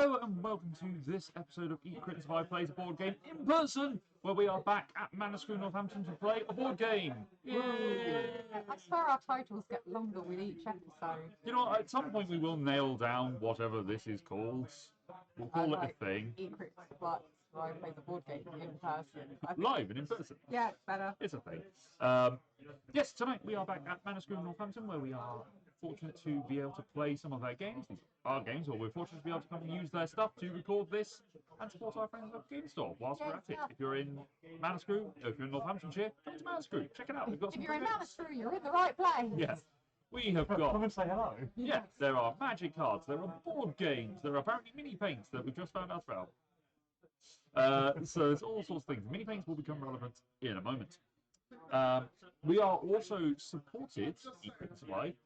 Hello and welcome to this episode of Eat, Crit and Survive Plays a Board Game in person, where we are back at Manor Northampton to play a board game. Yay! I swear our titles get longer with each episode. You know, at some point we will nail down whatever this is called. We'll call it a thing. Eat, Crit and Survive Plays a Board Game in person. Live and in person. Yeah, it's better. It's a thing. Yes, tonight we are back at Manor Northampton, where we are fortunate to be able to play some of their games. These are our games, or we're fortunate to be able to come and use their stuff to record this and support our friends at the game store whilst we're at it. If you're in Manor, if you're in Northamptonshire, come to Manor, check it out. We've got some if you're in Manor, you're in the right place. Yes. We have got... Come and say hello. Yeah, there are magic cards, there are board games, there are apparently mini paints that we've just found out about. So there's all sorts of things. Mini paints will become relevant in a moment. We are also supported,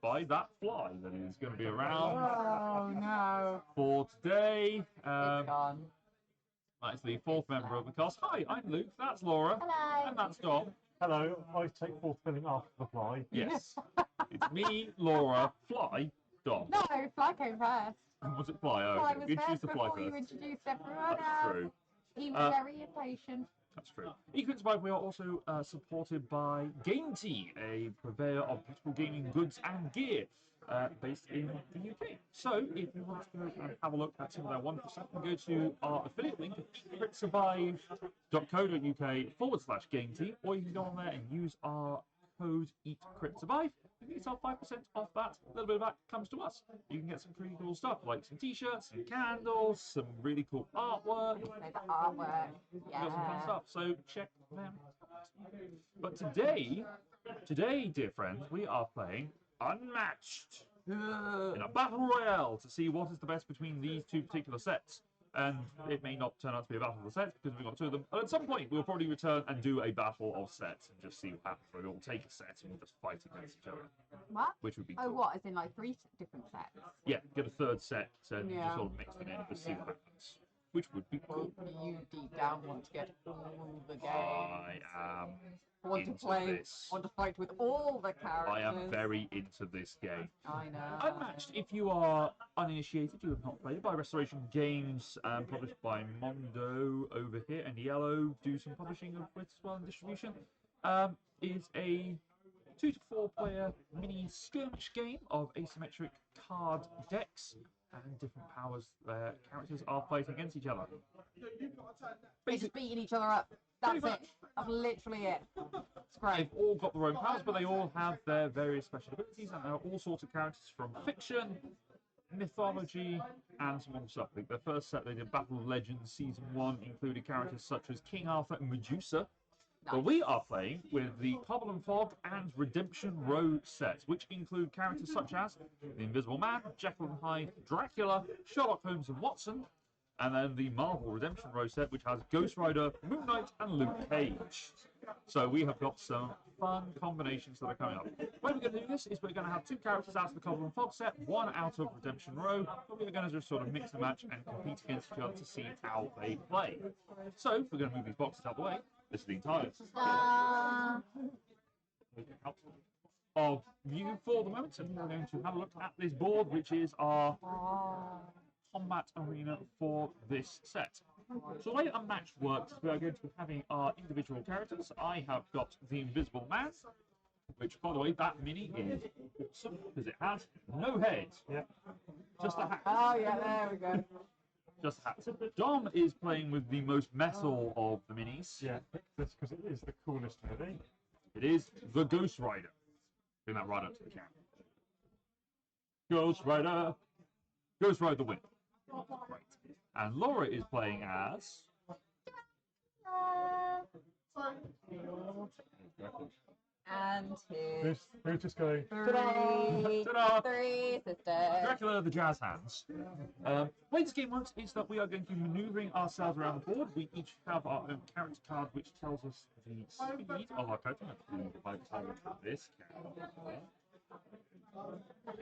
by that fly that is going to be around for today. It's gone. That's the fourth member of the cast. Hi, I'm Luke, that's Laura, Hello. and that's Dom. Hello, I take fourth filling after the fly. Yes, it's me, Laura, Fly, Dom. No, Fly came first. Was it Fly? Oh, Fly okay. was Introduce first the Fly before you first. introduced everyone That's else. true. He was very impatient. That's true. Equally Survive, we are also supported by Game Tea, a purveyor of beautiful gaming goods and gear based in the UK. So, if you want to go and have a look at some of their wonderful stuff, you can go to our affiliate link at eatcritsurvive.co.uk/Game Tea, or you can go on there and use our code EATCRITSURVIVE. You can get yourself 5% off that. A little bit of that comes to us. You can get some pretty cool stuff, like some t-shirts, some candles, some really cool artwork. The artwork. We've got some fun Yeah. stuff, so check them out. But today, dear friends, we are playing Unmatched in a battle royale to see what is the best between these two particular sets. And it may not turn out to be a battle of the sets because we've got two of them. And at some point, we'll probably return and do a battle of sets and just see what happens. We'll take a set and we'll just fight against each other. What? Which would be Oh, cool. what? As in like 3 different sets? Yeah, get a third set and Yeah. just sort of mix them in and just see what happens. Which would be Or cool. do you deep down want to get all the games? I am Want to into play? this. Want to fight with all the characters? I am very into this game. I know. Unmatched, if you are uninitiated, you have not played it, by Restoration Games, published by Mondo over here, and Yellow do some publishing of it as well and distribution, is a 2 to 4 player mini skirmish game of asymmetric card decks and different powers their characters are fighting against each other. They're just beating each other up. That's Pretty it. That's literally it. It's great. They've all got their own powers, but they all have their various special abilities, and there are all sorts of characters from fiction, mythology, and some other stuff. I think their first set they did Battle of Legends Season 1 included characters such as King Arthur and Medusa. But we are playing with the Cobble and Fog and Redemption Row sets, which include characters such as the Invisible Man, Jekyll and Hyde, Dracula, Sherlock Holmes and Watson, and then the Marvel Redemption Row set, which has Ghost Rider, Moon Knight, and Luke Cage. So we have got some fun combinations that are coming up. The way we're going to do this is we're going to have 2 characters out of the Cobble and Fog set, 1 out of Redemption Row, but we're going to just sort of mix and match and compete against each other to see how they play. So if we're going to move these boxes out of the way, this is the entire of view for the moment, and we're going to have a look at this board, which is our combat arena for this set. So the way Unmatched works is we are going to be having our individual characters. I have got the Invisible Man, which, by the way, that mini is awesome because it has no head. Yeah. Just a hat. Oh yeah, there we go. Just a hat. Dom is playing with the most metal of the minis. Yeah, pick this because it is the coolest movie. It is the Ghost Rider. Bring that right up to the camera. Ghost Rider. Ghost Rider the win. Great. And Laura is playing as... And 2, Who's just going? 3, Ta-da! 3 sisters. Dracula the Jazz Hands. The way this game works is that we are going to be manoeuvring ourselves around the board. We each have our own character card which tells us the speed of our character. By the time of this character.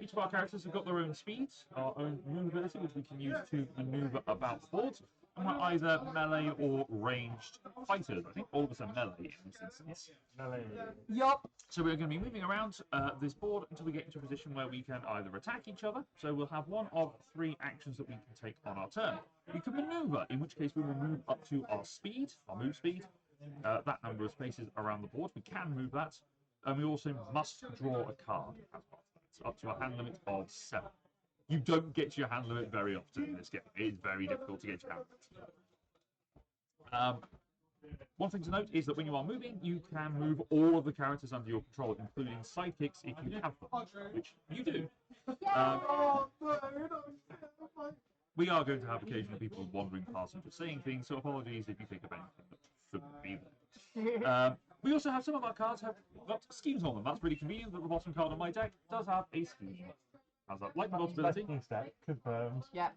Each of our characters have got their own speeds, our own maneuverability, which we can use to maneuver about the board. And and we're either melee or ranged fighters. I think all of us are melee in this instance. Melee. Yup. So we're going to be moving around this board until we get into a position where we can either attack each other. So we'll have one of 3 actions that we can take on our turn. We can maneuver, in which case we will move up to our speed, our move speed, that number of spaces around the board. We can move that. And we also must draw a card as well. It's up to a hand limit of 7. You don't get your hand limit very often in this game. It is very difficult to get your hand limit. One thing to note is that when you are moving, you can move all of the characters under your control, including sidekicks if you have them, which you do. We are going to have occasional people wandering past and just saying things, so apologies if you think of anything that shouldn't be there. We also have some of our cards have got schemes on them. That's really convenient that the bottom card of my deck does have a scheme. Has that like possibility? Stack confirmed. Yep.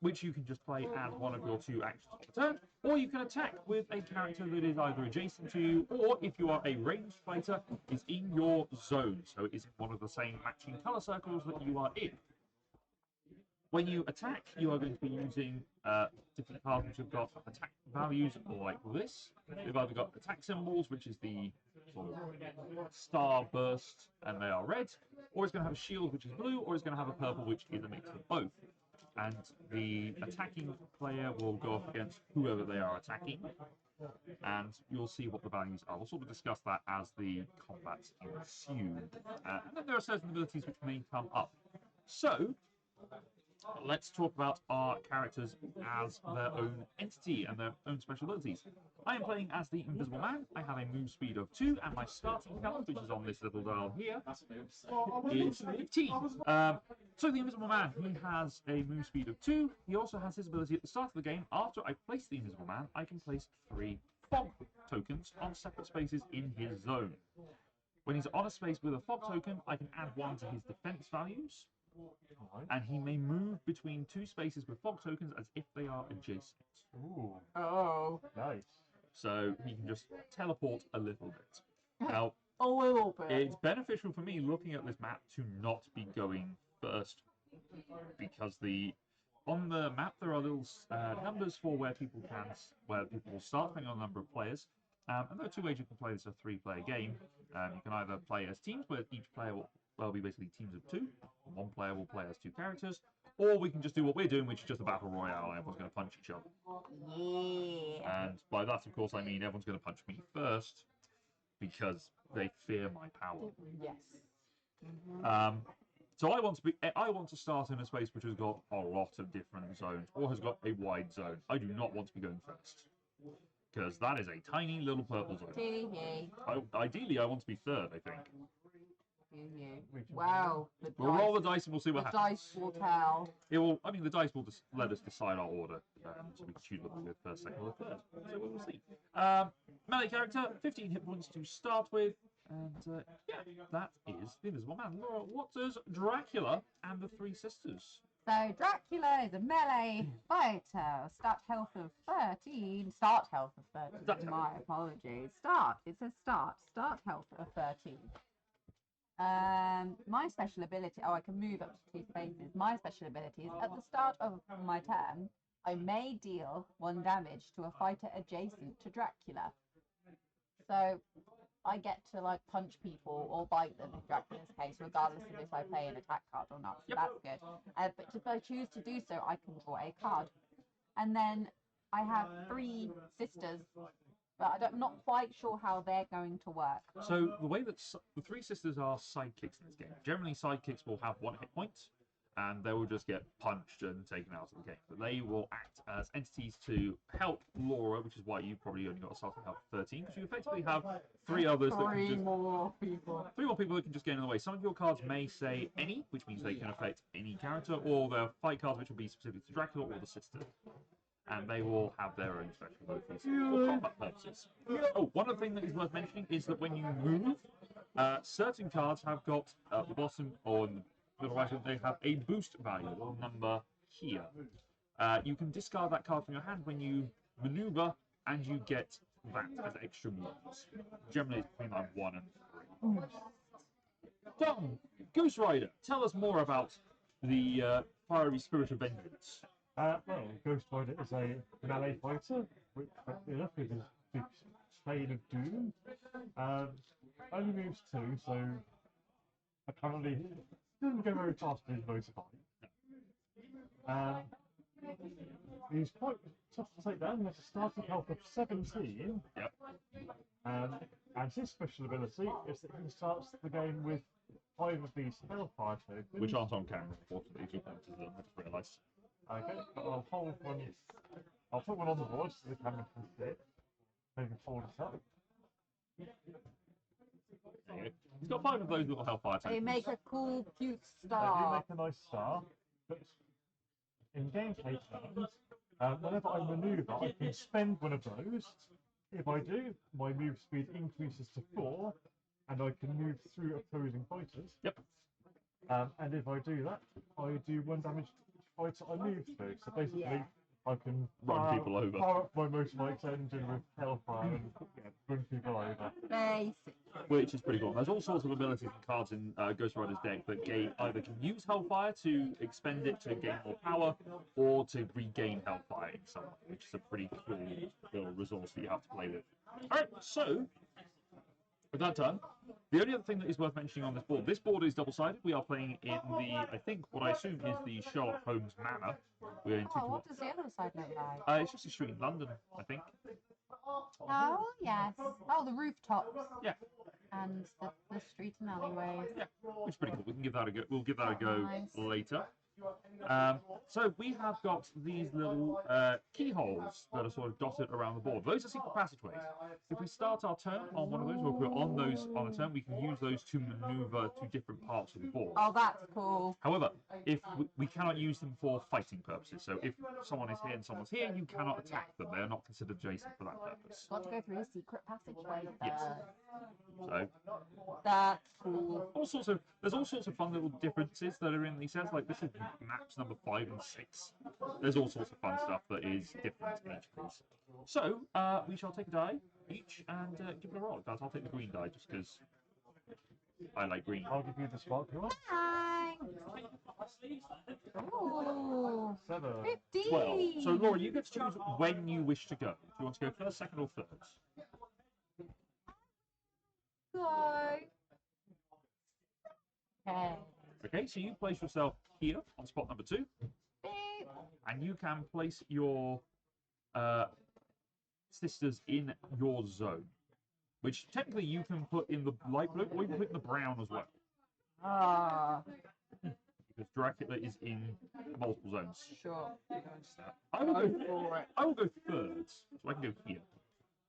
Which you can just play as one of your 2 actions on the turn, or you can attack with a character that is either adjacent to you, or if you are a ranged fighter, is in your zone, so it is one of the same matching colour circles that you are in. When you attack, you are going to be using different cards which have got attack values like this. They've either got attack symbols, which is the sort of star burst, and they are red, or it's going to have a shield, which is blue, or it's going to have a purple, which is a mix of both. And the attacking player will go up against whoever they are attacking, and you'll see what the values are. We'll sort of discuss that as the combat ensues. And then there are certain abilities which may come up. So, let's talk about our characters as their own entity and their own special abilities. I am playing as the Invisible Man. I have a move speed of 2, and my starting count, which is on this little dial here, is 15. So the Invisible Man, he has a move speed of 2. He also has his ability at the start of the game. After I place the Invisible Man, I can place 3 fog tokens on separate spaces in his zone. When he's on a space with a fog token, I can add 1 to his defense values. And he may move between 2 spaces with fog tokens as if they are adjacent. Ooh. Oh. Nice. So he can just teleport a little bit. Now, A little bit. it's beneficial for me looking at this map to not be going first, because on the map there are little numbers for where people will start depending on the number of players. And there are 2 ways you can play this: a 3-player game. You can either play as teams, where each player will be basically teams of 2. And 1 player will play as 2 characters, or we can just do what we're doing, which is just a battle royale, and everyone's going to punch each other. Yeah. And by that, of course, I mean everyone's going to punch me first because they fear my power. Yes. So I want to start in a space which has got a lot of different zones, or has got a wide zone. I do not want to be going first, because that is a tiny little purple zone. Teeny. Ideally, I want to be third, I think. Wow. We'll roll the dice and we'll see what the happens. dice will tell. The dice will just let us decide our order, so we can choose whether we go first, second, or third. So we'll see. Melee character, 15 hit points to start with, and yeah, that is the Invisible Man. Laura, what does Dracula and the 3 Sisters? So Dracula is a melee fighter. Start health of 13. Start health of 13. My apologies. Start. It says start. Start health of 13. My special ability. Oh, I can move up to 2 spaces. My special ability is at the start of my turn, I may deal 1 damage to a fighter adjacent to Dracula. So I get to like punch people or bite them in Dracula's case, regardless of if I play an attack card or not. So that's good. But if I choose to do so, I can draw a card. And then I have 3 sisters, but I'm not quite sure how they're going to work. So the way that the 3 Sisters are sidekicks in this game. Generally, sidekicks will have 1 hit point, and they will just get punched and taken out of the game. But they will act as entities to help Laura, which is why you probably only got a starting health of 13, because you effectively have 3 others that can just... 3 more people. 3 more people that can just get in the way. Some of your cards may say any, which means they can affect any character, or they're fight cards which will be specific to Dracula or the Sister. And they will have their own special abilities for combat purposes. Oh, one other thing that is worth mentioning is that when you move, certain cards have got at the bottom or in the middle right, they have a boost value, a little number here. You can discard that card from your hand when you maneuver, and you get that as extra moves. Generally, it's between like 1 and 3. Dom, Ghost Rider, tell us more about the fiery spirit of vengeance. Well, Ghost Rider is a melee fighter, which enough is his big Spade of Doom. Only moves 2, so apparently doesn't go very fast with his motorbike. He's quite tough to take down. He has a starting health of 17. Yep. And his special ability is that he starts the game with 5 of these Hellfire tokens. Which aren't on camera, unfortunately, if you pointed them, I just realised. Okay, but I'll hold one. I'll put one on the board so the camera can see it. Maybe hold it up. There you go. He's got 5 of those little Hellfire They tokens. make a cool, cute They do star. make a nice star, but in gameplay terms, whenever I manoeuvre, I can spend one of those. If I do, my move speed increases to 4, and I can move through opposing fighters. Yep. And if I do that, I do 1 damage to each fighter I move through. So basically, Yeah. I can Run people over. Power up my motorbike's engine with Hellfire and run people over. Basic. Which is pretty cool. There's all sorts of abilities and cards in Ghost Rider's deck that either can use Hellfire to expend it to gain more power, or to regain Hellfire in some way, which is a pretty cool little resource that you have to play with. Alright, so, with that done, the only other thing that is worth mentioning on this board is double-sided. We are playing in the, I think, what I assume is the Sherlock Holmes manor. We're in Oh, what does the other side look like? it's just a street in London, I think. Oh, yes. Oh, the rooftops. Yeah. And the street and alleyways. Yeah, which is pretty cool. We can give that a go. We'll give that a go Nice. later. So we have got these little keyholes that are sort of dotted around the board. Those are secret passageways. If we start our turn on one of those, or if we're on those on a turn, we can use those to maneuver to different parts of the board. Oh, that's cool. However, if we cannot use them for fighting purposes, so if someone is here and someone's here, you cannot attack them. They are not considered adjacent for that purpose. Got to go through a secret passageway. Yes. So That's cool. there's all sorts of fun little differences that are in these sets. Like this is maps number 5 and 6. There's all sorts of fun stuff that is different in each of these. So we shall take a die each and give it a roll. In fact, I'll take the green die just because I like green. I'll give you the sparkly one. Thanks. Ooh. 7. 15. 12. So Laura, you get to choose when you wish to go. Do you want to go first, second, or third? Go. Okay. Okay, so you place yourself here on spot number 2, Beep. and you can place your sisters in your zone, which technically you can put in the light blue, or you can put in the brown as well, Ah, because Dracula is in multiple zones. sure. I will Go go. for it. I will go third, so I can go here.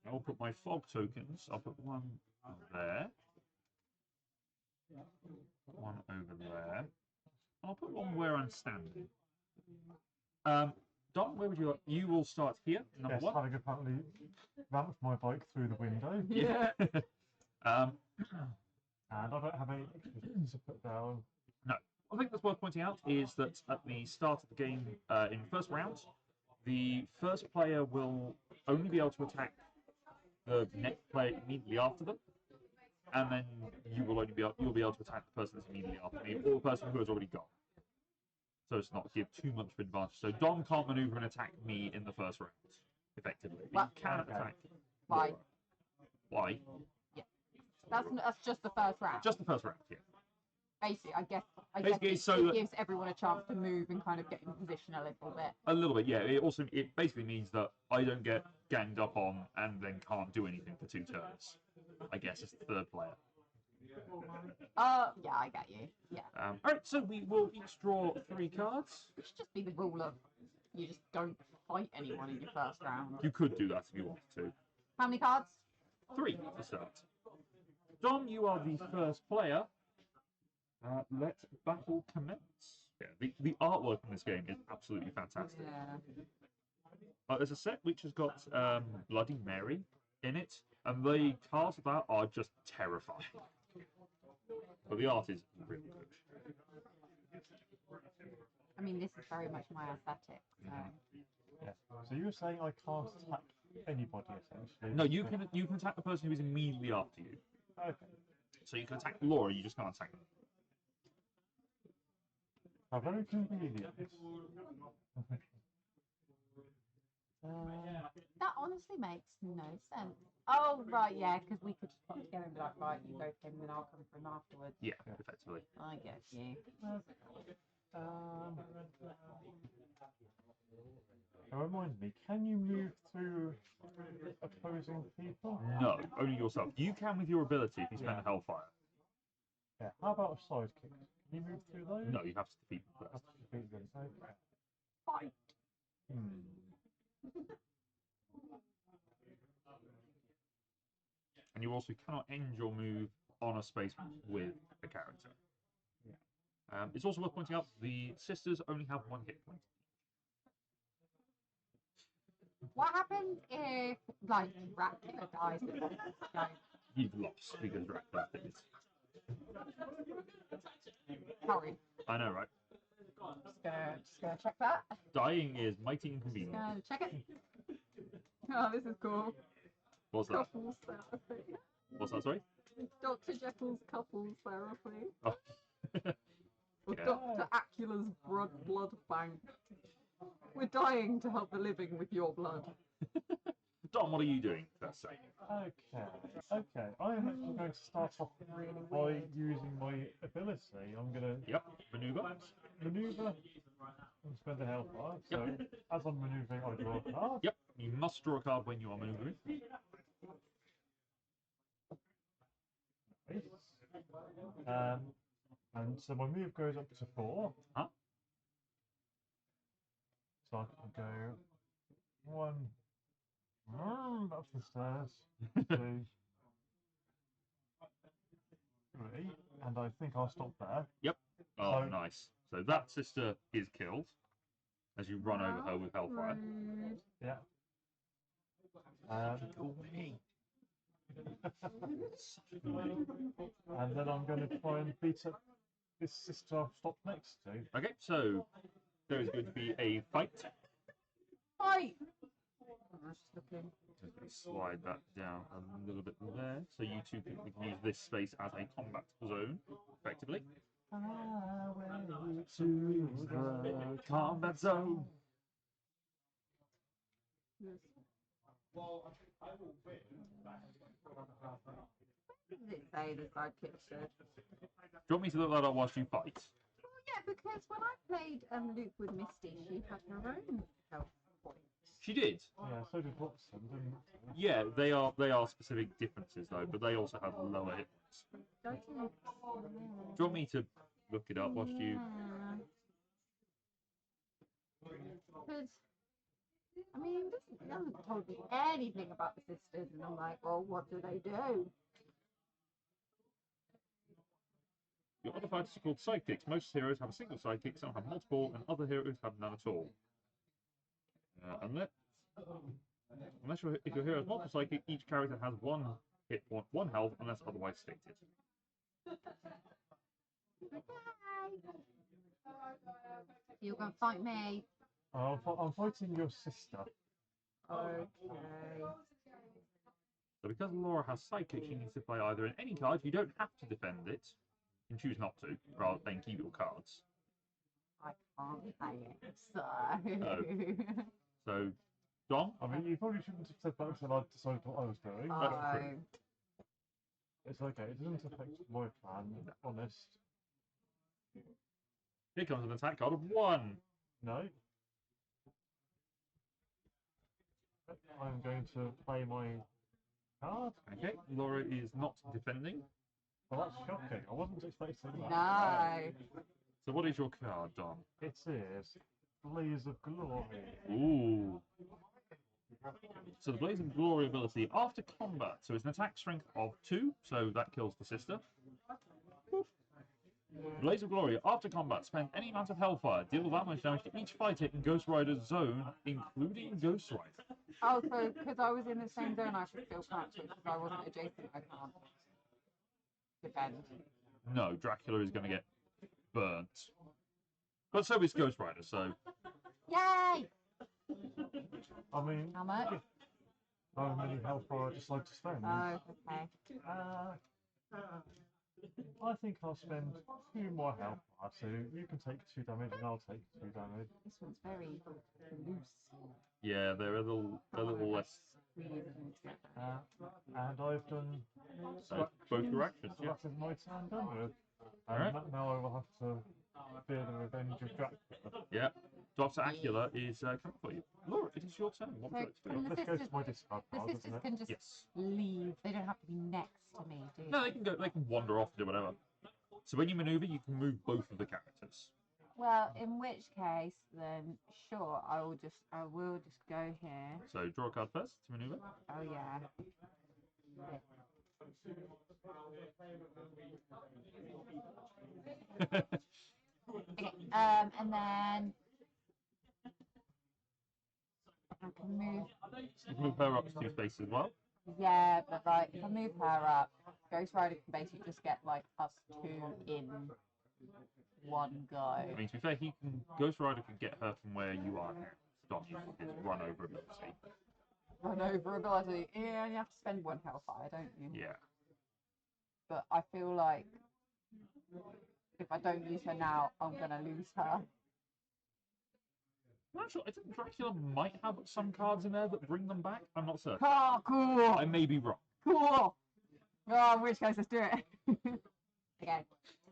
I will put my fog tokens. I'll put one there, one over there. I'll put one where I'm standing. Don, where would you like? You will start here, number Yes, 1. having apparently ramped my bike through the window. Yeah. um, And I don't have any extras to put down. no. One thing that's worth pointing out is that at the start of the game, in the first round, the first player will only be able to attack the next player immediately after them, and then you'll be able to attack the person that's immediately after me, or the person who has already gone. So it's not give too much of an advantage. So Dom can't maneuver and attack me in the first round, effectively. But Well, he can okay. attack. Why? Why? That's just the first round. Just the first round, yeah. Basically, I guess Basically, it, so it that- gives everyone a chance to move and kind of get in position a little bit. A little bit, yeah. It basically means that I don't get ganged up on and then can't do anything for 2 turns. I guess as the third player. Yeah, I get you. Yeah. All right, so we will each draw 3 cards. It should just be the rule of you just don't fight anyone in your first round. You could do that if you wanted to. How many cards? 3 to start. Dom, you are the first player. Let battle commence. Yeah, the artwork in this game is absolutely fantastic. Yeah. There's a set which has got Bloody Mary in it, and the cards of that are just terrifying. But the art is really good. I mean, this is very much my aesthetic. So. Yes. So you were saying I can't attack anybody essentially? No, you can attack the person who is immediately after you. Okay. So you can attack Laura, you just can't attack them. How very convenient. That honestly makes no sense. Oh, right, yeah, because we could just put together and be like, right, you go for him, then I'll come for him afterwards. Yeah, effectively. I get you. Now remind me, can you move through opposing people? No, only yourself. You can with your ability if you spend a Hellfire. Yeah. How about a sidekick? Can you move through those? No, you have to defeat them Have first. to defeat them. Okay. Fight. And you also cannot end your move on a space with a character. It's also worth pointing out the sisters only have 1 hit point. What happens if, like, Dracula dies? You've lost because Dracula did. Sorry. I know, right? Just gonna check that. Dying is mighty inconvenient. Gonna check it. Oh, this is cool. What's that? Couples therapy. What's that, sorry? Dr. Jekyll's couples therapy. Oh. Or Yeah. Dr. Acula's blood bank. We're dying to help the living with your blood. Dom, what are you doing? Let's say. Okay. I am actually going to start off by using my ability. I'm going to Yep. Maneuver. maneuver and spend a hellfire. So as I'm maneuvering, I draw a card. Yep. You must draw a card when you are maneuvering. And so my move goes up to 4. Huh? So I can go 1 up the stairs, 2, 3, and I think I'll stop there. Yep. Oh, So- nice. So that sister is killed as you run over her with Hellfire. Yeah. And then I'm going to try and beat up this sister I've stopped next to. Okay, so there is going to be a fight. Fight! I'm just looking. Just going to slide that down a little bit there. So you two can use this space as a combat zone, effectively. To the combat zone. Yes. What does it say the sidekick should? Do you want me to look that up whilst you fight? Well, yeah, because when I played Luke with Misty, she had her own health points. She did. Yeah, so did Watson, didn't it? Yeah, they are specific differences though, but they also have lower hit points. Don't you? Do you want me to look it up whilst you? Because, I mean, this hasn't told me anything about the sisters, and I'm like, well, what do they do? Your other fighters are called sidekicks. Most heroes have a single sidekick, some have multiple, and other heroes have none at all. If your hero has multiple sidekick, each character has 1 hit point, 1 health, unless otherwise stated. You're gonna fight me. I'm fighting your sister. Okay. So because Laura has sidekick, she needs to play either in any card. You don't have to defend it. You can choose not to, rather than keep your cards. I can't play it, so. So, Dom? I mean, you probably shouldn't have said that until I decided what I was doing. That's true. It's okay, it doesn't affect my plan, honest. Here comes an attack card of 1. No. I'm going to play my card. Okay, Laura is not defending. Well, that's shocking. I wasn't expecting that. No. So what is your card, Dom? It is Blaze of Glory. Ooh. So the Blaze of Glory ability after combat. So it's an attack strength of 2, so that kills the sister. Blaze of Glory after combat. Spend any amount of Hellfire. Deal that much damage to each fighter in Ghost Rider's zone, including Ghost Rider. Oh, so because I was in the same zone, I should still can't because I wasn't adjacent. I can't defend. No, Dracula is going to get burnt. But so is Ghost Rider, so... Yay! I mean, How much? how many Hellfire I decide to spend. Oh, okay. I think I'll spend 2 more health bars, so you can take 2 damage and I'll take 2 damage. This one's very loose. Yeah, they're a little less. And I've done Both your actions, so yeah. that is my turn done with. And Alright. now I will have to fear the revenge of Dracula. Yeah. Dr. Acula is coming for you. Laura, it is your turn. What would you like to do? The Let's go sisters, to my discard the pile, sisters doesn't it? can just Yes. leave. They don't have to be next to me, do No, they? they can go. They can wander off and do whatever. So when you maneuver, you can move both of the characters. Well, in which case, then sure, I will just go here. So draw a card first to maneuver. Oh yeah. Okay. And then I can move. You can move her up to 2 spaces as well. Yeah, but like if I move her up, Ghost Rider can basically just get like us 2 in one go. I mean, to be fair, Ghost Rider can get her from where you are now. Stop you his run over ability. Run over ability. Yeah, you have to spend 1 hellfire, don't you? Yeah. But I feel like if I don't use her now, I'm gonna lose her. I'm not sure. I think Dracula might have some cards in there that bring them back. I'm not certain. Oh, cool! I may be wrong. Cool! Oh, in which case, let's do it. Okay.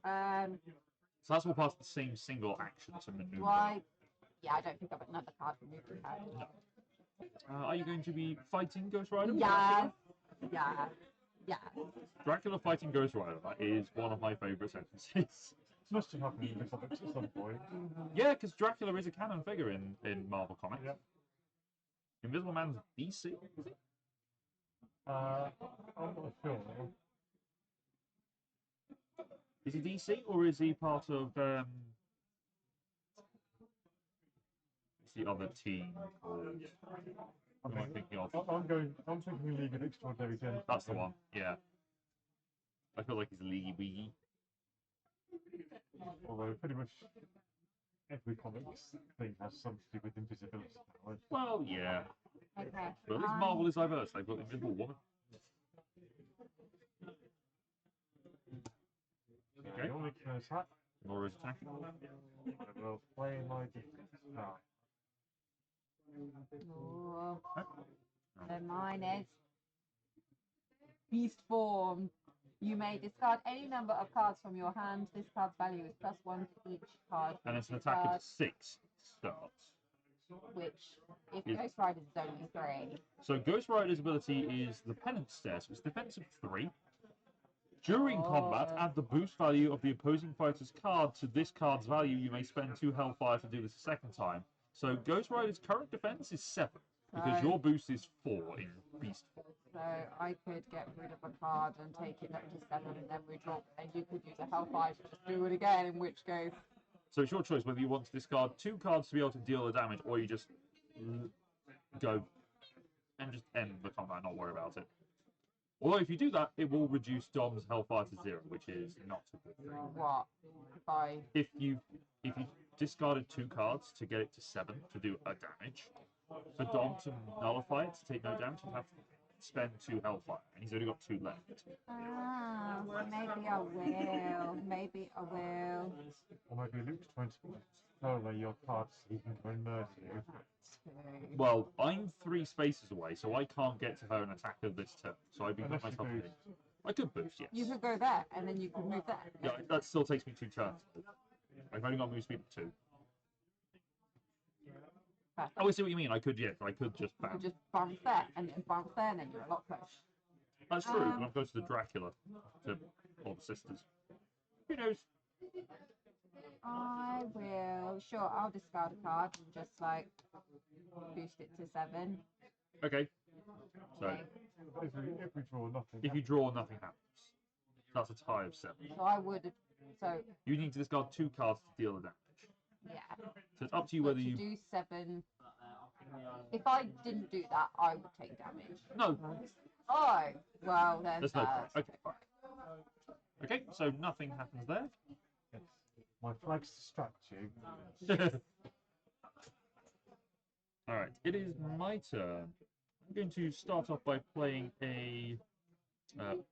So that's all part of the same single action to maneuver. Why? Yeah, I don't think I've got another card for moving her. No. Are you going to be fighting Ghost Rider? Yeah. Yeah. Yeah. Dracula fighting Ghost Rider. That is one of my favourite sentences. It's nice to have me at some point. Yeah, because Dracula is a canon figure in Marvel Comics. Yep. Invisible Man's DC, is he? I'm not sure. Is he DC or is he part of it's the other team called? What am I thinking of? I'm thinking League of Extraordinary Gentlemen. That's the one. Yeah. I feel like he's League Weagy. Although pretty much every comics thing has something to do with invisibility now. Well, yeah. Okay. But at least Marvel is diverse. They've got Invisible Woman. Okay. The only can attack. Laura's attacking. I will play my defense card. Oh. Okay. So mine is Beast Form. You may discard any number of cards from your hand. This card's value is +1 to each card. And it's an attack of 6 starts. Which, if Is- Ghost Rider's is only 3. So Ghost Rider's ability is the Penance Stare, so it's defense of 3. During combat, add the boost value of the opposing fighter's card to this card's value. You may spend 2 Hellfire to do this a second time. So Ghost Rider's current defense is 7, because So- your boost is 4 in Beast Form. So I could get rid of a card and take it up to 7 and then withdraw it. And you could use a Hellfire to just do it again, in which case... So it's your choice whether you want to discard 2 cards to be able to deal the damage, or you just go and just end the combat and not worry about it. Although if you do that, it will reduce Dom's Hellfire to 0, which is not a good thing. What? If I... If you discarded 2 cards to get it to 7 to do a damage, for Dom to nullify it to take no damage, you'd have to spend 2 Hellfire, and he's only got 2 left. Maybe I will. Maybe I will. Or maybe Luke's trying to throw away your cards so he can go and murder you. Well, I'm 3 spaces away, so I can't get to her and attack her this turn. So I'd be putting Unless you myself in. boost. I could boost, yes. You could go there, and then you could move there. Yeah, that still takes me 2 turns. I've only got move speed of 2. Oh, I see what you mean. I could just You bounce. could just bounce there, and then bounce there, and then you're a lot closer. That's true, but I'm close to the Dracula, to all the sisters. Who knows? I will. Sure, I'll discard a card and just like boost it to 7. Okay. So, Okay. If we draw nothing. if you draw, nothing happens. That's a tie of 7. So I would. So You need to discard 2 cards to deal the damage. yeah. So it's up to you But whether to you... do 7. If I didn't do that, I would take damage. No, Oh, well then. there's no point. Okay, fine. Okay, so nothing happens there. Yes. My flags distract you. Alright, it is my turn. I'm going to start off by playing a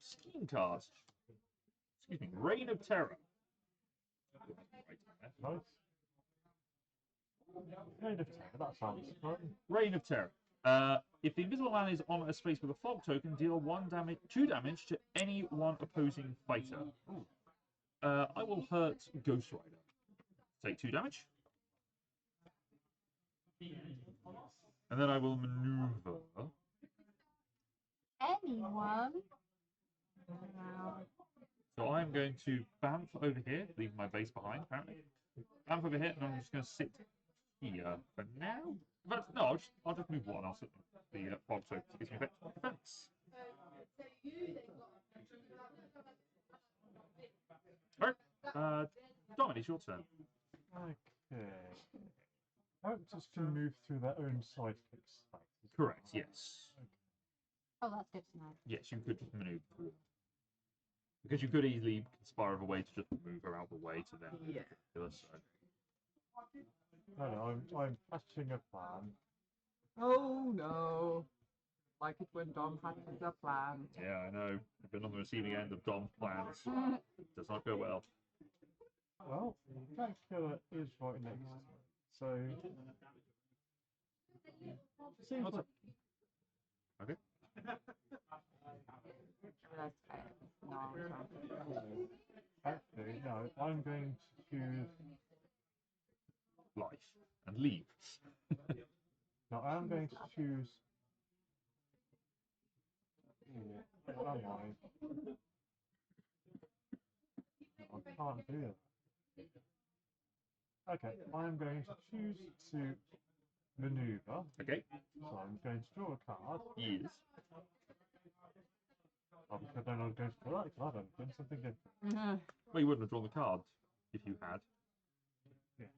scheme card. excuse me, Reign of Terror. Nice. Kind of terror, that sounds fun. Reign of Terror. If the Invisible Man is on a space with a fog token, deal 2 damage to any one opposing fighter. Ooh. I will hurt Ghost Rider. Take 2 damage. And then I will maneuver. Anyone? Wow. So I'm going to bamf over here, leave my base behind, apparently. Bamf over here, and I'm just going to sit here for now. But no, I'll just move one. I'll sit the fog so it gives me effect on defense. Alright, Dom, it's your turn. Okay. Characters can move through their own sidekick space. Correct, yes. Oh, that's good to know. Yes, you could just maneuver through. Because you could easily conspire of a way to just move her out of the way to then the other side. No, I'm hatching a plan. Oh no. Like it when Dom hatches a plan. Yeah, I know. I've been on the receiving end of Dom's plans. Does not go well. Well, Dracula is right next to me. So. Seems What's like up? Okay. Let's go. No, actually, no, I'm going to choose. Life. And leave. No, I'm going to choose. What am I? No, I can't do that. Okay, I'm going to choose to maneuver. Okay. So I'm going to draw a card. Yes. Because then I'm going to draw that card and do something different. Well, you wouldn't have drawn the card if you had. Yes.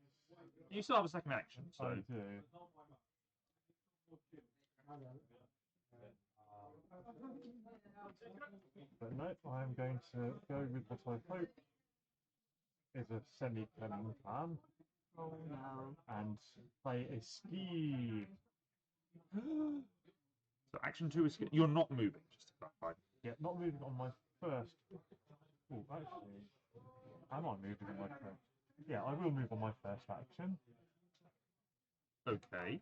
You still have a second action, so. I do. But no, I'm going to go with what I hope is a semi-cunning plan. Oh no. And play a scheme. So action 2 is. You're not moving, just to clarify. Yeah, not moving on my first. Oh, actually, am I moving on my first? Yeah, I will move on my first action. Okay.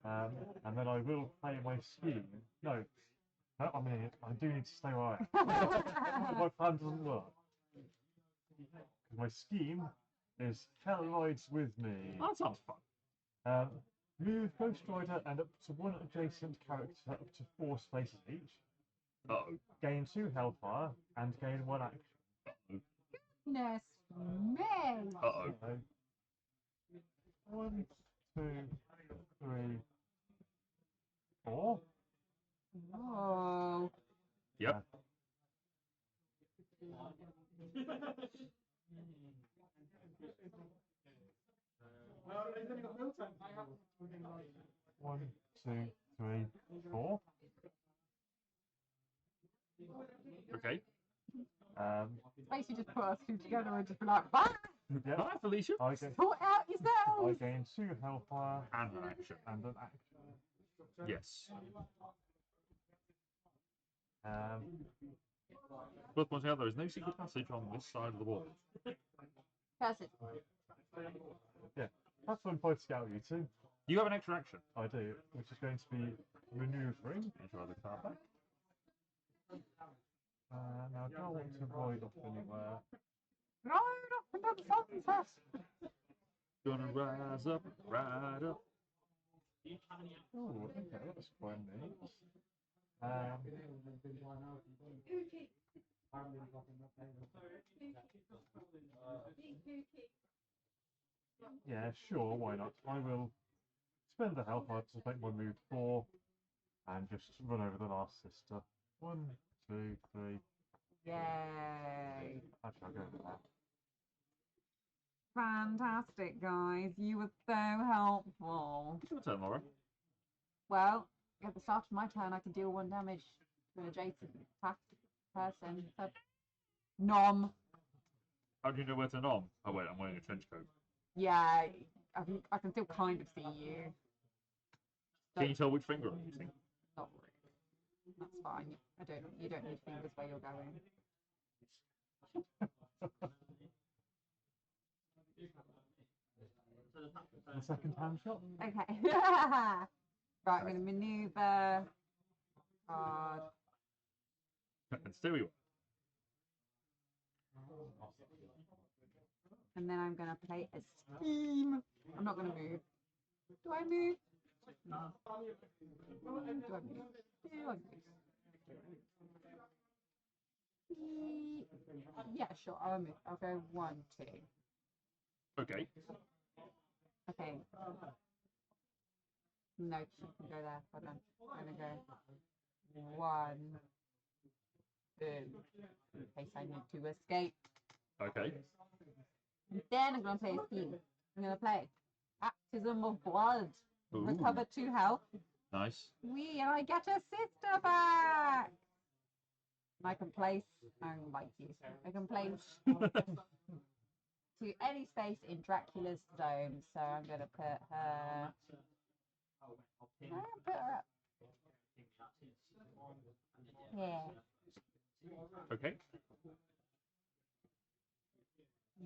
And then I will play my scheme. No, I mean, I do need to stay where I am. My plan doesn't work. My scheme is Hell rides with me. Oh, that sounds fun. Move Ghost Rider and up to one adjacent character up to 4 spaces each. Uh-oh. Gain 2 Hellfire and gain 1 action. Goodness me. Uh-oh. So, 1, 2, 3, 4. Whoa. Yep. One, two, three, 4. Okay. Basically just put us two together and just be like, bye! Yep. Bye, Felicia. Sort out I yourselves! gain 2 Hellfire And an action. and an action. Yes. Worth pointing out there is no secret passage on this side of the wall. Person. Yeah, that's when I scout you two. You have an extra action. I do, which is going to be maneuvering. Enjoy the card back. Now, I don't want to ride off anywhere. Ride up into the sunset! Gonna rise up, ride up. Oh, okay, that's quite neat. Yeah, sure, why not? I will spend the health to make my move 4 and just run over the last sister. 1, 2, 3. Yay! Actually, I'll go with that. Fantastic, guys. You were so helpful. It's your turn, Laura. Well, at the start of my turn, I can deal 1 damage to an adjacent attack person. So, nom. How do you know where to nom? Oh, wait, I'm wearing a trench coat. Yeah, I can still kind of see you. Can you tell which finger I'm using? Not really. That's fine. You don't need fingers where you're going. The second hand shot. Okay. Right, I'm going to maneuver. Card. And still you And then I'm going to play a scheme. I'm not going to move. Do I move? No. Do I move? Do I move? Yeah, sure. I'll move. I'll go 1, 2. Okay. Okay. No, she can go there. Hold on. I'm going to go 1, 2, in case I need to escape. Okay. Then I'm going to play a scheme. I'm going to play Baptism of Blood. Ooh. Recover 2 health. Nice. And I get a sister back. And I can place, like you, I can place to any space in Dracula's zone. So I'm going to put her. I'll put her up. Yeah. Okay.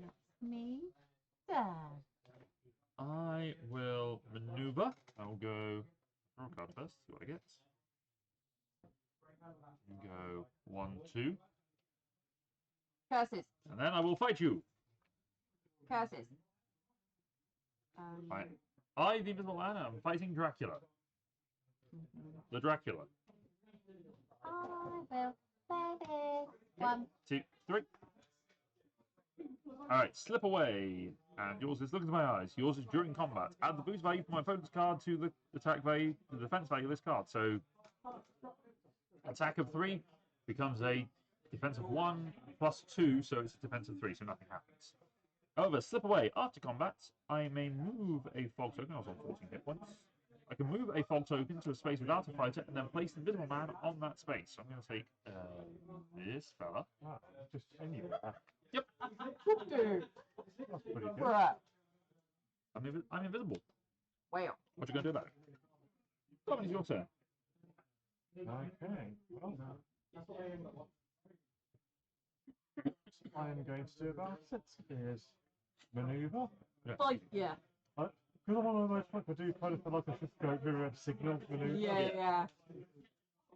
That's me done. I will maneuver. I will go draw a card first, see what I get. And go 1, 2. Curses. And then I will fight you. Curses. I, the Invisible Man, am fighting Dracula. The Dracula. I will save it. 1. 2, 3. Alright, slip away. And yours is look into my eyes. Yours is during combat. Add the boost value from my opponent's card to the attack value, the defense value of this card. So, attack of 3 becomes a defense of 1 plus 2, so it's a defense of 3, so nothing happens. However, slip away. After combat, I may move a fog token. I was on 14 hit points. I can move a fog token to a space without a fighter and then place the Invisible Man on that space. So I'm going to take this fella. Ah, just anywhere. Yep. Dude. That's pretty good. Bruh. I'm invisible. Well. What you going to do about it? Simon, it's your turn. Okay. Well, I am going to do about it. Is maneuver. Like, yeah. Because I'm on a motorbike, I do kind of feel like I should go through a signal maneuver. Yeah.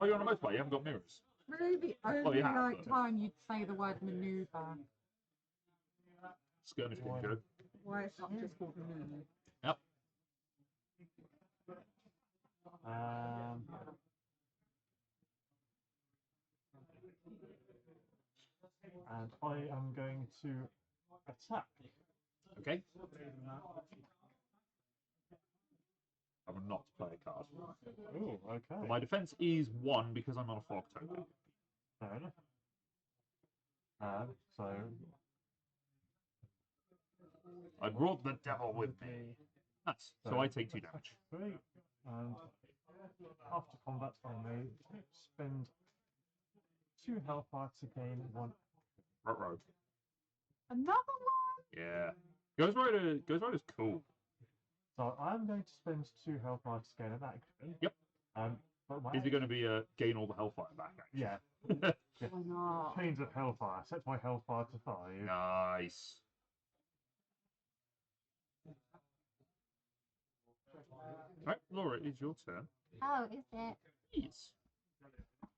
Oh, you're on a motorbike. You haven't got mirrors. Really the only time you'd say the word maneuver. Skirmish can go. Why it's not just called maneuver. Yep. And I am going to attack. Okay. I will not play a card. Oh, okay. But my defense is 1 because I'm on a fog token. Fair enough. So I brought the devil with me. Nice. So I take 2 damage. 3, and after combat, I may spend 2 health hearts to gain 1. Ruh-roh. Another one? Yeah. Ghost Rider's cool. So I'm going to spend 2 health hearts to gain an action. Yep. But my Is it going to be gain all the hellfire back? Actually? Yeah. Why not? Chains of hellfire. Set my hellfire to 5. Nice. Right, Laura, it is your turn. Oh, is it? Yes.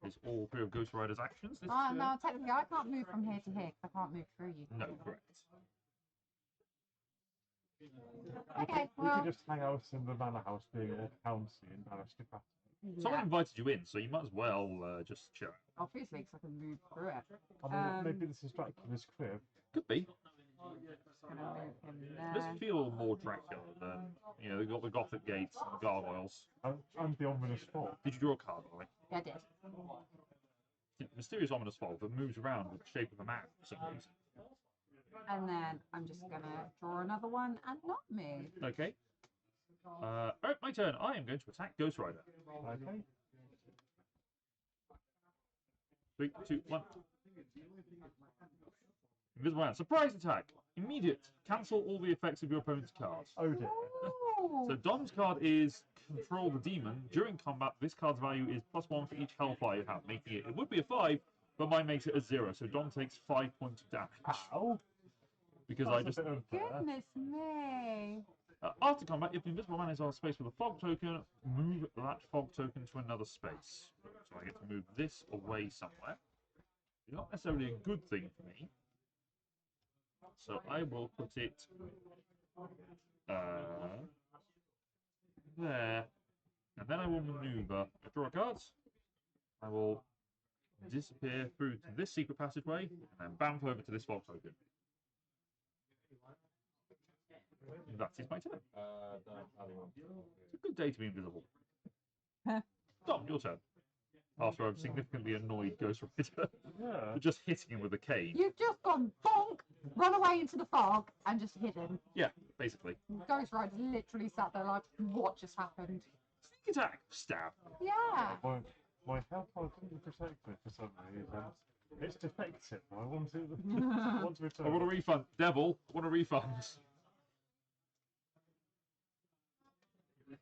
Is all 3 of Ghost Rider's actions this Oh, turn? no, technically I can't move from here to here because I can't move through you. No, correct. Okay, You well. can just hang out in the manor house being all county and aristocratic. Someone Yeah. invited you in, so you might as well just chill out. Obviously, because I can move through it. I mean, maybe this is Dracula's crib. Could be. Just gonna move him It does there. feel more Dracula than, you know, they've got the Gothic gates and the gargoyles. And the ominous fog. Did you draw a card, by the way? Yeah, I did. Mysterious ominous fog that moves around with the shape of a man for some reason. And then I'm just gonna draw another one and not move. Okay. Alright, my turn. I am going to attack Ghost Rider. Okay. 3, 2, 1. Invisible Man. Surprise attack! Immediate. Cancel all the effects of your opponent's cards. Oh dear. So Dom's card is Control the Demon. During combat, this card's value is +1 for each hellfire you have, making it. It would be a 5, but mine makes it a 0. So Dom takes 5 points of damage. Ow! Because That's I just. a bit unfair. Goodness me. After combat, if the Invisible Man is on a space with a fog token, move that fog token to another space. So I get to move this away somewhere. It's not necessarily a good thing for me. So I will put it there. And then I will maneuver. I draw cards. I will disappear through to this secret passageway and then bamf over to this fog token. That is my turn. It's a good day to be invisible. Dom, your turn. After I've significantly annoyed Ghost Rider for just hitting him with a cane. You've just gone bonk, run away into the fog, and just hidden. Yeah, basically. Ghost Rider literally sat there like, what just happened? Sneak attack, stab. Yeah. My health card couldn't protect me for some reason. It's defective. I want to return. I want a refund. Devil, I want a refund.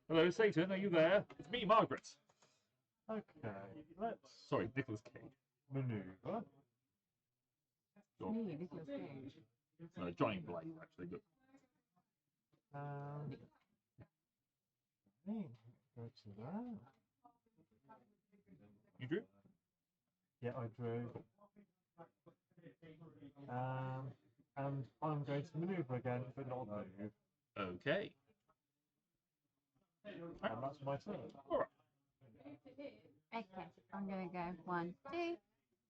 Hello, Satan, are you there? It's me, Margaret. Okay, let's Sorry, Nicholas Cage. maneuver. Me, Nicholas Cage. No, Johnny Blake, actually. Good. Go to that. You drew? Yeah, I drew. And I'm going to maneuver again, but not move. Okay. And that's my turn. Alright. Okay, I'm gonna go 1, 2.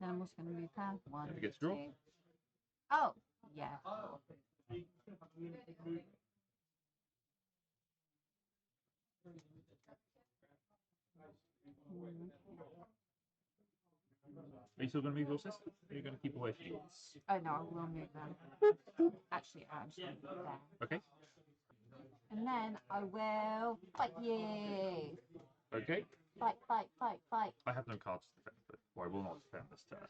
Then I'm also gonna move her. 1, Don't forget to draw. 2. Oh, yeah. Are you still going to move your sister? Or are you going to keep away from yours? Oh no, I will move them. Actually, I'm just gonna put it there. Okay. And then I will fight you. Okay. Fight, fight, fight, fight. I have no cards to defend, but well, I will not defend this turn.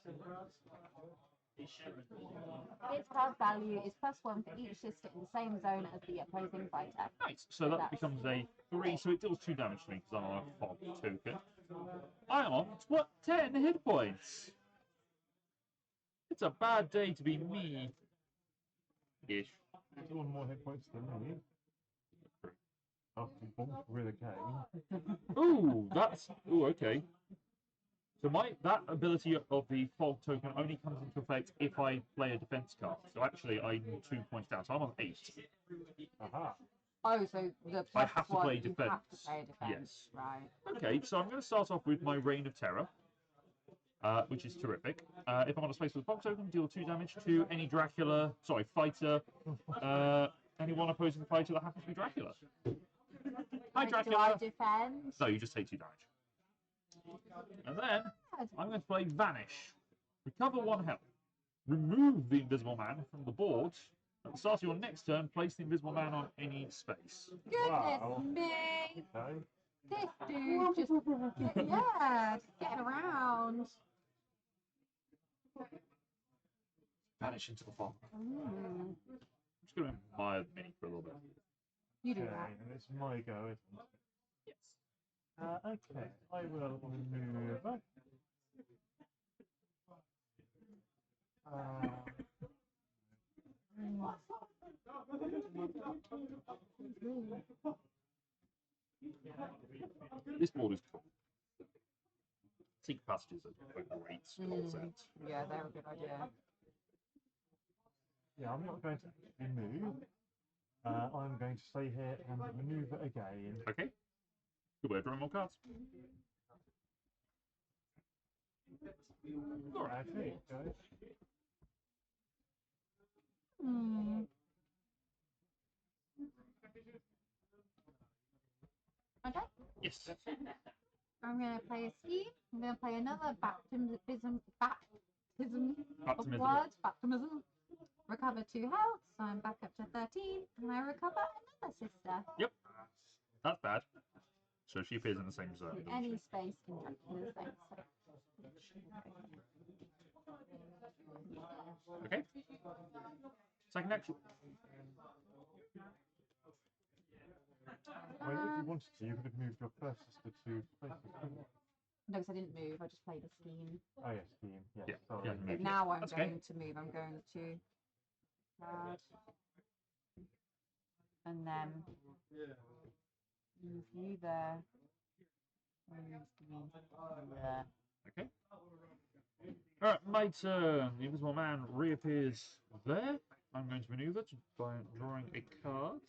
Its card value is +1 for each sister in the same zone as the opposing fighter. Nice. So that becomes a 3, so it deals 2 damage to me because I'm on a fog token. I am on 10 hit points. It's a bad day to be me. Ish. It's one more hit points than me. After you bonked with a cane. Ooh, that's okay. So that ability of the fog token only comes into effect if I play a defense card. So actually, I'm 2 points down. So I'm on 8. Aha. Oh, so the I have to +1, play you defense. have to play defense. Yes. Right. Okay, so I'm going to start off with my Reign of Terror, which is terrific. If I'm on a space with a fog token, deal 2 damage to any fighter, anyone opposing the fighter that happens to be Dracula. Hi, Dracula. Do I defend? No, you just take 2 damage. And then I'm going to play Vanish. Recover 1 health. Remove the Invisible Man from the board. At the start of your next turn, place the Invisible Man on any space. Goodness Wow. me! Okay. This dude just getting around. Vanish into the fog. Mm. I'm just going to admire the mini for a little bit. You do Okay, that. and it's my go, isn't it? Yes. Okay, I will maneuver. This board is cool. Secret passages are a great concept. Yeah, they're a good idea. Yeah, I'm not going to actually move. I'm going to stay here and maneuver again. Okay. Good way of drawing more cards. Alright. Okay, go. Hmm. Okay. Yes. I'm going to play a scheme. I'm going to play another baptism of blood. Baptism. Recover 2 health, so I'm back up to 13, and I recover another sister. Yep. That's bad. So she appears in the same zone. doesn't Any she? space in Dracula's zone. Okay. Second action. I mean, if you wanted to, you could have moved your first sister to places. couldn't you? No, because I didn't move. I just played a scheme. Oh yes, scheme. Yes. Yeah, Sorry. yeah, But move. now I'm That's going okay. to move. I'm going to card. And then move you there. Move you there. Okay. Alright, my turn. The Invisible Man reappears there. I'm going to maneuver by drawing a card.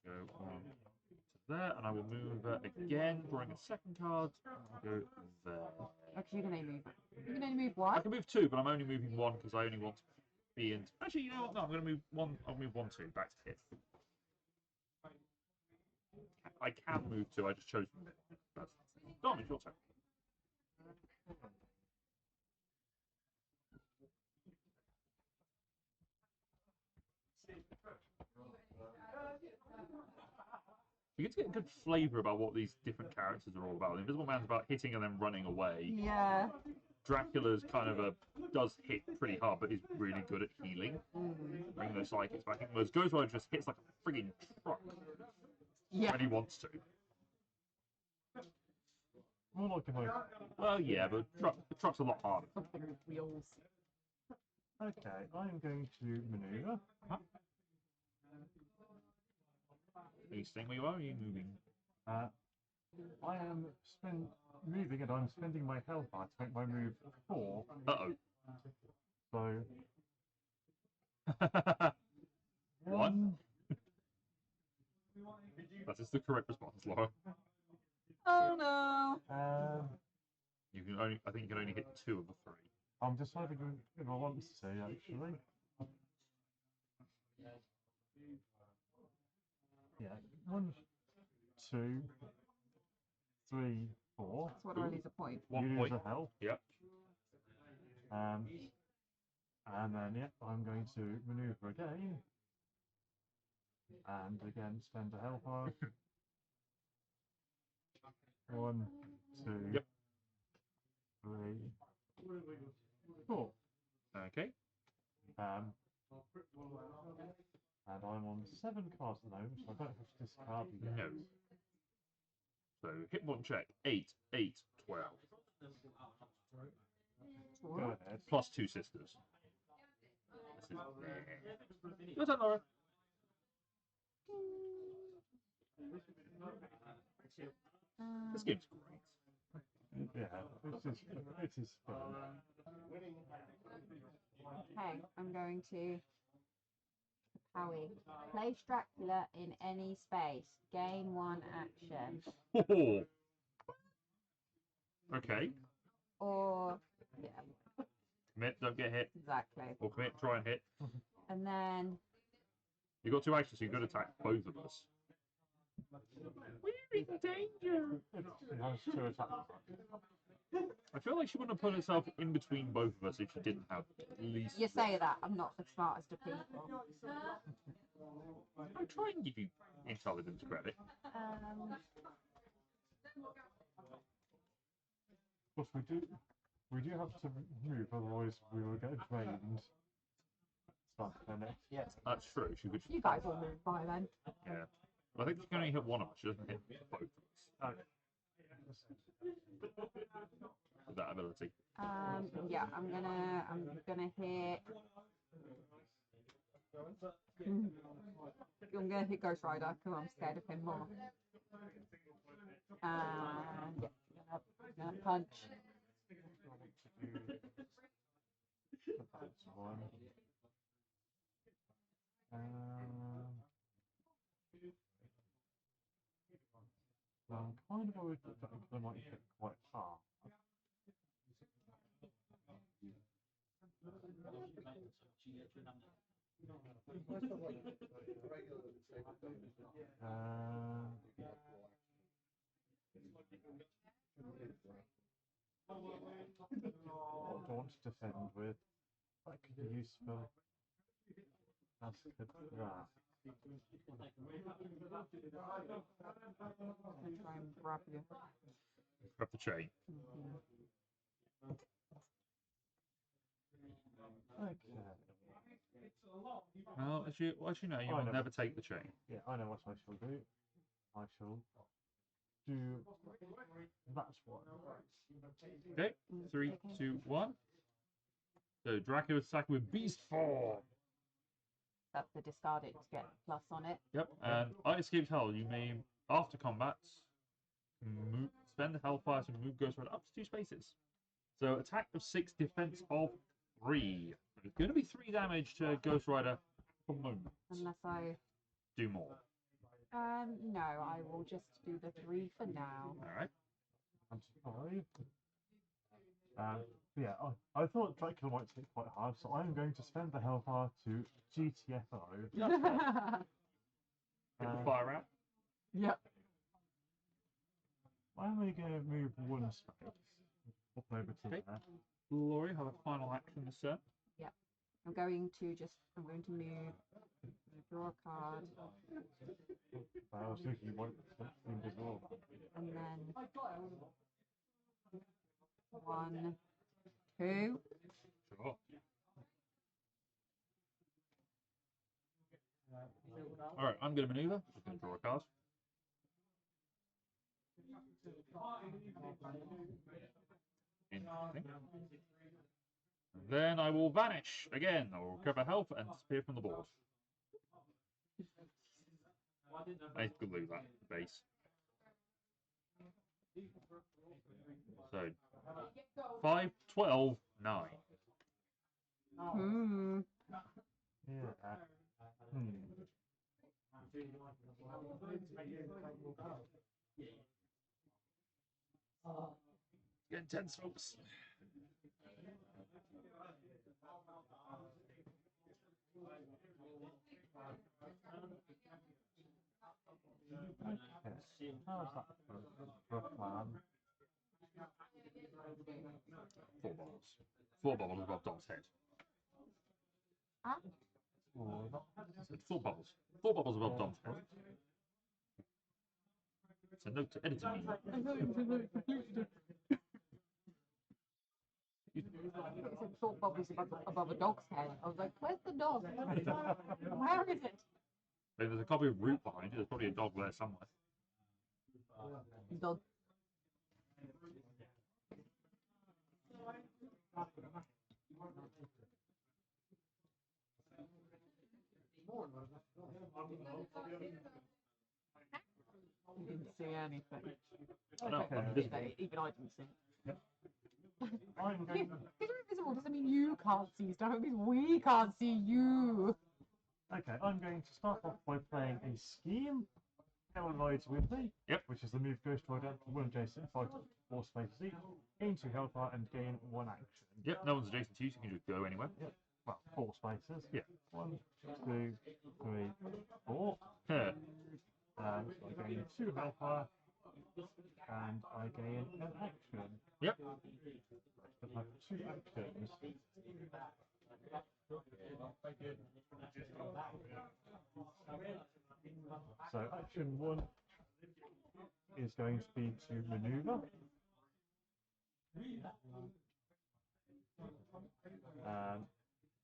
Go on to there, and I will move again, drawing a second card. I'll go there. Because you can only move. You can only move I one. can move two, but I'm only moving one because I only want to be in. Actually, you know what? No, I'm going to move one. I'll move 1, 2 back to hit. I can move two. I just chose. That's Dom, it's your turn. You get to get a good flavour about what these different characters are all about. The Invisible Man's about hitting and then running away. Yeah. Dracula's kind of does hit pretty hard, but is really good at healing, bringing those psychics back in. Whereas Ghostwriter just hits like a frigging truck Yeah. when he wants to. More like a motor. Well, yeah, but the truck's a lot harder. Something with wheels. Okay, I'm going to maneuver. Are you staying where you are? Or are you moving? I am moving, and I'm spending my health bar to make my move 4. Uh-oh. So 1. That is the correct response, Laura. Oh no. You can only, I think you can only hit 2 of the 3. I'm deciding if I want to, actually. Yeah, 1, 2, 3, 4. So what do I lose a point? 1 You point. lose a health. Yep. And then, yeah, I'm going to maneuver again. And again, spend a health bar. 1, 2, Yep. 3, 4. Okay. And I'm on 7 cards at the moment, so I don't have to discard again. No. So hit 1 check. 8, 8, 12. Go ahead. Plus 2 sisters. Your turn, Laura. This game's great. Yeah, it is fun. Okay, I'm going to Howie. Place Dracula in any space. Gain 1 action. Oh. Okay. Or yeah, Commit, don't get hit. exactly. Or commit, try and hit. And then You've got 2 actions, so you could attack both of us. We're in danger. It has 2 attacks. I feel like she wouldn't have put herself in between both of us if she didn't have at least. you say that I'm not the smartest of people. I try and give you intelligence credit. Of course, we do have to move, otherwise we will get drained. Start the next. Yes. That's true. She could. You guys all move by then. Yeah. But I think she can only hit one of us. She doesn't hit both of us Okay. with that ability. Yeah, I'm gonna hit. I'm gonna hit Ghost Rider because I'm scared of him more. And yeah, gonna punch. That's 1. I'm kind of worried that I might hit quite hard. What do I want to defend with? That could be useful. As could that. I'm gonna try and grab you. Grab the chain. Okay. Well, as you know, you will never take the chain. Yeah, I know what I shall do. I shall do that one. Okay, 3, 2, 1. So Dracula attack with beast form. That's the discard it to get plus on it. Yep, and I escaped hell. You may, after combat, spend the hellfire to move Ghost Rider up to 2 spaces. So attack of 6, defense of 3. It's going to be 3 damage to Ghost Rider for the moment. Unless I... Do more. No, I will just do the 3 for now. Alright. And 5. Yeah, I thought Dracula might hit quite hard, so I'm going to spend the hellfire to GTFO. That's fair. Get the fire out. Yep. I'm only going to move 1 space. Up over to Okay. there. Glory, have a final action this turn. I'm going to move, draw a card, I was thinking you might be invisible. and then 1, 2. Sure. Alright, I'm going to maneuver. Just going to draw a card. Interesting. Then I will vanish again. I will recover health and disappear from the board. I glue that base. So 5, 12, 9. Hmm. Yeah. Get intense, folks. Okay. How's that for a plan? 4 bubbles. 4 bubbles above Dom's head. Ah. I said 4 bubbles. 4 bubbles above Dom's head. It's a note to editor me. It said thought bubbles above a dog's head. I was like, where's the dog? Where is it? There's a copy of Root behind it. There's probably a dog there somewhere. Dog. You didn't see anything. I know, I'm invisible. Even I didn't see it. I'm going If you're invisible, doesn't mean you can't see stuff. It means we can't see you. Okay, I'm going to start off by playing a scheme. Hell rides with me. Yep. Which is the move Ghost Rider to 1 adjacent, 5 to 4 spaces each, into Hellfire and gain 1 action. Yep, no one's adjacent to you, so you can just go anywhere. Yep. Well, 4 spaces. Yeah. 1, 2, 3, 4. Yeah. And I gain 2 Hellfire. And I gain an action. Yep. I still have 2 actions. So action 1 is going to be to maneuver.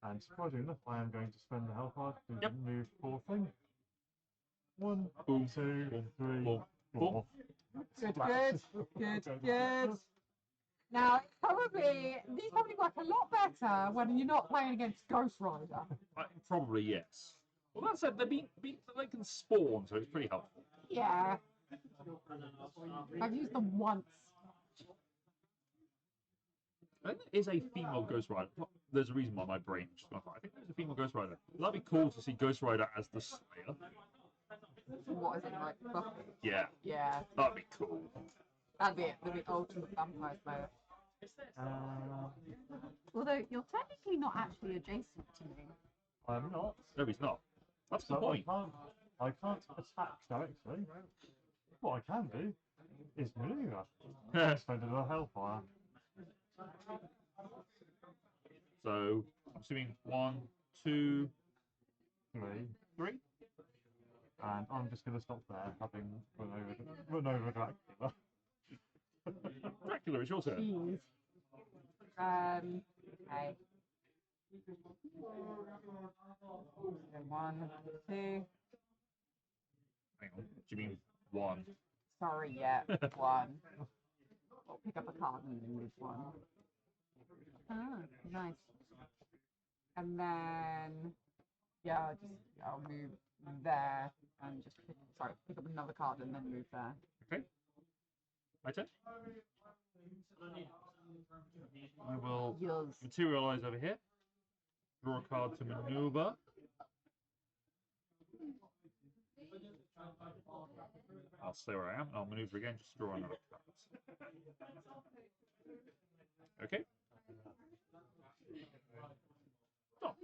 And surprisingly enough, I am going to spend the hellfire to Yep. move 4 thing. 1, Boom. 2, Boom. 3, Boom. 4. Good, Splash. good. Now, these probably work a lot better when you're not playing against Ghost Rider. Probably yes. Well, that said, they can spawn, so it's pretty helpful. Yeah. I've used them once. I think there is a female Ghost Rider. There's a reason why my brain just went. I think there's a female Ghost Rider. That'd be cool to see Ghost Rider as the Slayer. What is it, like Buffy? Yeah, Yeah. that'd be cool. That'd be it. That'd be ultimate vampire slayer. Although, you're technically not actually adjacent to me. I'm not. No, he's not. That's the So point. I can't attack directly. What I can do is maneuver. Spend another hellfire. So, I'm assuming 1, 2, 3. 3. And I'm just going to stop there, having run over Dracula. Dracula, it's your turn. Jeez. Okay. 1, 2. Hang on. Do you mean 1. Sorry, yeah, 1. I'll pick up a card and then move 1. Ah, nice. And then, yeah, I'll move there and just pick up another card and then move there. Okay. My turn. I will materialize over here. Draw a card to maneuver. I'll stay where I am, and I'll maneuver again, just draw another card. Okay. Stop.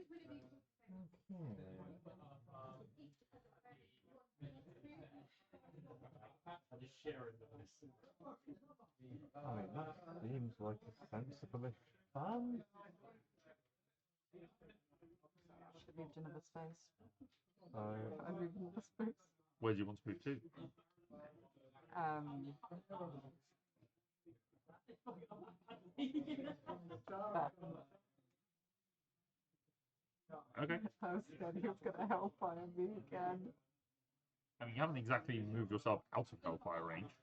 I mean, that seems like a sensible plan. Should have moved another space. So, I moved another space. Where do you want to move to? Okay. I was scared he was going to hellfire me again. I mean, you haven't exactly moved yourself out of Hellfire range.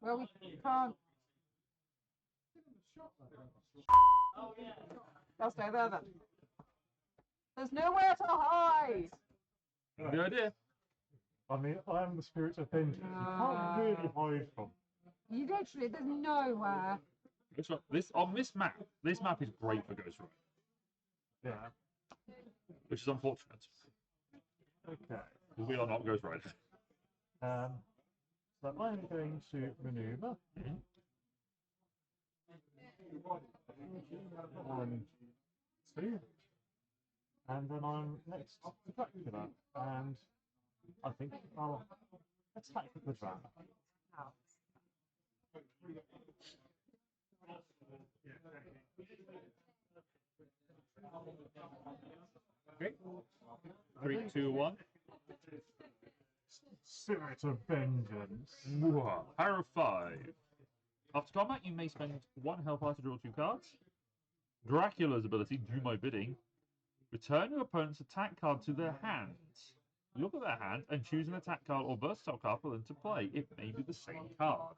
Well, we can't. I'll stay there then. There's nowhere to hide! The idea. I mean, I am the spirit of vengeance. You can't really hide from. You literally, there's nowhere. On this map is great for Ghost Rider, Yeah. which is unfortunate. Okay. Because we are not Ghost Rider. So I'm going to maneuver. One, two. And then I'm next to Dracula. And I think I'll attack the Drac. Okay. 3, 2, 1. Spirit of vengeance. Mwah. Power of 5. After combat, you may spend 1 Hellfire to draw 2 cards. Dracula's ability, Do My Bidding. Return your opponent's attack card to their hand. Look at their hand and choose an attack card or versatile card for them to play. It may be the same card.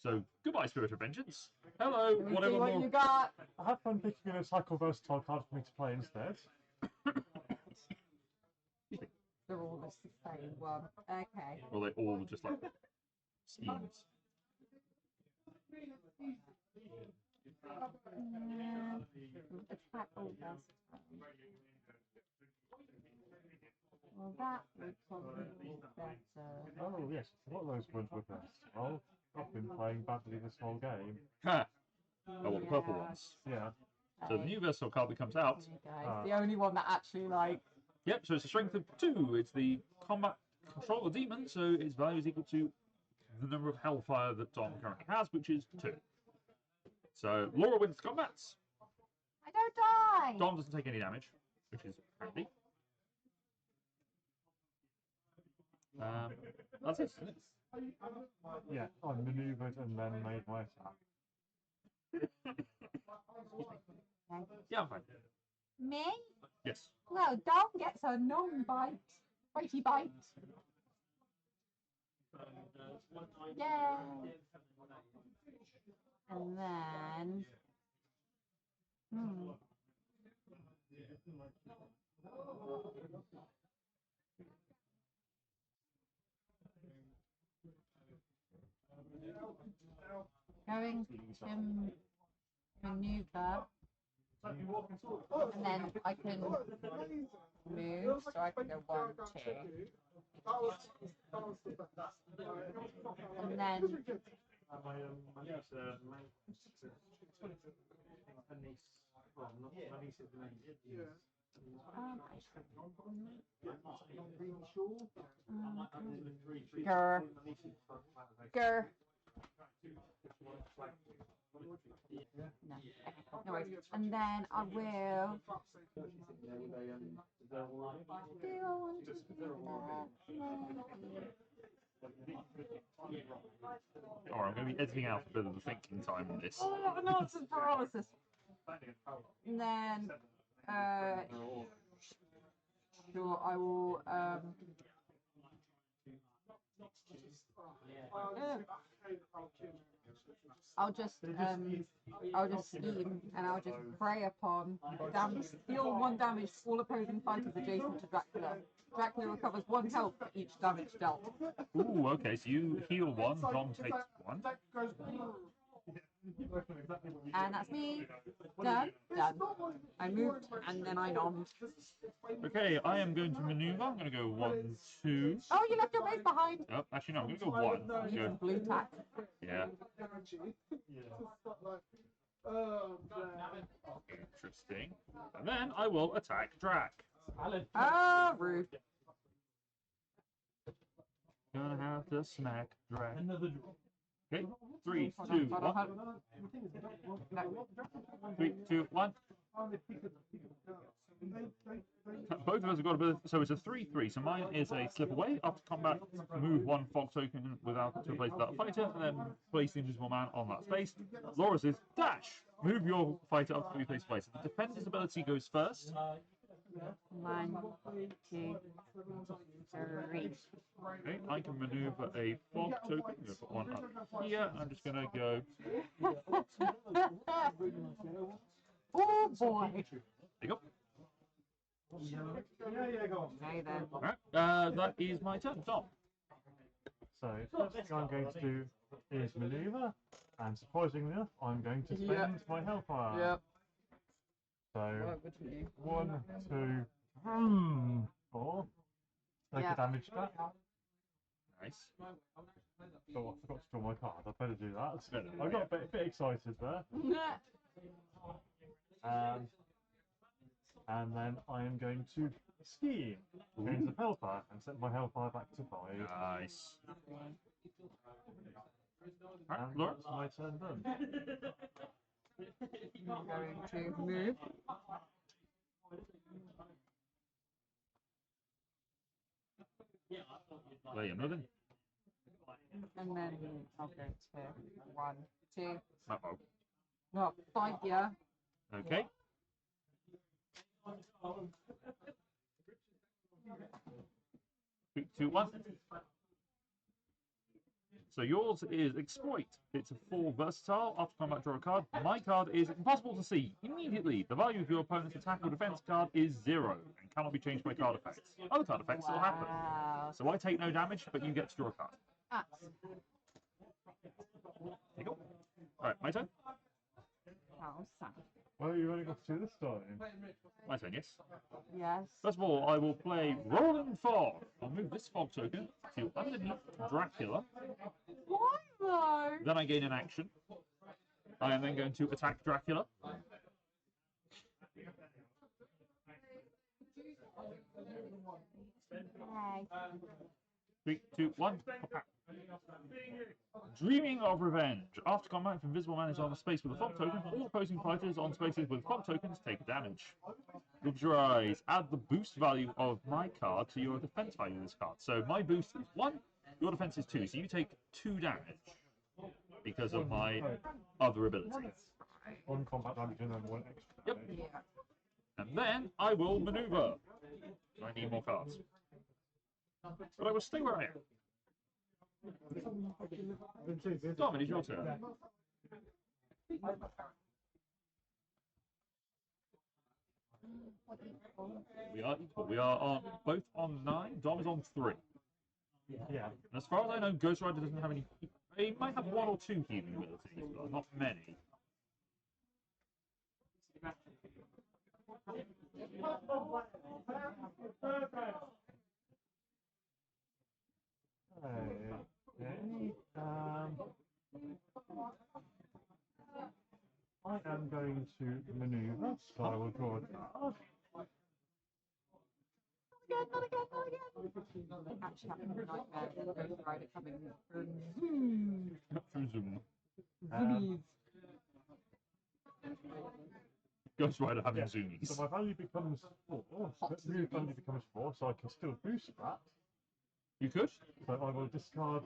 So, goodbye, Spirit of Vengeance. Hello, whatever what more. you got. I have fun picking an attack or versatile card for me to play instead. They're all the same one. Okay. Well, they all just like schemes. Attack all versatile. Well, that would probably be better. Oh, yes, what those ones were versatile. I've been playing badly this whole game. Ha! Oh, the purple ones. Yeah. So the new versatile card that comes out. It's the only one that actually, like... Yep, so it's a strength of 2. It's the combat control of demon, so its value is equal to the number of Hellfire that Dom currently has, which is 2. So Laura wins the combats. I don't die! Dom doesn't take any damage, which is handy. That's it, isn't it? Yeah, I manoeuvred and then made my attack. Yeah, I'm fine. Me? Yes. Well, Dom gets a non-bite. Bitey bite. Yeah. And then... Going to maneuver, and then I can move, so I can go 1, 2, and then grr. Grr. No. No worries. And then I will. Alright, I'm going to be editing out a bit of the thinking time in this. Oh, nonsense paralysis. And then, sure, I will I'll just scheme and I'll just prey upon damage, deal 1 damage to all opposing fighters adjacent to Dracula. Dracula recovers 1 health for each damage dealt. Ooh, okay, so you heal 1, Dom takes 1. And that's me. Done. Done. I moved and then I nommed. Okay, I am going to maneuver. I'm going to go 1, 2. Oh, you left your base behind. Oh, actually, no, I'm going to go 1. You Go. can blue tack. Yeah. Yeah. Interesting. And then I will attack Drac. Ah, rude. Gonna have to smack Drac. Okay, 3, Hold 2, on, hold on, 1. hold on. No. 3, 2, 1. Both of us have got a bit. So it's a 3/3. So mine is a slip away. After combat, move 1 fog token without to replace that fighter, and then place the Invisible Man on that space. Laura's is dash. Move your fighter up to replace place. The defender's ability goes first. 1, 2, 3. Okay, I can maneuver a fog token. I'm going to put 1 up here. I'm just going to go. Oh boy. There you go. Okay then. Alright, that is my turn. Tom. So first thing I'm going to do is maneuver, and surprisingly enough, I'm going to spend my hellfire. Yep. So Why wouldn't you? 1, 2, 4. Take Yeah. a damage back. Nice. Oh, I forgot to draw my card. I better do that. Better, I got a bit excited there. And then I am going to ski into the hellfire and set my hellfire back to 5. Nice. And Laura? that's my turn done. I'm going to move. There you're moving. And then I'll go to 1, 2. Uh-oh. No, 5, yeah. Okay. 3, 2, 1. So yours is Exploit. It's a 4 versatile. After combat, draw a card. My card is impossible to see. Immediately, the value of your opponent's attack or defense card is 0 and cannot be changed by card effects. Other card effects still happen. Wow. So I take no damage, but you get to draw a card. Ah. There you go. Alright, my turn. How sad. Well, you only got 2 this time. My turn, yes. Yes. First of all, I will play Cobble and Fog. I'll move this fog token to underneath Dracula. Why though? Then I gain an action. I am then going to attack Dracula. Hey. 3, 2, 1. Dreaming of Revenge. After combat, if Invisible Man is on a space with a fog token, all opposing fighters on spaces with fog tokens take damage. Rub your eyes. Add the boost value of my card to your defense value of this card. So my boost is 1, your defense is 2. So you take 2 damage because of my other abilities. 1 combat damage and then 1 extra. Yep. Yeah. And then I will maneuver. I need more cards. But I will stay where I am. Dom, it is your turn. We are equal. We are on, both on 9. Dom is on 3. Yeah. And as far as I know, Ghost Rider doesn't have any. He might have 1 or 2 healing abilities, but not many. Okay. I am going to maneuver, so I will draw a card. Not again, not again. Actually, having a nightmare and Ghost Rider coming through. Through Zoom. Zoomies. Ghost Rider having Yeah. zoomies. So my value becomes 4. Hot Move value becomes 4, so I can still boost that. You could? So I will discard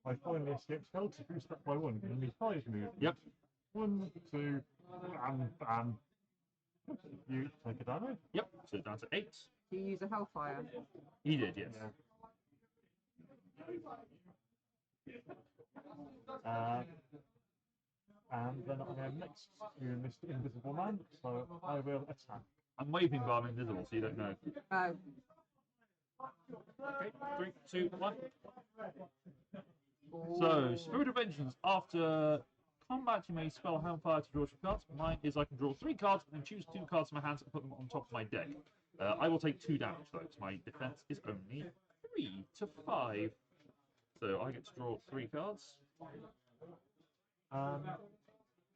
my finally escaped spell to boost that by 1. Give me 5 movement. Yep. 1, 2, bam, bam. You take a damage. Yep. So down to 8. Do you use a Hellfire? He did, yes. Yeah. And then I am next to Mr. Invisible Man, so I will attack. I'm waving, but I'm invisible, so you don't know. Oh. Okay, 3, 2, 1. So, Spirit of Vengeance. After combat, you may spell Hellfire to draw 2 cards. Mine is I can draw 3 cards and then choose 2 cards from my hands and put them on top of my deck. I will take 2 damage, though, because my defense is only 3 to 5. So, I get to draw 3 cards. And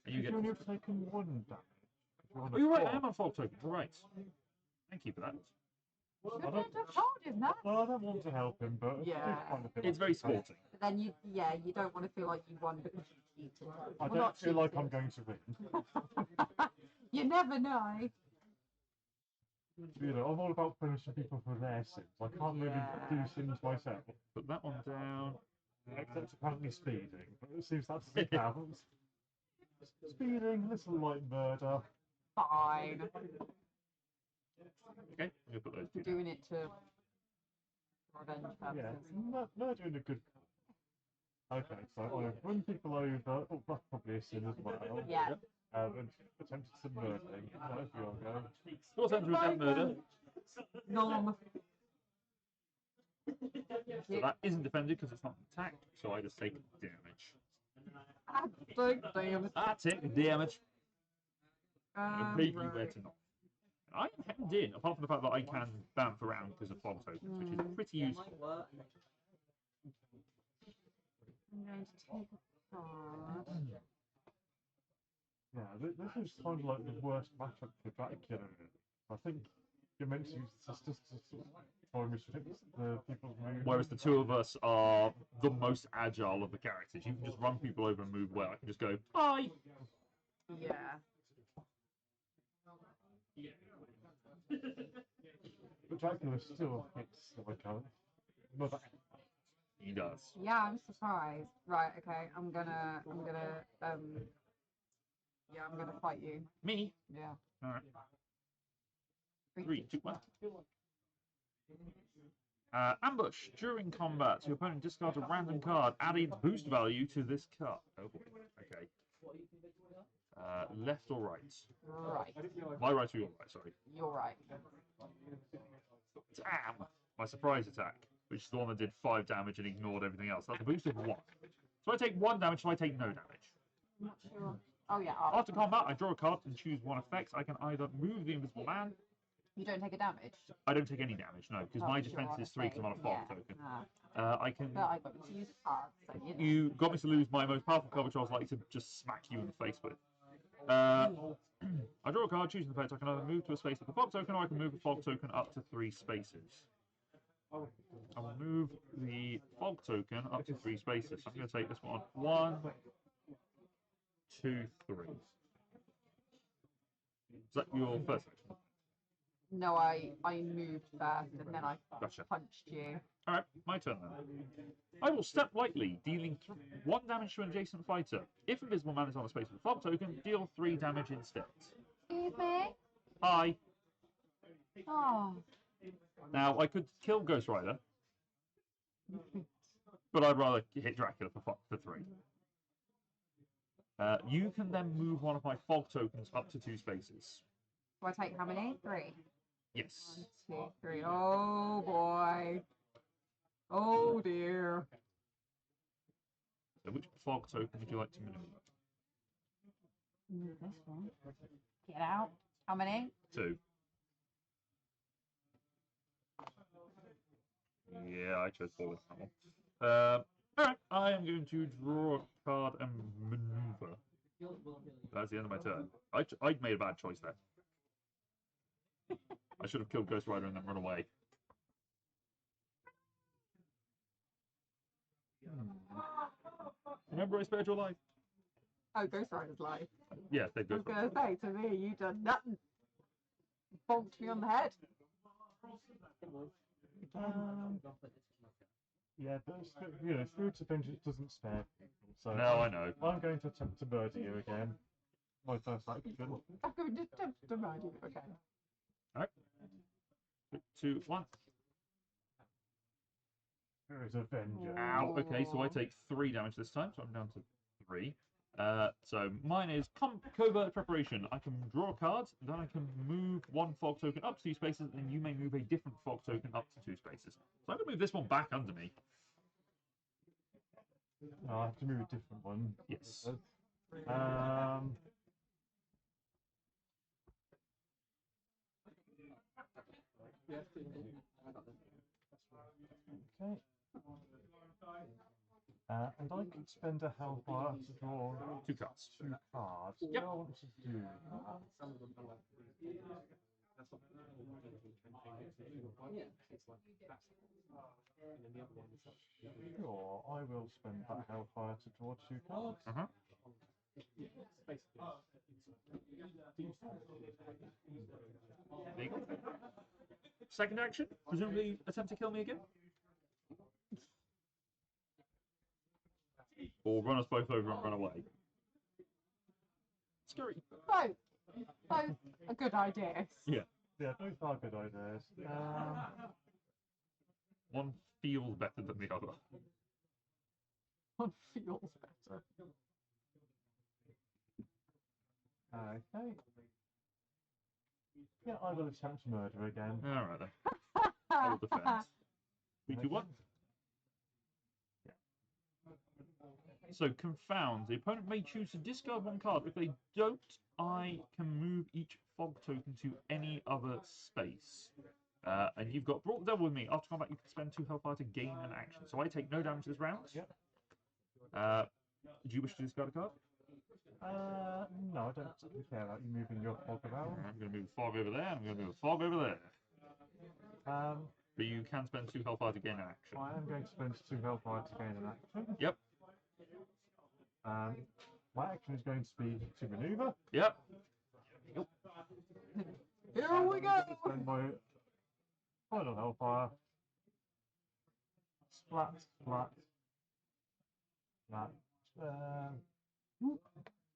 you get. Only have taken 1 damage. Oh, you're right, I am on Fog Token. You're right. Thank you for that. Shouldn't have told him that. Well, I don't want to help him, but Yeah. It's very sporting. But then you don't want to feel like you won because you cheated. I Well, don't not feel like cheated. I'm going to win. You never know. You know, I'm all about punishing people for their sins. I can't really do sins myself. Put that one down. Except apparently speeding, but it seems that doesn't count. Speeding, little light murder. Fine. Okay, I'm going to put those You're 2 down. doing it to revenge purposes. Yeah, murdering a good. Okay, so I run people over. Oh, that's probably a sin as well. Yeah. And attempted some murdering. No, you'll go. Your turn to attempt murder. Nom. So that isn't defended because it's not an attack, so I just take damage. I take damage. Completely where to not. I am hemmed in, apart from the fact that I can bounce around because of fog tokens, which is pretty useful. I'm going to take a card. Yeah, this is kind of like the worst matchup for Dracula. I think you're meant to use the sisters to try and restrict the people's movement. Whereas the 2 of us are the most agile of the characters. You can just run people over and move well. I can just go, bye! Yeah. But Dracula still hits like another. He does. Yeah, I'm surprised. Right, okay. I'm gonna fight you. Me? Yeah. Alright. 3, 3, 2, 1. Ambush. During combat, your opponent discards a random card, adding boost value to this card. Oh boy. Okay. Left or right? Right. My right or your right, sorry. You're right. Damn! My surprise attack, which is the one that did 5 damage and ignored everything else. That's a boost of 1. So I take 1 damage, so I take no damage. I'm not sure. Oh yeah. After combat, I draw a card and choose 1 effect. I can either move the Invisible Man. You don't take a damage. I don't take any damage, no, because my defense is 3 because I'm on a fog token. I can. But I got you to use a card, so you know. You got me to lose my most powerful card, which I was like to just smack you in the face with. I draw a card, choosing the effect. I can either move to a space with a fog token, or I can move a fog token up to 3 spaces. I will move the fog token up to 3 spaces. I'm going to take this one. 1, 2, 3. Is that your first action? No, I moved first and then I Gotcha. punched you. Alright, my turn then. I will step lightly, dealing 1 damage to an adjacent fighter. If Invisible Man is on a space with a fog token, deal 3 damage instead. Excuse me? Hi. Oh. Now, I could kill Ghost Rider, but I'd rather hit Dracula for 3. You can then move one of my fog tokens up to 2 spaces. Do I take how many? 3. Yes. 1, 2, 3. Oh boy. Oh dear. So which fog token would you like to maneuver? Move this one. Get out. How many? 2. Yeah, I chose 4 with that one. Alright, I am going to draw a card and maneuver. That's the end of my turn. I made a bad choice there. I should have killed Ghost Rider and then run away. Remember I spared your life? Oh, Ghost Rider's life. Yeah, they I go was for going to say, to me, you done nothing. Bonked me on the head. Yeah, but Spirit of Vengeance doesn't spare people, so No, I know. I'm going to attempt to murder you again. My first action. I'm going to attempt to murder you. Okay. Alright. 3, 2, 1. Very was a vengeance. Ow. Okay, so I take 3 damage this time, so I'm down to 3. So mine is covert preparation. I can draw a card, then I can move 1 fog token up to 2 spaces, and you may move a different fog token up to 2 spaces. So I'm going to move this one back under me. No, I have to move a different one. Yes. Okay. And I can spend a hellfire to draw 2 cards. 2 cards. Yep. Do I want to do that? Sure, I will spend that hellfire to draw 2 cards. Uh-huh. There you go. Second action, presumably attempt to kill me again? Or run us both over and run away. Scary. Both are good ideas. Yeah. Yeah, both are good ideas. One feels better than the other. One feels better. Okay. Yeah, I will attempt murder again. Alright then. I will defend. 3, 2, 1. So, confound. The opponent may choose to discard 1 card. If they don't, I can move each fog token to any other space. And you've got brought the devil with me. After combat, you can spend 2 hellfire to gain an action. So I take no damage this round. Yep. Do you wish to discard a card? No, I don't particularly care about you moving your fog around. I'm going to move fog over there. I'm going to move fog over there. But you can spend 2 hellfire to gain an action. I am going to spend 2 hellfire to gain an action. Yep. My action is going to be to maneuver. Yep. Here we go! Spend my final hellfire. Splat, splat, splat.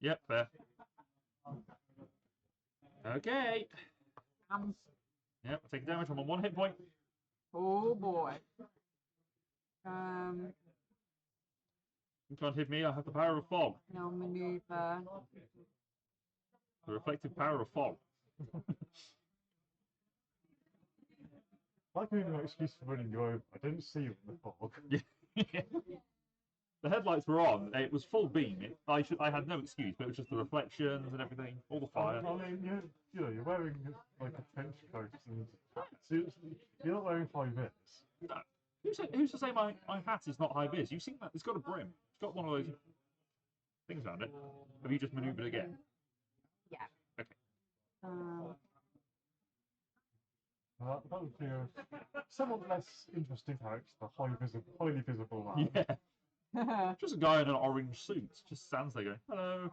Yep, fair. Okay. Yep, take damage. I'm on 1 hit point. Oh boy. You can't hit me. I have the power of fog. Now maneuver. The reflective power of fog. Like an excuse for running you over. I didn't see you in the fog. The headlights were on. It was full beam. I had no excuse, but it was just the reflections and everything, all the fire. I mean, you're wearing like a trench coat and you're not wearing high vis. No. Who's to say my hat is not high vis? You've seen that? It's got a brim. It's got one of those things around it. Have you just maneuvered again? Yeah. Okay. That would be a somewhat less interesting character, the highly visible man. Yeah. Just a guy in an orange suit. Just stands there going, hello.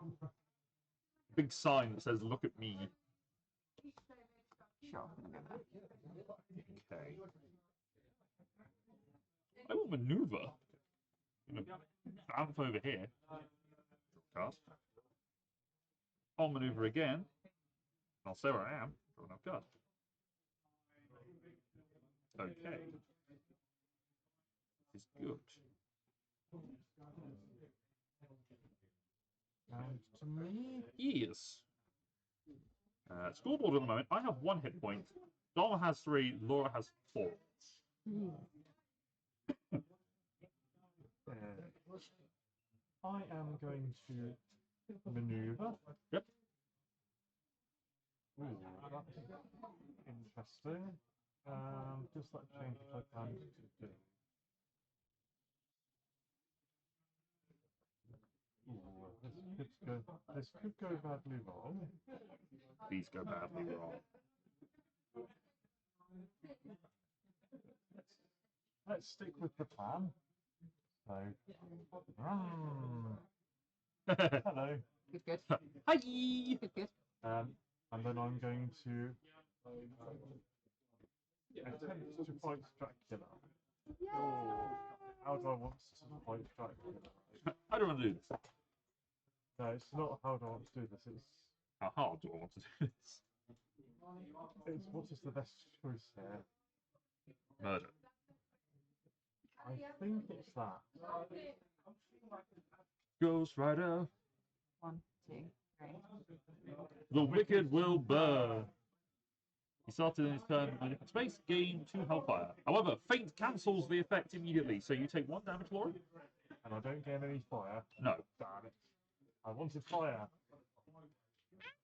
Big sign that says, look at me. Sure, I'm gonna go there. Okay. I will maneuver. I'm going to bounce over here. Cast. I'll maneuver again. I'll say where I am. Draw another card. Okay. This is good. And to me, Yes. Scoreboard at the moment. I have 1 hit point. Dom has 3. Laura has 4. I am going to maneuver. Yep. Ooh, that's interesting. Does that change what I plan to do? Ooh, this could go badly wrong. Please go badly wrong. Let's stick with the plan. So, hello. Good. Hi. Good. And then I'm going to attempt to fight Dracula. Oh, how do I want to fight Dracula? How do I want to do this? No, it's not how do I want to do this. It's How hard do I want to do this? what is the best choice here? Murder. I think it's that. Ghost Rider. 1, 2, 3. The wicked will burn. He started in his turn in a different space, gain 2 Hellfire. However, Faint cancels the effect immediately, so you take 1 damage, Laura. And I don't get any fire. No. Damn it. I wanted fire.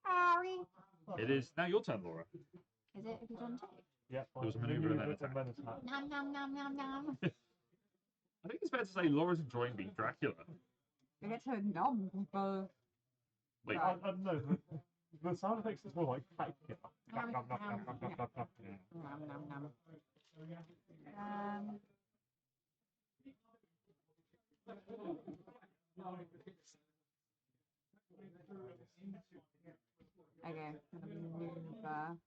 Sorry. It is now your turn, Laura. Is it? Have you done 2? Yeah, There was a maneuver and then attack. Nom nom nom nom nom. I think it's fair to say Laura's enjoying being Dracula. We get to nom people. Wait, Right. No, the sound effects is more like Dracula. Nom nom nom nom nom. Okay, maneuver.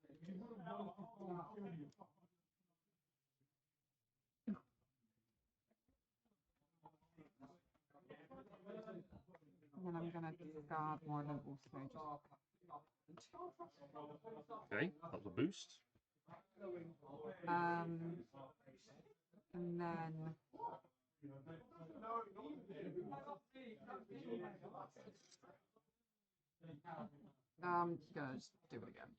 And then I'm gonna discard more than also just okay, that was a boost. and then I'm just gonna do it again.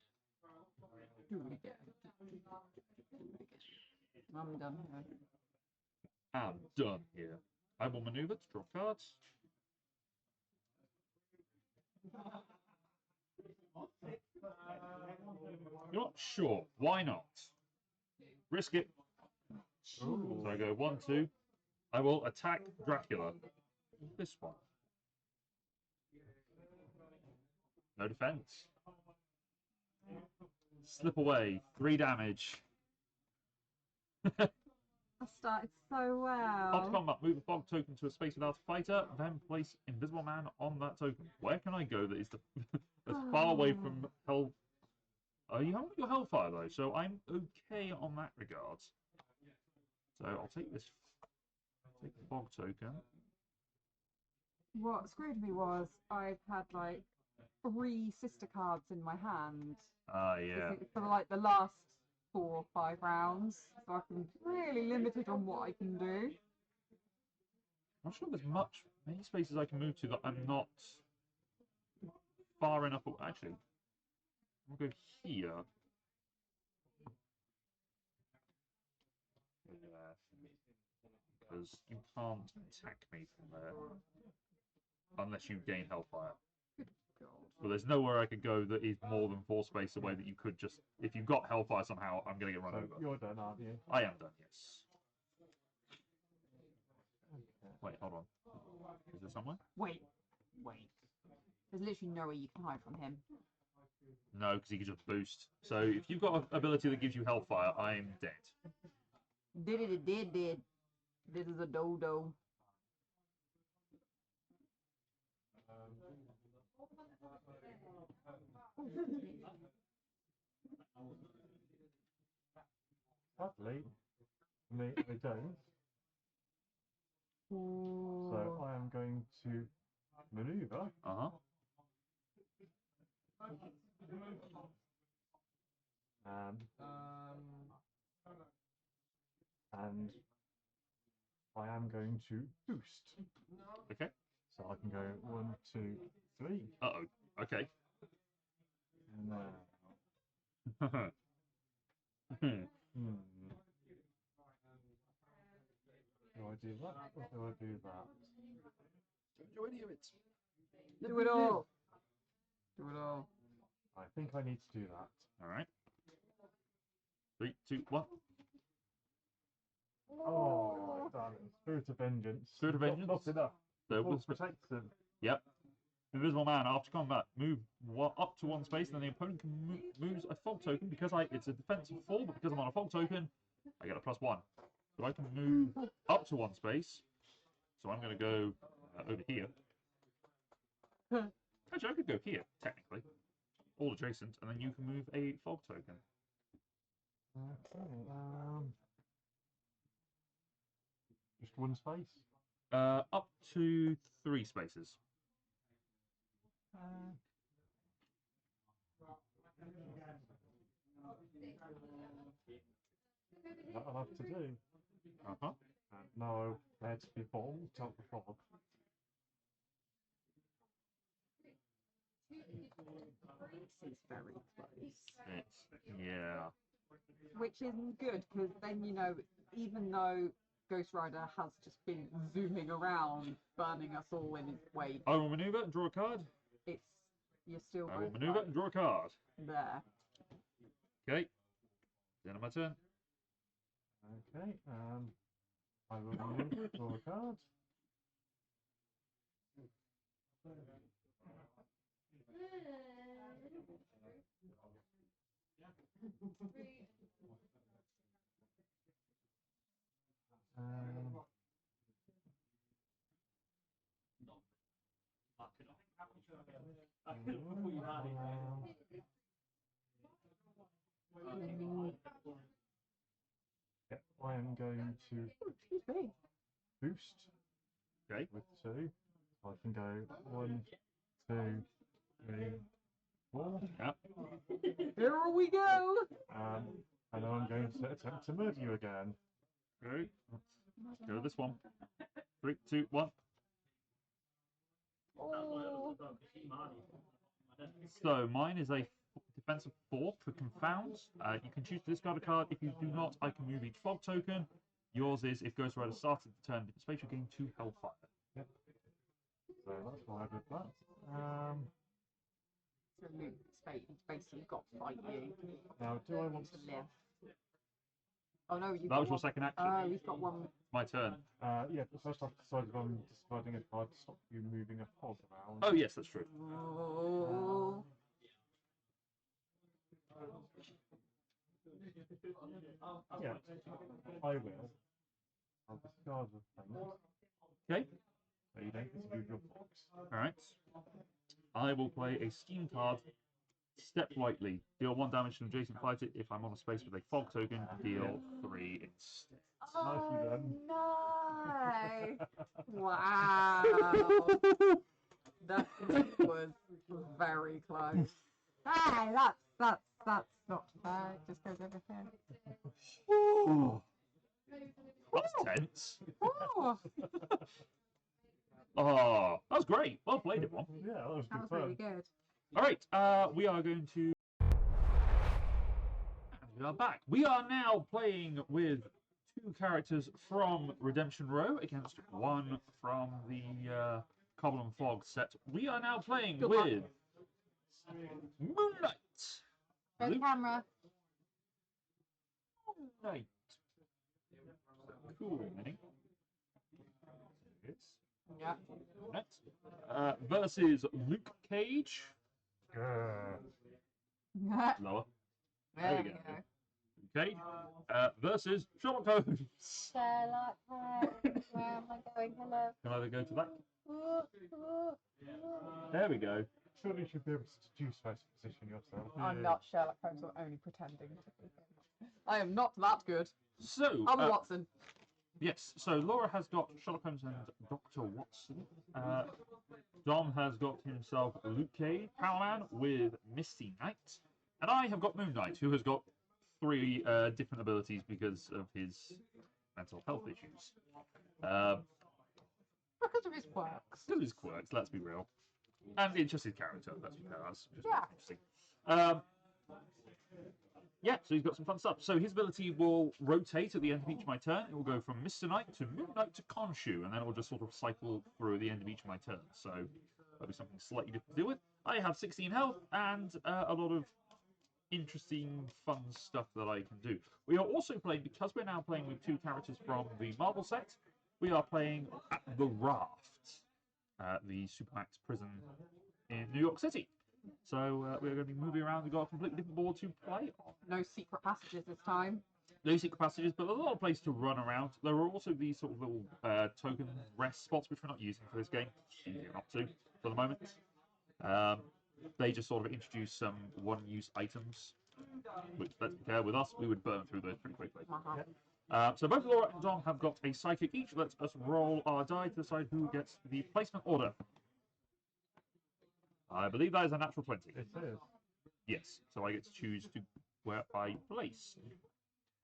Do it again. I'm done here. I'm done here. I will maneuver to draw cards. You're not sure. Why not? Risk it. Ooh. So I go 1, 2. I will attack Dracula. This one. No defense. Slip away. 3 damage. I started so After well. combat, move a fog token to a space without a fighter, then place Invisible Man on that token. Where can I go that is as far away from hell? You haven't got your Hellfire though, so I'm okay on that regard. So I'll take this. Take the fog token. What screwed me was I've had like 3 sister cards in my hand Yeah. for like the last 4 or 5 rounds, so I'm really limited on what I can do. I'm not sure there's many spaces I can move to that I'm not far enough. Actually, I'll go here. Yeah. Because you can't attack me from there unless you gain Hellfire. But there's nowhere I could go that is more than 4 space away that you could just... If you've got Hellfire somehow, I'm going to get run over. You're done, aren't you? I am done, yes. Okay. Wait, hold on. Is there somewhere? Wait. There's literally nowhere you can hide from him. No, because he can just boost. So if you've got an ability that gives you Hellfire, I'm dead. Did. This is a dodo. Sadly, me, I don't. So I am going to maneuver. Uh-huh. And I am going to boost. Okay. So I can go 1, 2, 3. Uh-oh. Okay. Now, do I do that or do I do that? Don't do any of it. Do it all. Do it all. I think I need to do that. All right. 3, 2, 1. Oh, damn it. Spirit of Vengeance. Spirit of Vengeance. Not enough. So Full with protection. Yep. Invisible Man, after combat, move up to 1 space, and then the opponent can moves a fog token. Because it's a defensive 4, but because I'm on a fog token, I get a +1. So I can move up to 1 space. So I'm going to go over here. Actually, I could go here, technically. All adjacent, and then you can move a fog token. Okay, just 1 space? Up to 3 spaces. That I'll have to do. Uh-huh. No, let's be bold. Tell the frog. This is very close. Yeah. Which isn't good because then, you know, even though Ghost Rider has just been zooming around, burning us all in his wake, I will maneuver and draw a card. it's you're still I will both maneuver like and draw a card. there. Okay. End of my turn. Okay, I will move, draw a card. Yeah, I am going to Excuse me. boost Okay. with 2. I can go 1, 2, 3, 4. Yep. Here we go. And then I'm going to attempt to murder you again. Okay. Let's go with this one. 3, 2, 1. Oh. So mine is a defensive 4 for confound. You can choose to discard a card. If you do not, I can move each fog token. Yours is if Ghost Rider started the turn with space, you gain 2 Hellfire. Yep. So that's why I did that. So Luke basically got to fight you Now, do I want to live. Oh no, you've That got was your one. second action. Oh, he's got one. My turn. Yeah, but first I've decided on discarding a card to stop you moving a fog around. Oh yes, that's true. Oh. Yeah, I will. I'll discard the thing. Okay. So you don't get to move your fogs. All right. I will play a scheme card. Step lightly. Deal 1 damage to an adjacent fighter. If I'm on a space with a fog token, deal 3 instead. Nicely done. Oh no! Wow. That was very close. Hey, that's not bad. Just goes over here. Ooh. That's tense. Oh, Oh, that was great. Well played, everyone. Yeah, that was that good was fun. really good. All right, we are going to. And we are back. We are now playing with 2 characters from Redemption Row against 1 from the Cobble and Fog set. We are now playing Good with luck. Moon Knight. Go Luke camera. Knight. Cool name. It's Yeah. Knight. Versus Luke Cage. Lower. There we go. Okay. Versus Sherlock Holmes. Sherlock Holmes, where am I going? Hello. Can I go to that? Ooh, ooh, There we go. Surely you should be able to deduce how to position yourself. I'm not Sherlock Holmes. I'm only pretending to be him. I am not that good. So, I'm Watson. yes, so Laura has got Sherlock Holmes and Dr. Watson. Dom has got himself Luke Cage, Power Man with Misty Knight. And I have got Moon Knight, who has got 3 different abilities because of his mental health issues. Because of his quirks. Because of his quirks, let's be real. And it's just his character, let's be fair, that's just Yeah. interesting. Yeah, so he's got some fun stuff. So his ability will rotate at the end of each of my turn. It will go from Mr. Knight to Moon Knight to Khonshu, and then it will just sort of cycle through the end of each of my turns. So that'll be something slightly different to deal with. I have 16 health and a lot of interesting, fun stuff that I can do. We are also playing, because we're now playing with 2 characters from the Marvel set, we are playing at the Raft, the Supermax prison in New York City. So we're going to be moving around. We've got a completely different board to play on. No secret passages this time. No secret passages, but a lot of place to run around. There are also these sort of little token rest spots, which we're not using for this game. Easier not to for the moment. They just sort of introduce some one-use items, which, let's be fair, with us, we would burn through those pretty quickly. So both Laura and Dom have got a psychic each. Let us roll our die to decide who gets the placement order. I believe that is a natural 20. It is. Yes, so I get to choose where I place.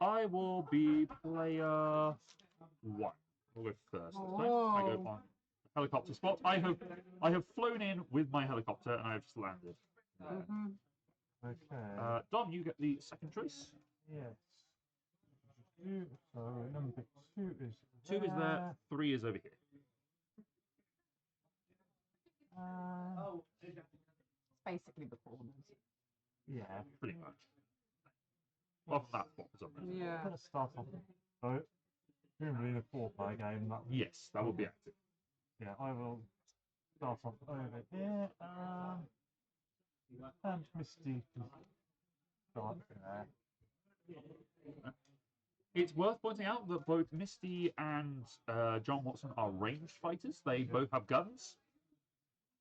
I will be player 1. We'll go first this time. I go Oh. on helicopter spot. I have flown in with my helicopter and I have just landed. There. Mhm. Okay. Dom, you get the second choice. Yes. So number 2 is 2 is there, 3 is over here. It's basically the corners. Yeah. Pretty much. Well, from that spot for some reason. Yeah. Let's start off. So, presumably the 4-player game. That, Yes, that would be active. yeah, I will start off over here. And Misty can start there. It's worth pointing out that both Misty and John Watson are ranged fighters. They both have guns,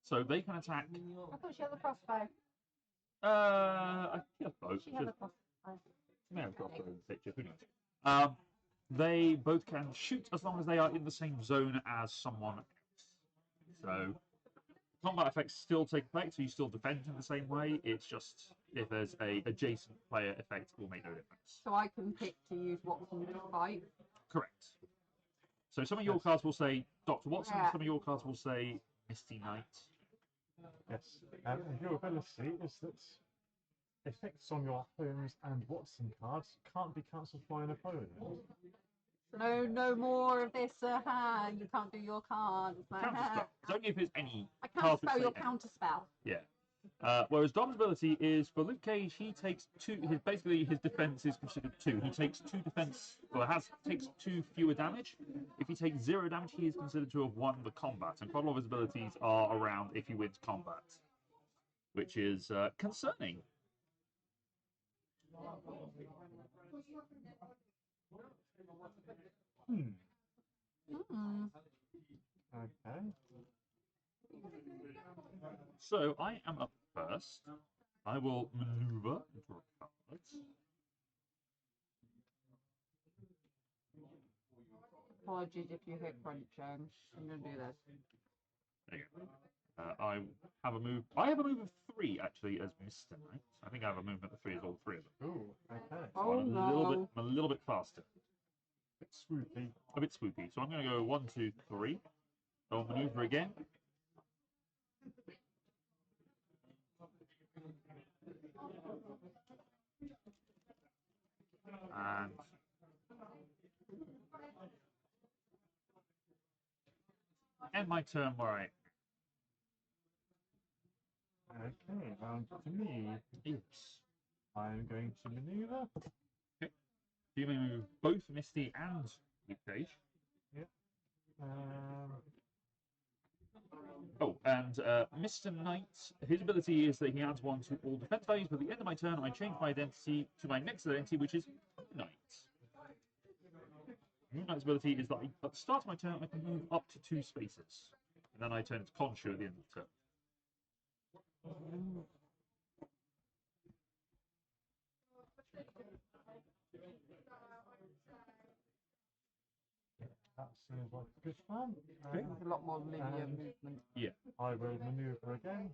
so they can attack. I thought she had a crossbow. I think both. She had a crossbow. May have got the picture. Who knows? They both can shoot as long as they are in the same zone as someone else. So combat effects still take place, so you still defend in the same way. It's just if there's a adjacent player effect, it will make no difference. So I can pick to use Watson to fight. Correct. So some of your cards will say Dr. Watson, Yeah. some of your cards will say Misty Knight. Yes. And your ability is that effects on your Holmes and Watson cards can't be cancelled by an opponent. So no more of this. You can't do your cards. Counterspell. It's only if there's any I cards can't that spell say your any. counterspell. Yeah. Whereas Dom's ability is for Luke Cage, he takes 2. Basically, his defense is considered 2. He takes 2 defense, or takes 2 fewer damage. If he takes 0 damage, he is considered to have won the combat. And quite a lot of his abilities are around if he wins combat, which is concerning. Okay. So I am up first. I will maneuver into a card. Apologies if you hit crunch. I'm gonna do this. There you go. I have a move. I have a move of 3 actually as Mr. Knight. I think I have a movement of 3 as all 3 of them. Ooh, okay. So Oh no! I'm a little bit faster. Bit swoopy. A bit swoopy. So I'm going to go 1, 2, 3. I'll maneuver again. And end my turn where I. Okay, round to me. Yes. I'm going to maneuver. Okay. You may move both Misty and Luke Cage. Um, Oh, and Mr. Knight, his ability is that he adds 1 to all defense values, but at the end of my turn, I change my identity to my next identity, which is Moon Knight. Moon Knight's ability is that at the start of my turn, I can move up to 2 spaces. And then I turn to Khonshu at the end of the turn. that seems like a good plan. Okay. There's a lot more linear movement. Yeah. I will maneuver again.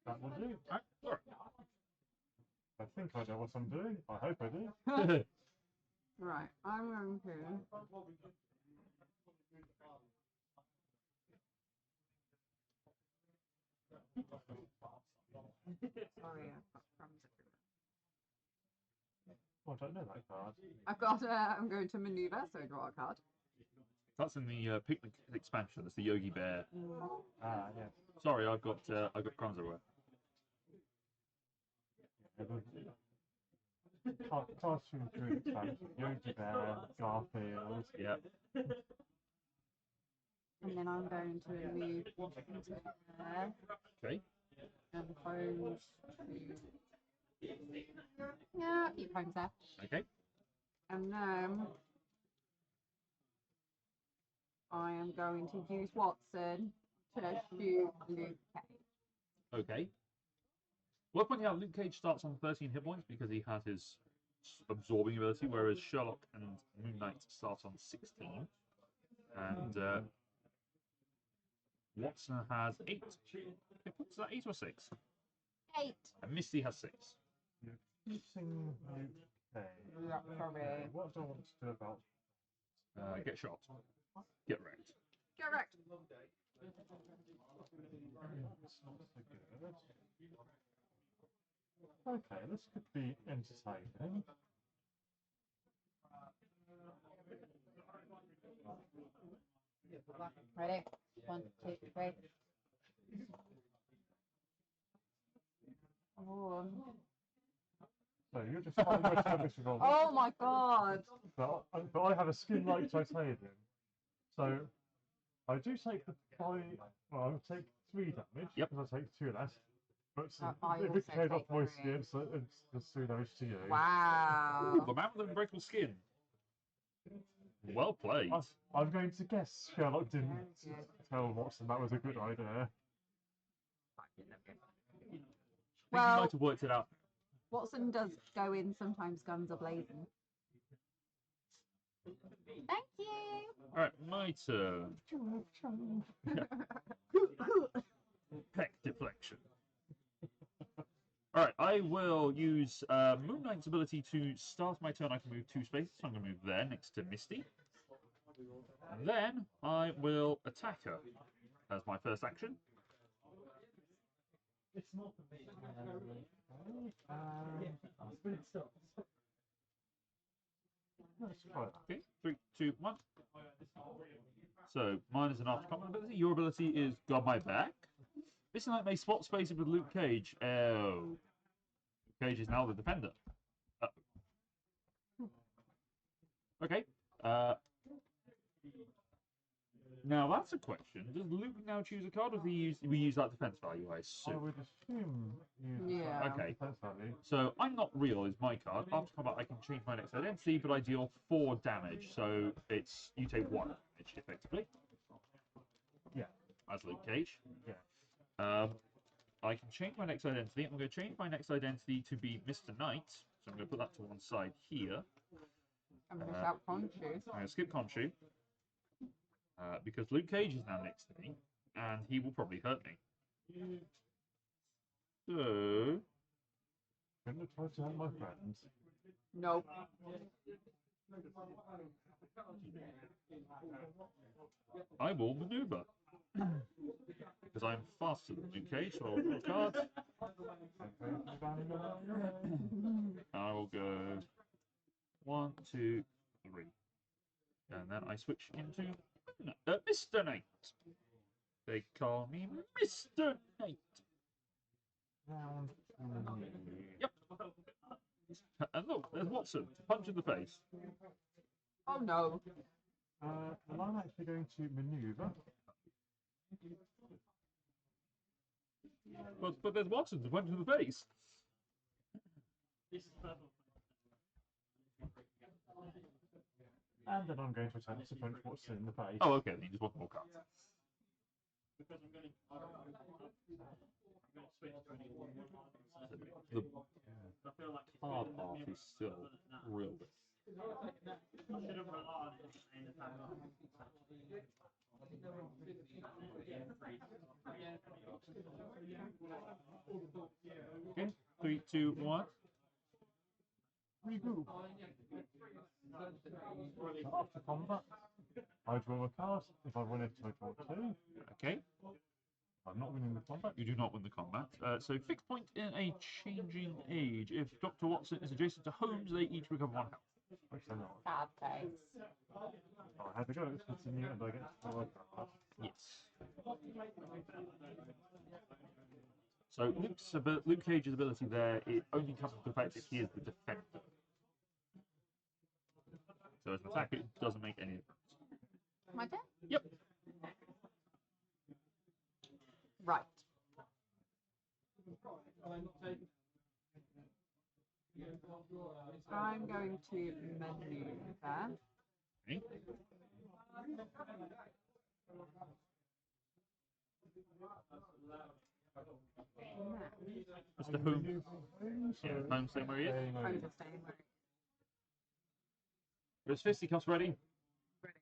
That will do. Alright. I think I know what I'm doing. I hope I do. Right, I'm going to. Sorry, I've got crumbs everywhere. Oh, I don't know that card. I've got. I'm going to maneuver, so draw a card. That's in the Picnic expansion. That's the Yogi Bear. Ah, yes. Sorry, I've got crumbs everywhere. Cartoon Dream expansion. Yogi Bear, Garfield. Yeah. And then I'm going to move into there Okay. and Holmes to. Yeah, keep Holmes there. Okay. And then I am going to use Watson to shoot Luke Cage. Okay. Worth pointing out, Luke Cage starts on 13 hit points because he has his absorbing ability, whereas Sherlock and Moon Knight start on 16. And Watson has 8. Is that 8 or 6? 8. And Misty has 6. Using UK. Yeah, sorry. What do I want to do about Get shot. Get wrecked. Correct. it's not so good. Okay, this could be entertaining. Ready? 1, 2, 3. Oh. So you're just starting my service revolver. Oh my god! But I have a skin like titanium. So I do take the well, I'll take 3 damage. Yep. Because I take 2 less. But I if it also came off take my 3. skin, so it's just 3 damage to you. Wow. The man with the unbreakable skin. Well played. I'm going to guess Sherlock didn't Yeah. tell Watson that was a good idea. You Well, might have worked it out. Watson does go in sometimes guns are blazing. Thank you. Alright, my turn. Peck deflection. Alright, I will use Moon Knight's ability to start my turn. I can move 2 spaces, so I'm going to move there next to Misty. And then I will attack her as my first action. It's not for me. Let's try that. Okay, 3, 2, 1. So mine is an after combat ability. Your ability is Got My Back. This Knight may swap spaces with Luke Cage. Oh. Luke Cage is now the defender. Okay. Now that's a question. Does Luke now choose a card, or do we use that defense value? I I assume. would assume you Yeah. Okay. defense value. So I'm not real is my card. After combat, I can change my next identity, but I deal 4 damage. So it's you take 1 damage effectively. Yeah. As Luke Cage. Yeah. I can change my next identity. I'm going to change my next identity to be Mr. Knight. So I'm going to put that to one side here. I'm going to shout Khonshu. I'm going to skip Khonshu. Because Luke Cage is now next to me, and he will probably hurt me. So... Couldn't have tried to help my friends. Nope. I will maneuver. Because I'm faster than Luke Cage, so I'll draw a card. I will go 1, 2, 3. And then I switch into Mr. Knight. They call me Mr. Knight. Round 3. Yep. And look, there's Watson. Punch in the face. Oh no. Well, I'm actually going to maneuver. But there's Watson to punch in the face. And then I'm going to attempt to punch Watson in the face. Oh, okay. Then you just want more cards. The hard part is still real big. Okay, 3, 2, 1. Regroup. After combat, I draw a card. If I win it, I draw 2. Okay, I'm not winning the combat. you do not win the combat. So fixed point in a changing age. If Dr. Watson is adjacent to Holmes, they each recover 1 health. Which they're not. Sad face. I had to go. Let's continue, and I get to draw a card. Yes. So Luke Cage's ability there, it only comes into effect if he is the defender. So as an attack, it doesn't make any difference. My turn? Yep. Right. I'm going to maneuver. Okay. Mr. Holmes. Yeah, Holmes staying where he is. I'm just staying where There's fisticuffs ready. ready.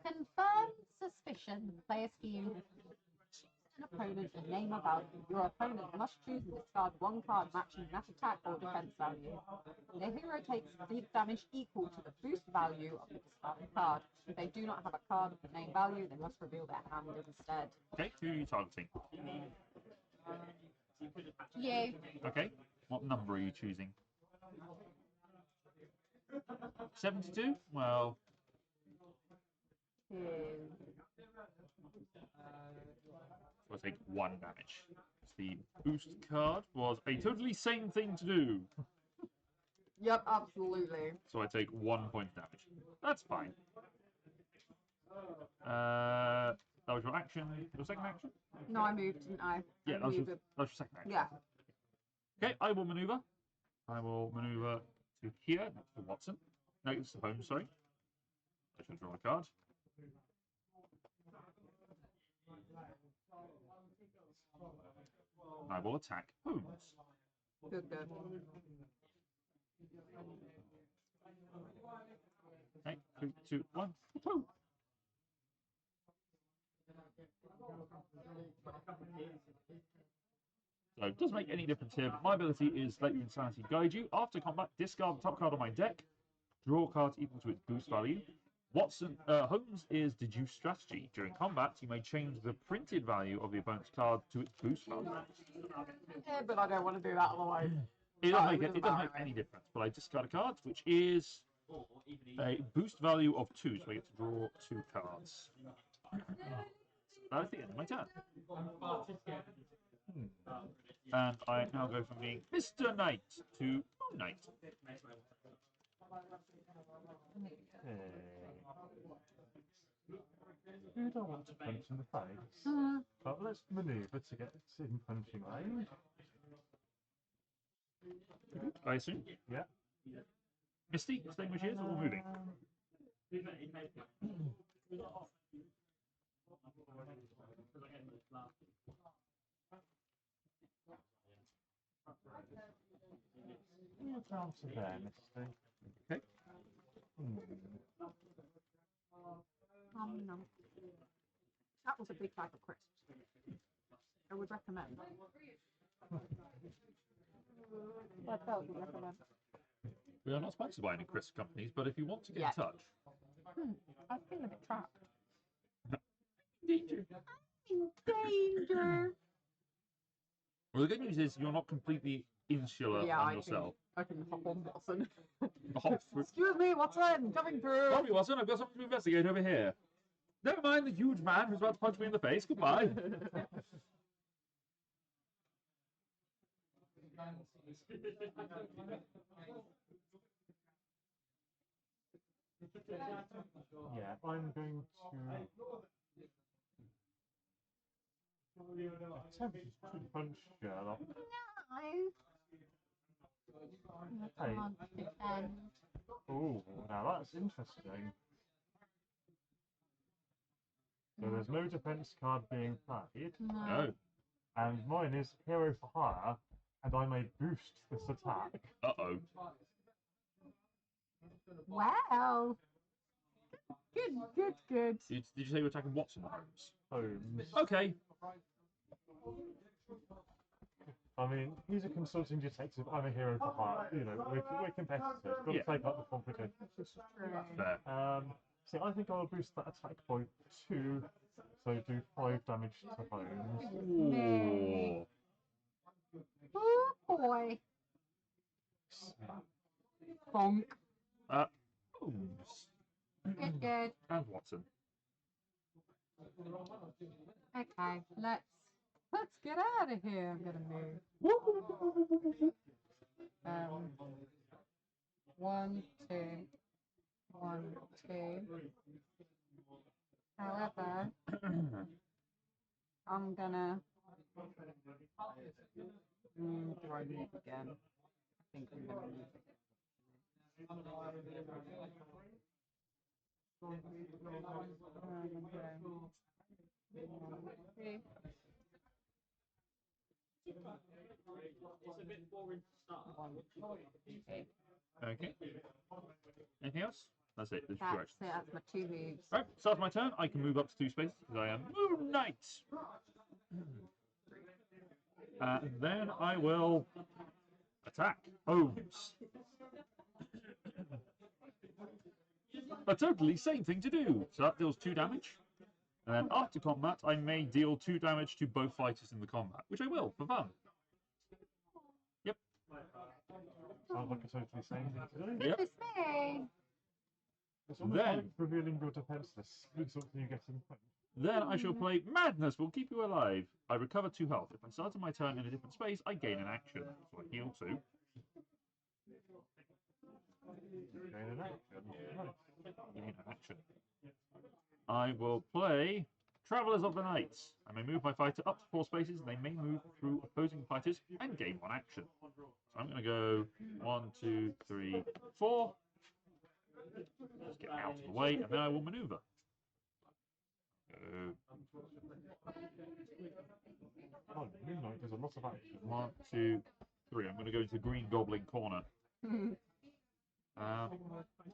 Confirm suspicion. Play a scheme. Choose an opponent and name a value. Your opponent must choose and discard one card matching that attack or defense value. The hero takes deep damage equal to the boost value of the discarded card. If they do not have a card of the name value, they must reveal their hand instead. Okay, who are you targeting? You. Okay, what number are you choosing? 72? Well, Two. I'll take 1 damage. The boost card was a totally sane thing to do. Yep, absolutely. So I take 1 point of damage. That's fine. That was your action. Your second action? No, I moved, didn't I? Yeah, I that was your moved. second action. Yeah. Okay, I will maneuver. I will maneuver to here, next to Watson. No, it's to Holmes, sorry. I shall draw a card. I will attack Holmes. Good, good. Okay, 3, 2, 1. Woo! So it doesn't make any difference here, but my ability is let your insanity guide you. After combat, discard the top card on my deck, draw cards equal to its boost value. Holmes is deduce strategy. During combat, you may change the printed value of the opponent's card to its boost value. Yeah, but I don't want to do that otherwise. It doesn't make any difference, but I discard a card, which is a boost value of 2, so I get to draw 2 cards. That's the end of my turn. And I now go from being Mr. Knight to Moon Knight. You don't want to punch in the face. But let's maneuver to get in punching range. I assume? Yeah. Misty, staying where she is, or moving? Move down to there, Misty. Okay. No. That was a big bag of crisps. I would recommend. What else would you recommend? We are not sponsored by any crisp companies, but if you want to get Yeah. in touch. I feel a bit trapped. Danger. In danger. Well, the good news is you're not completely insular on yourself. I can hop on Watson. Hop through. Excuse me, Watson, coming through. Sorry, Watson, I've got something to investigate over here. Never mind the huge man who's about to punch me in the face. Goodbye. Yeah, I'm going to attempt to punch Sherlock. No. Hey. Can't defend. Oh, now that's interesting. So there's no defense card being played, No. and mine is Hero for Hire, and I may boost this attack. Uh-oh. Wow. Good. Did you say you were attacking Watson or Holmes? Holmes. Okay. I mean, he's a consulting detective, I'm a hero for hire. You know, we're competitors. Got to Yeah. take up the competition. Fair. See, I think I'll boost that attack by 2, so do 5 damage to Holmes. Ooh. Oh boy. Bonk. Holmes. Good. And Watson. Okay, let's get out of here. I'm gonna move. 1, 2, 1, 2. However, I'm gonna. Do I move again? I think I'm gonna move again. One, two. Okay. Anything else? That's it. There's That's two it. actions. That's my 2 moves. Right, start my turn. I can move up to 2 spaces because I am Moon Knight. And then I will attack Holmes. A totally sane thing to do. So that deals 2 damage. And then after combat, I may deal 2 damage to both fighters in the combat, which I will for fun. Yep. Sounds like a totally sane thing to do. Yep. It's me. It's almost Then- like revealing your defenseless with something you get in front. Then I shall play Madness will keep you alive. I recover 2 health. If I started my turn in a different space, I gain an action. So I heal 2. Gain an action. Nice. Gain an action. I will play Travelers of the Night. I may move my fighter up to 4 spaces, and they may move through opposing fighters and gain 1 action. So I'm going to go 1, 2, 3, 4. Just get out of the way, and then I will maneuver. Oh, Moonlight does a lot of action. 1, 2, 3. I'm going to go into the green goblin corner.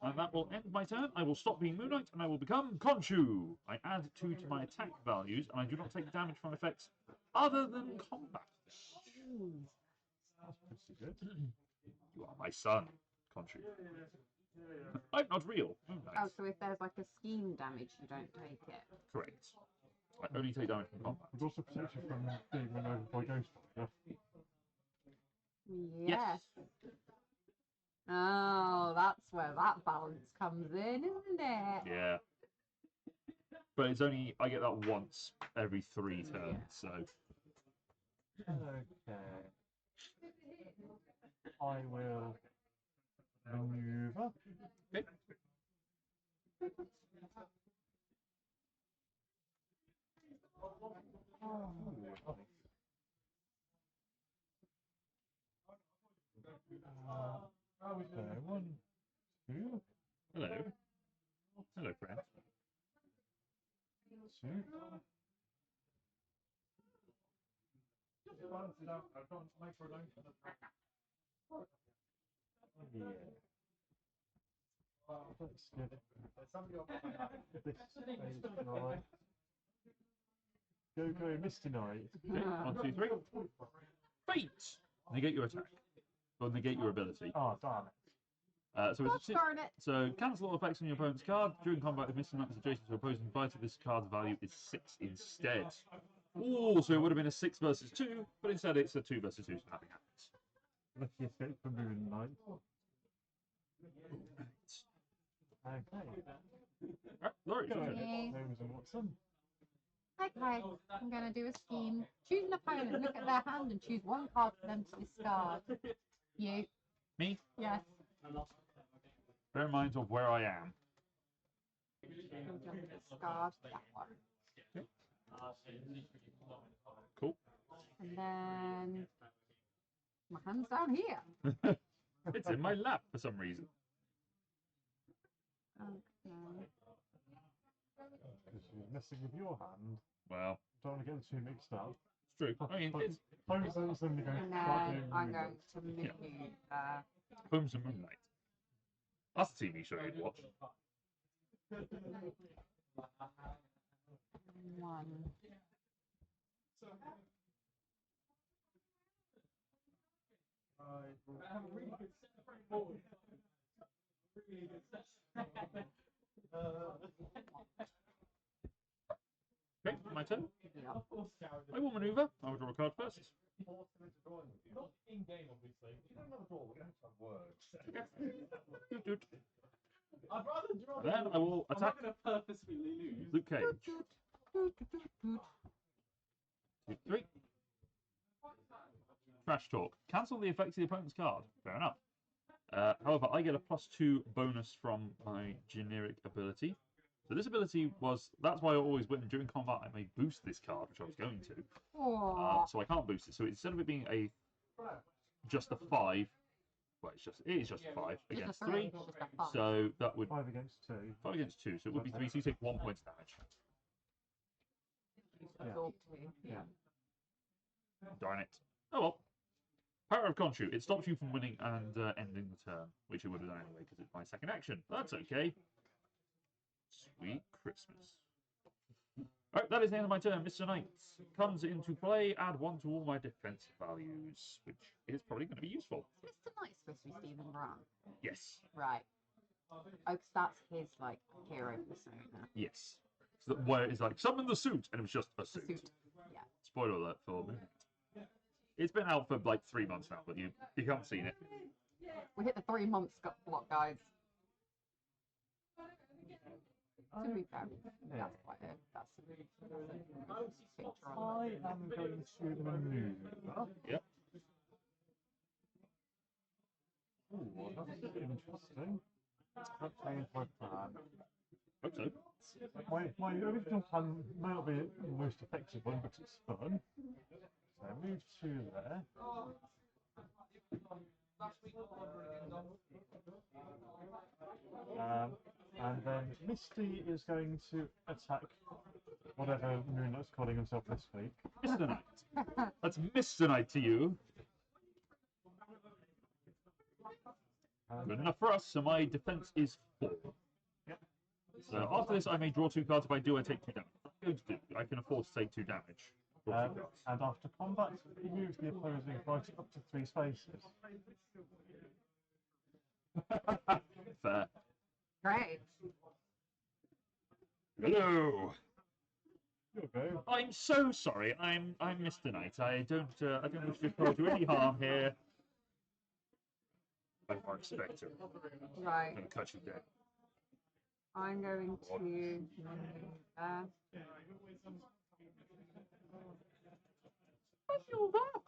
And that will end my turn. I will stop being Moon Knight, and I will become Khonshu. I add 2 to my attack values, and I do not take damage from effects other than combat. That's pretty good. You are my son, Khonshu. I'm not real. Moon Oh, Knight. so if there's like a scheme damage, you don't take it. Correct. I only take damage from combat. It also protects you from being run over by Ghost Rider. Yes. Oh, that's where that balance comes in, isn't it? Yeah. But it's only, I get that once every 3 turns, so. Okay. I will maneuver. Okay. Okay, 1, 2, Hello. Hello, friend. 2. Yeah. Let's get this stage right. Go, Misty Knight. Okay, 1, 2, 3. Fate! Negate your attack. Or negate your ability. Oh, darn it. So Gosh it's a darn it. So cancel all effects on your opponent's card. During combat, if Mr. Knight is adjacent to opposing fighter, this card's value is 6 instead. Ooh, so it would have been a 6 versus 2, but instead it's a 2 versus 2, so nothing happens. Lucky escape from Moon Knight. Okay. Right, Laurie, it's your turn. Okay. Holmes and Watson. Okay, I'm going to do a scheme. Choose an opponent, look at their hand, and choose 1 card for them to discard. You. Me? Yes. Bear in mind of where I am. Discard that one. Cool. And then my hand's down here. It's in my lap for some reason. Okay. Because you're messing with your hand. Well, Don't want to get the 2 mixed up. it's true. I mean, it's Holmes and suddenly going And to start then doing I'm Moon going Knight. to move. Holmes and Moonlight. That's a TV show you'd watch. 1. Okay, my turn. Yeah. I will maneuver. I will draw a card first. Doot, doot. Then I will attack Luke Cage. 2, 3. Trash talk. Cancel the effects of the opponent's card. Fair enough. However, I get a +2 bonus from my generic ability. So this ability that's why I always win. During combat, I may boost this card, which I was going to. Oh. So I can't boost it. So instead of it being just a 5, well, it is just a 5 against 3. So that would 5 against 2. 5 against 2. So it would be 3. So you take 1 point of damage. Absorb 2. Yeah. Darn it. Oh well. Power of Khonshu. It stops you from winning and ending the turn, which it would have done anyway because it's my second action. That's okay. Sweet Christmas. Alright, that is the end of my turn. Mr. Knight comes into play. Add 1 to all my defense values, which is probably going to be useful. Mr. Knight's supposed to be Stephen Grant. Yes. Right. Oh, because that's his, like, hero persona. Yes. So that where it's like, summon the suit, and it was just a suit. Yeah. Spoiler alert for me. It's been out for like 3 months now, but you haven't seen it. We hit the 3 months block, guys. To be fair, that's quite a picture on I am going to maneuver. Yep. Ooh, that's interesting. That changed my plan. Hope so. My original plan may not be the most effective one, but it's fun. So I move 2 there. And then Misty is going to attack whatever Moon Knight's calling himself this week. Mr. Knight. That's Mr. Knight to you. Good enough for us, so my defense is 4. Yep. So after this, I may draw 2 cards. If I do, I take 2 damage. I'm going to do. I can afford to take 2 damage. Draw 2 cards. And after combat, you move the opposing fighter up to 3 spaces. Fair. Great. Hello. You'll go. I'm so sorry. I'm Mr. Knight. I don't wish to cause you any harm here. I'm more expected. Right. I'm gonna cut you down. I'm going to. I feel that.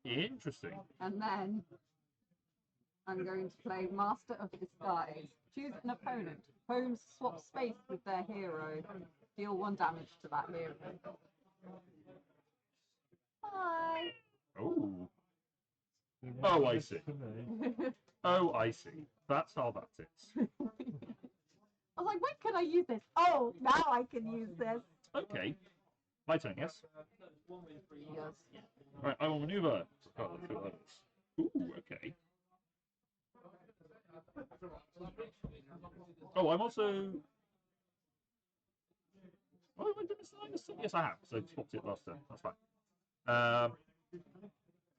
Interesting. And then I'm going to play Master of Disguise. Choose an opponent. Opponents swap space with their hero. Deal 1 damage to that hero. Bye. Oh. Oh, I see. Oh, I see. That's how that is. I was like, when can I use this? Oh, now I can use this. Okay. My turn, yes? Yes. Right, I will maneuver. Oh, let's see what that is. Ooh, okay. Oh, I'm also... Oh, I didn't select this. Yes, I have. So I swapped it last turn. That's fine.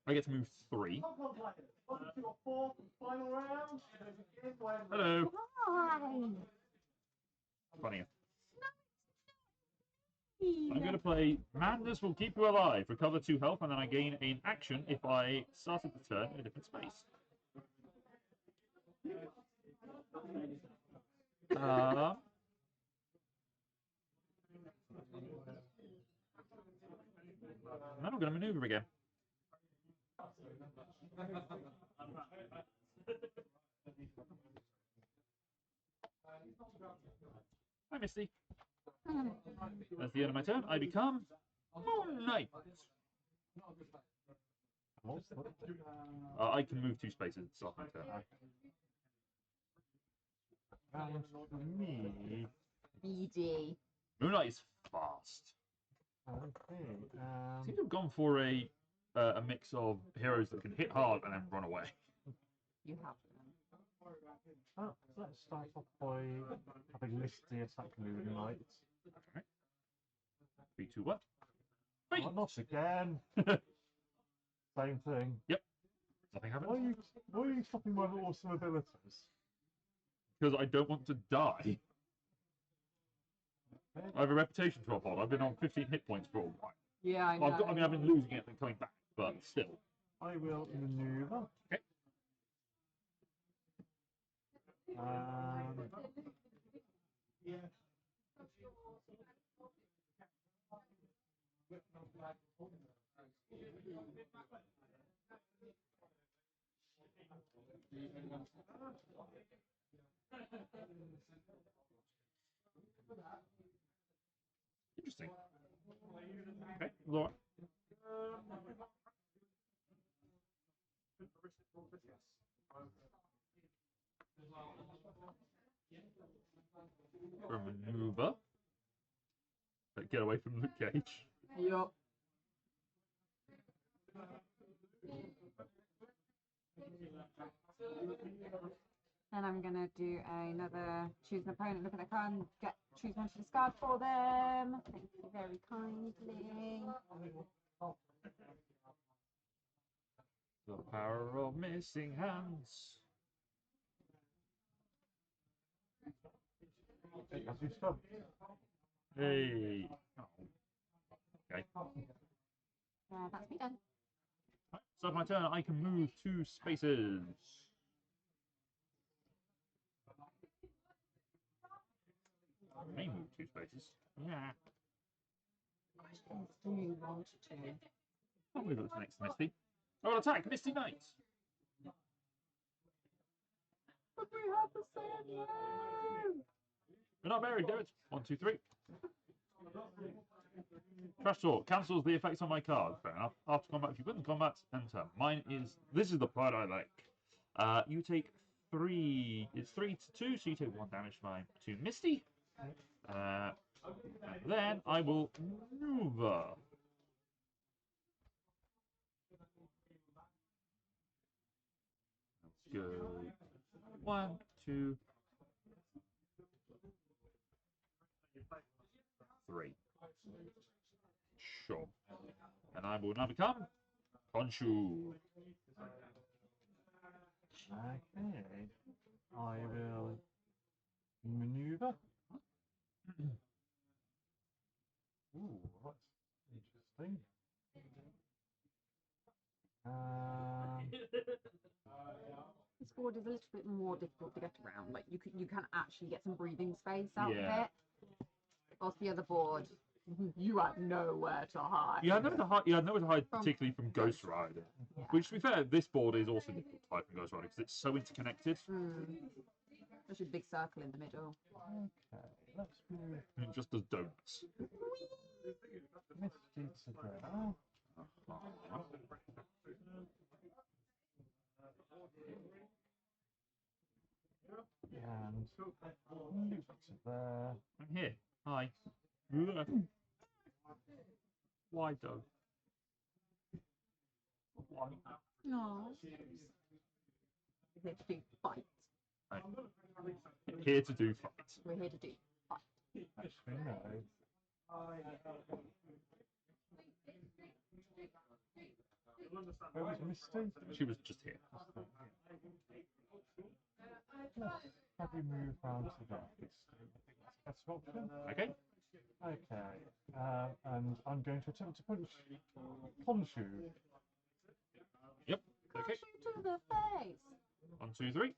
I get to move 3. Hello. Hi. Funny. I'm going to play Madness Will Keep You Alive. Recover 2 health, and then I gain an action if I started the turn in a different space. And then I'm going to maneuver again. Hi, Misty. That's the end of my turn. I become Moon Knight. I can move 2 spaces to start my turn. Round for me. BD. Moon Knight is fast. Okay. Seems to have gone for a mix of heroes that can hit hard and then run away. You have them. Let's start off by having Misty attack Moon Knight. Alright. 3, 2, 1. Wait! Oh, not again! Same thing. Yep. Nothing happened. Why are you stopping my awesome abilities? Because I don't want to die. I have a reputation to uphold. I've been on 15 hit points for a while. Yeah, I know. I've been losing it and coming back, but still. I will maneuver. Okay. Interesting. Okay, Laura. For a maneuver. Get away from Luke Cage. Yup. Then I'm gonna do another choose an opponent, look at their card, and choose one to discard for them. Thank you very kindly. The power of missing hands. As you stop. Hey. Oh. Okay. That's me done. Right, so my turn. I can move 2 spaces. I may move 2 spaces. Yeah. Do you want to? I'll move it to next to Misty. I will attack Misty Knight. But we have the same name. You're not married, do it. 1, 2, 3. Trash talk cancels the effects on my card. Fair enough. After combat, if you win the combat, enter. Mine is. This is the part I like. You take 3. It's 3 to 2, so you take 1 damage to Misty. And then I will maneuver. Let's go. 1, 2, 3. Sure. And I will now become Khonshu. Okay. I will maneuver. Ooh, that's interesting. This board is a little bit more difficult to get around. Like you can actually get some breathing space out of Yeah. it. Whilst the other board, you had nowhere to hide. You had nowhere to hide. You had nowhere to hide, From particularly from Ghost Rider. Yeah. Which, to be fair, this board is also difficult to hide from Ghost Rider because it's so interconnected. There's a big circle in the middle. Okay, let's move And it just does donuts. Misty to there. And Luke to there. I'm here. Hi. Why don't? Why? No. We're here to do fight. I'm here to do fight. We're here to do fight. Actually, no. Where was Misty? She was just here. Let's have you move round to there, Misty. I think that's the best option. Okay. Okay. And I'm going to attempt to punch Khonshu. Yep. Okay. Shoot to the face. 1, 2, 3.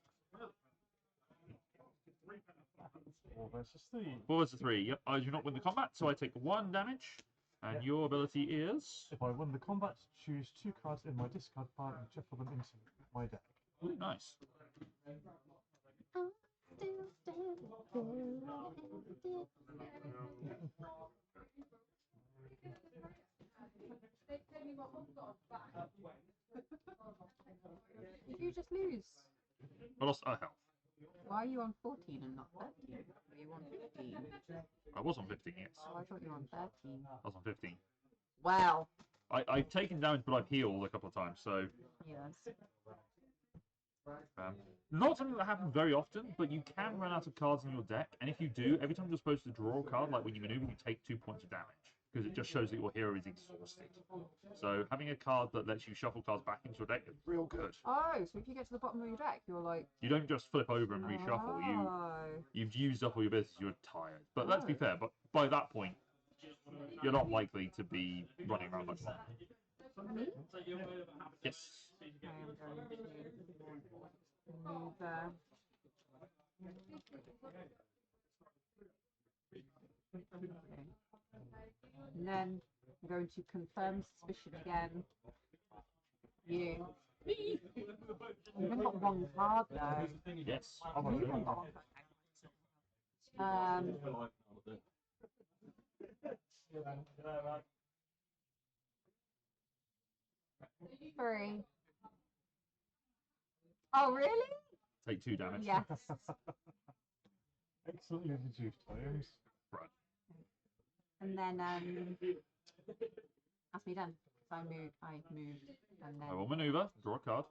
4 versus 3. 4 versus 3. Yep. I do not win the combat, so I take 1 damage. And Yep. your ability is. If I win the combat, choose 2 cards in my discard pile and shuffle them into my deck. Ooh, nice. Did you just lose? I lost a health. Why are you on 14 and not 13? Are you on 15? I was on 15, yes. Oh, I thought you were on 13. I was on 15. Wow. I've taken damage, but I've healed a couple of times, so. Yes. Not something that happens very often, but you can run out of cards in your deck, and if you do, every time you're supposed to draw a card, like when you maneuver, you take 2 points of damage, because it just shows that your hero is exhausted. So having a card that lets you shuffle cards back into your deck is real good. Oh, so if you get to the bottom of your deck, you're like... You don't just flip over and reshuffle. You've used up all your abilities, you're tired. But let's be fair, but by that point, you're not likely to be running around much longer. Me? Yes. I am going to maneuver. Okay. And then I'm going to confirm suspicion again. You. You've only got 1 card though. Yes. You've only got 1 card. 3. Oh, really? Take 2 damage. Yes. Excellently reduced items. Right. And then, that's me done. I moved, and then. I will maneuver, draw a card.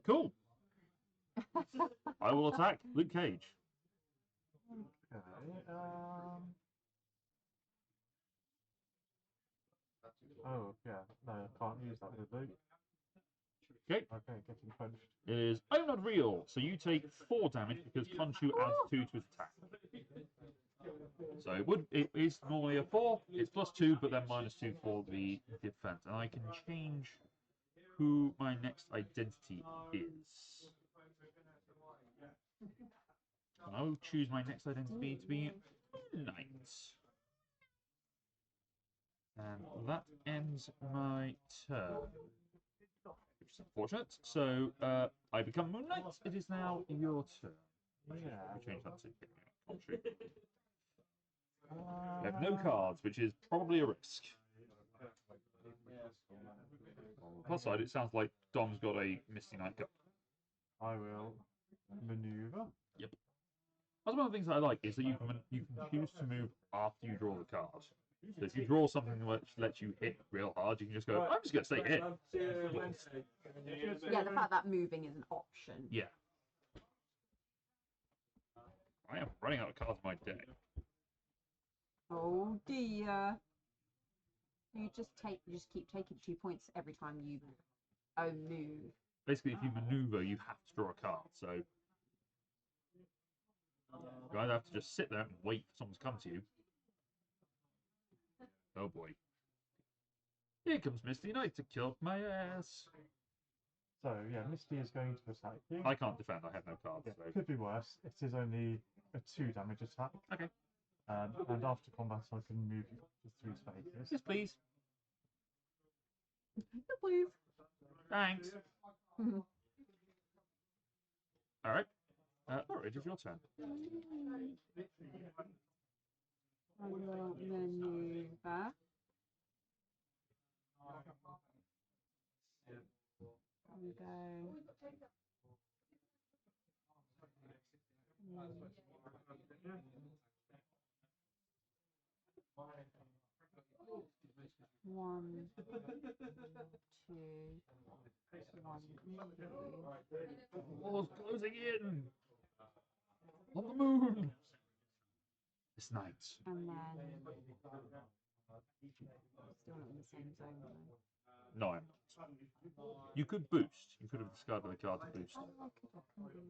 Cool. I will attack Luke Cage. Okay. Oh, yeah. No, I can't use that with Luke. Okay. Okay, getting punched. It is I'm not real, so you take 4 damage because Khonshu adds 2 to his attack. So it is normally a 4, it's +2, but then -2 for the defense. And I can change who my next identity is. And I will choose my next identity to be Knight. And that ends my turn. Which is unfortunate. So I become Moon Knight. It is now your turn. Yeah. We change that to Khonshu. I have no cards, which is probably a risk. On the plus side, it sounds like Dom's got a Misty Knight card. I will maneuver. Yep. That's one of the things I like is that you can choose to move after you draw the card. So if you draw something which lets you hit real hard, you can just go, I'm just going to stay here. Yeah, the fact that moving is an option. Yeah. I am running out of cards in my deck. Oh dear. You just keep taking 2 points every time you move. Basically, if you maneuver, you have to draw a card. So you either have to just sit there and wait for someone to come to you. Oh boy. Here comes Misty Knight to kill my ass. So, yeah, Misty is going to attack you. I can't defend, I have no cards. Yeah, So. could be worse. It is only a 2 damage attack. Okay. And after combat, I can move you up to 3 spaces. Yes, please. Please. Thanks. Alright. Alright, it's your turn. I will maneuver. And go. One, two, one, two. War's closing in. On the moon. This night. And then still not in the same zone though. No, I'm not. You could boost. You could have discarded the card to boost. Oh, I can do.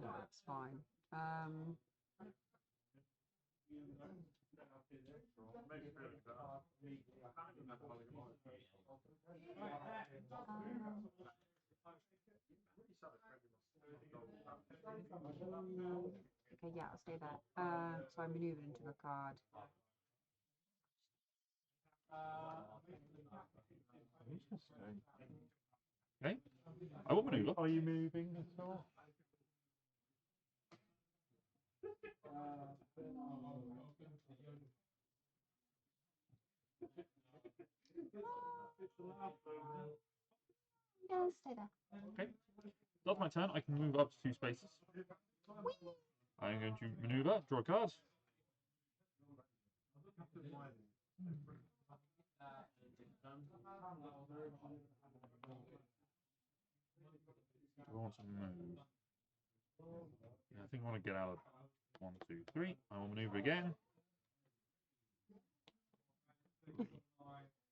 No, it's fine. Okay, yeah, I'll stay there. So I maneuvered into a card. Interesting. Okay. I will maneuver. Are you moving at all? Yeah, stay there. Okay. That's my turn. I can move up to 2 spaces. I'm going to maneuver, draw a card. I want to move. Yeah, I think I want to get out of 1, 2, 3. I will maneuver again.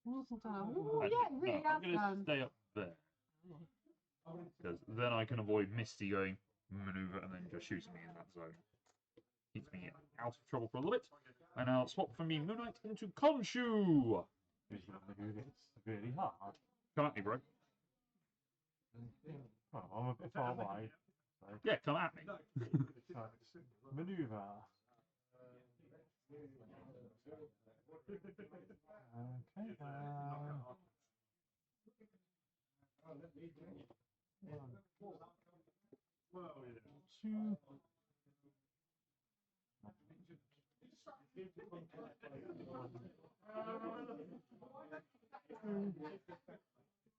Oh, yeah, it really I'm going to has stay up there. Because then I can avoid Misty going maneuver and then just shooting me in that zone. Keeps me out of trouble for a little bit. And I'll swap from me Moon Knight into Khonshu. It's really hard. Come at me, bro. Well, I'm a bit far away. So. Yeah, come at me. Right. Maneuver. Okay. Two.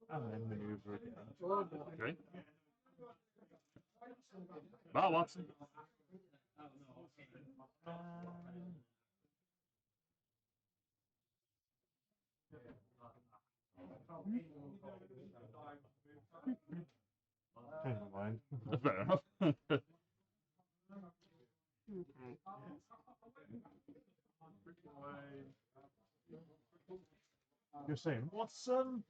And then maneuver again. Okay. Well, Watson. Change my mind. Fair enough. Okay. You're saying, Watson?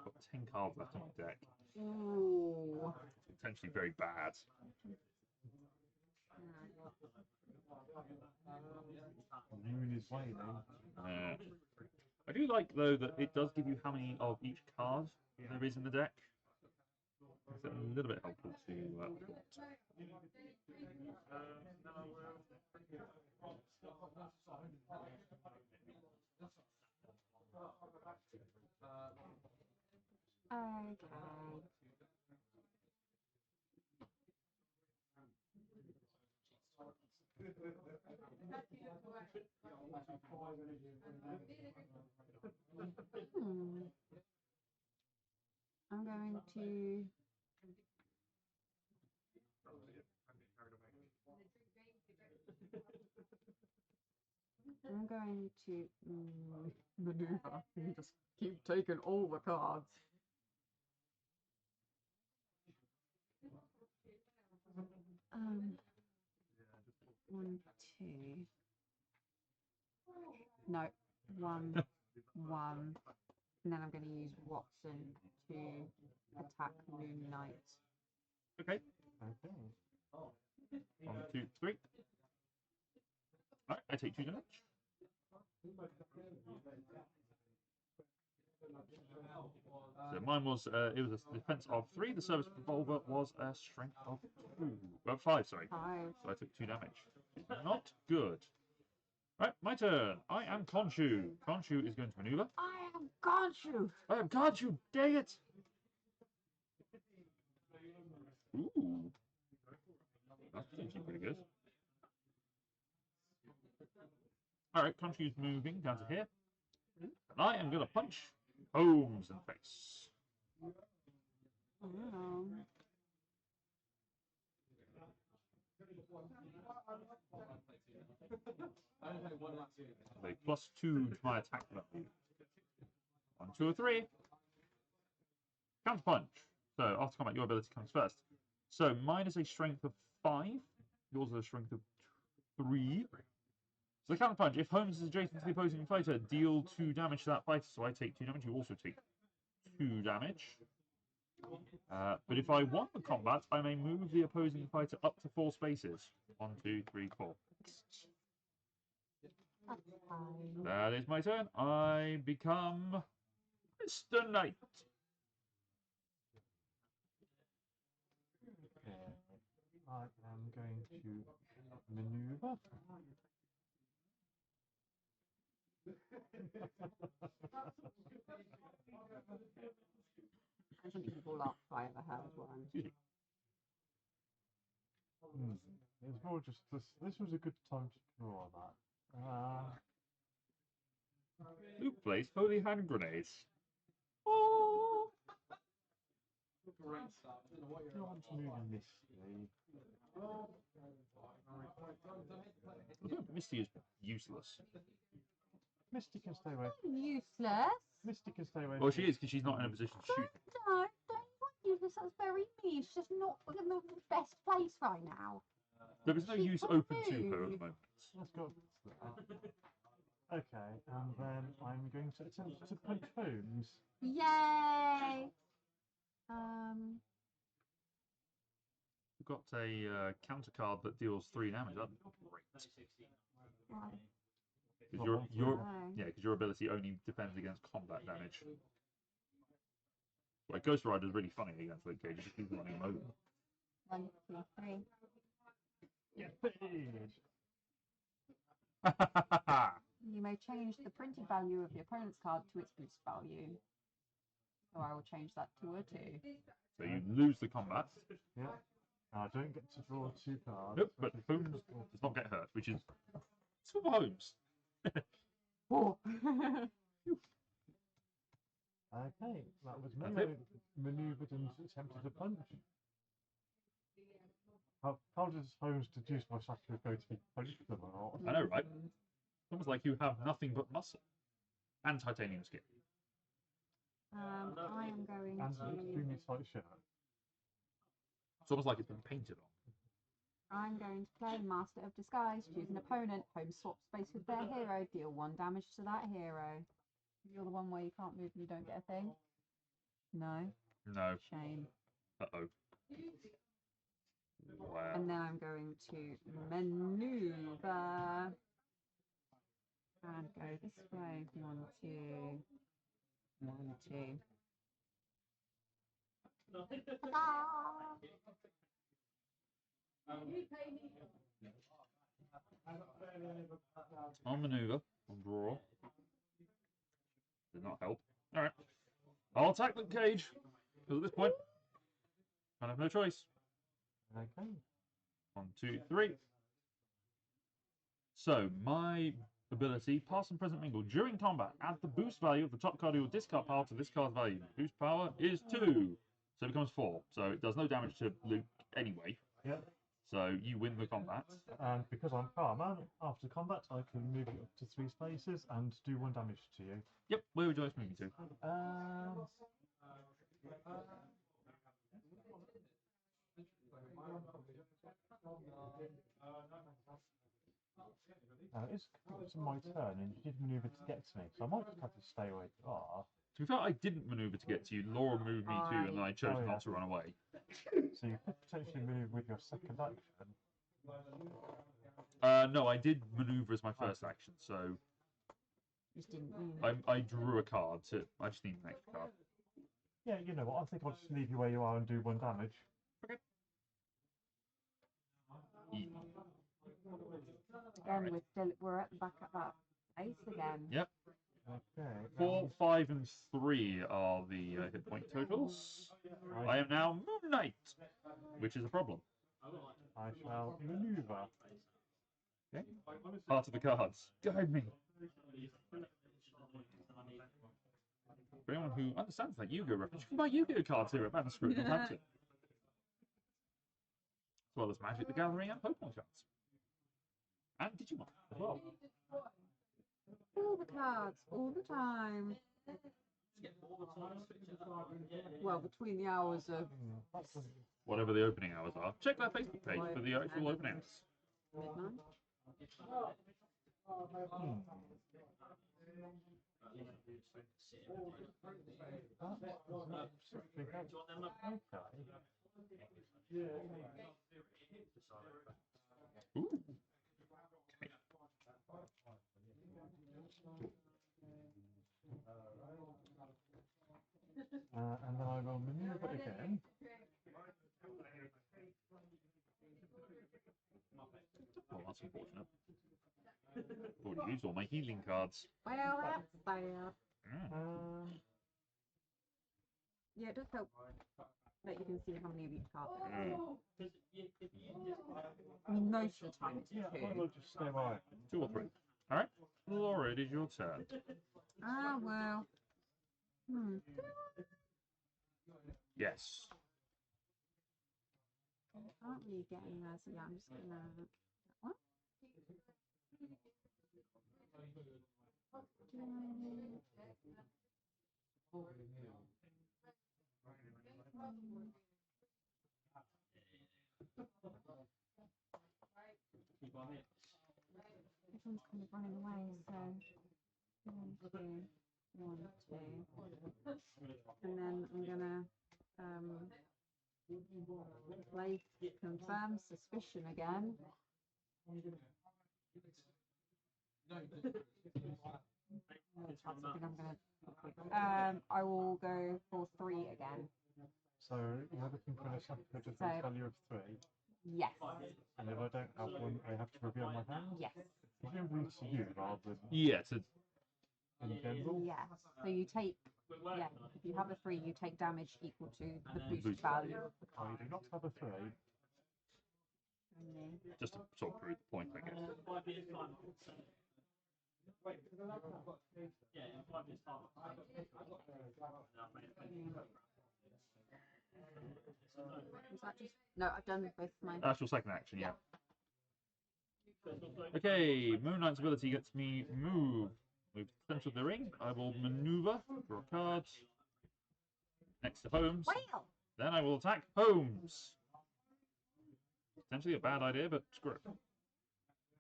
Got 10 cards left on the deck. Ooh. Potentially very bad. Moon is waning. I do like, though, that it does give you how many of each card there is in the deck. It's a little bit helpful to Okay. Hmm. I'm going to. I'm going to maneuver. You just keep taking all the cards. One, two. No, one, one. And then I'm going to use Watson to attack Moon Knight. Okay. Okay. 1, 2, 3. Alright, I take 2 damage. So mine was, it was a defense of 3. The service revolver was a strength of 2. Well, 5, sorry. 5. So I took 2 damage. Not good. Right, my turn. I am Khonshu. Khonshu is going to maneuver. I am Khonshu. I am Khonshu, dang it! Ooh. That's potentially pretty good. Alright, Khonshu's moving down to here. And I am going to punch Holmes in the face. Oh. A +2 to my attack value. 1, 2, or 3. Counter punch. So after combat, your ability comes first. So mine is a strength of 5. Yours is a strength of 3. So the counter punch. If Holmes is adjacent to the opposing fighter, deal 2 damage to that fighter. So I take 2 damage. You also take 2 damage. But if I won the combat, I may move the opposing fighter up to 4 spaces. 1, 2, 3, 4. That's fine. That is my turn. I become Mr. Knight. Okay. I am going to maneuver. That's an evil laugh if I ever heard one. It's more just this was a good time to draw that. Luke plays holy hand grenades. Oh! I want to move Misty. Misty is useless. Misty can stay away. Useless. Misty can stay away. Well, she is because she's not in a position to shoot. Don't useless. That's very mean. She's just not in the best place right now. There is no She use can open to her at the move. moment. Let's go. Okay, and then I'm going to attempt to punch Holmes. Yay! We've got a counter card that deals 3 damage. That's great. Right. Because your ability only defends against combat damage. Like Ghost Rider is really funny against Luke Cage. He just keeps running him over. 1, 2, 3. Yeah, bitch. You may change the printed value of the opponent's card to its boost value. So I will change that to a 2. So you lose the combat. Yeah. I don't get to draw 2 cards. Nope, but Holmes does not get hurt, which is for Holmes. Oh. Okay, that was me. That's I maneuvered and attempted to punch. How does Holmes deduce my strategy is going to be both of them or not? I know, right? It's almost like you have nothing but muscle and titanium skin. I am going And to. extremely tight shirt. It's almost like it's been painted on. I'm going to play Master of Disguise. Choose an opponent. Holmes swap space with their hero. Deal 1 damage to that hero. You're the one where you can't move and you don't get a thing. No. No. Shame. Uh-oh. Wow. And then I'm going to maneuver and go this way. 1, 2, 1, 2. I'll maneuver. I'll draw. Did not help. Alright. I'll attack the cage. Because at this point, I have no choice. Okay. 1, 2, 3. So, my ability, Past and Present Mingle. During combat, add the boost value of the top card of your discard pile to this card's value. Boost power is 2. So it becomes 4. So it does no damage to Luke anyway. Yep. So you win the combat. And because I'm Carman, after combat I can move it up to 3 spaces and do 1 damage to you. Yep, where would you like to move me to? It's my turn and you did maneuver to get to me, so I might just have to stay where you are. To be fair, I didn't maneuver to get to you. Laura moved me to, and then I chose not to run away. So you could potentially move with your second action. No, I did maneuver as my first action, so Just didn't move. I drew a card. I just need an extra card. Yeah, you know what, I think I'll just leave you where you are and do 1 damage. Okay. Again, we're at the back at that place again. Yep. Okay. 4, 5, and 3 are the hit point totals. I am now Moon Knight, which is a problem. I shall maneuver. Okay. Part of the cards. Guide me. For anyone who understands that Yu-Gi-Oh reference, you can buy Yu-Gi-Oh cards here at Manuscript Northampton. As well as Magic the Gathering and Pokemon cards. And Digimon as well. All the cards, all the time. Well, between the hours of Whatever the opening hours are. Check their Facebook page for the actual opening hours. midnight. Ooh. And then I will maneuver again. Well, that's unfortunate. Already used all my healing cards. Well, that's sad. Yeah, it does help that you can see how many of each card there is. I mean, most of the time it's Yeah, two. I'll just stay right. 2 or 3. Alright. Laura, it is your turn. Ah, well. Yes. I can't really get anywhere, so yeah, I'm just gonna. What? Everyone's kind of running away, so 1, 2, 1, 2, and then I'm gonna play confirm suspicion again. That's something I'm gonna. I will go for 3 again. So you're looking for a second defense value of 3. Yes. And if I don't have one, I have to reveal my hand? Yes. Presumably to you rather than Yeah, in general? Yeah. So you take. Yeah. If you have a 3, you take damage equal to the boost value of the I card. do not have a 3. Only. just to sort of prove the point, I guess. Was that just... No, I've done both my... That's your second action, yeah. Okay, Moon Knight's ability gets me move. Move to the center of the ring. I will maneuver, draw a card next to Holmes. Whale! Then I will attack Holmes. Potentially a bad idea, but screw it.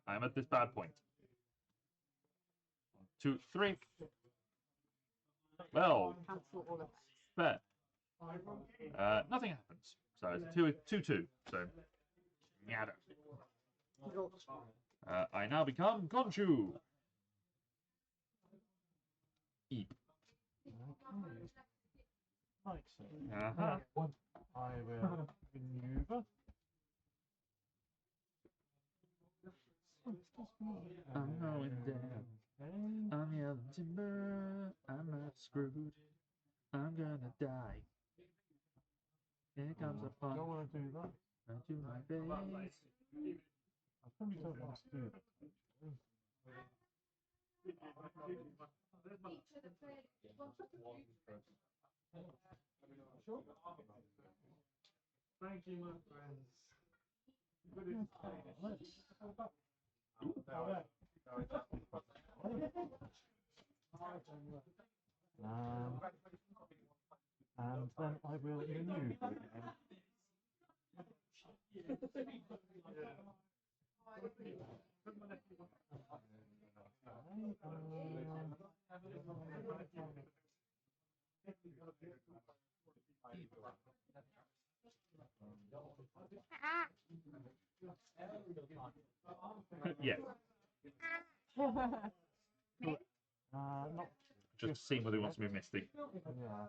I am at this bad point. 1, 2, 3. Well, Cancel all effects. fair. Nothing happens. So it's a 2-2. So, nada. I now become Conchu. Eep. Like so. Uh-huh. I will maneuver. I'm going down. I'm yelling timber. I'm not screwed. I'm gonna die. Here comes a I punk. don't want to do that. Right to my face. I probably don't want to do that. Thank you, my friends. And then I will maneuver again. Yeah, Not just seeing whether he wants to be Misty. yeah.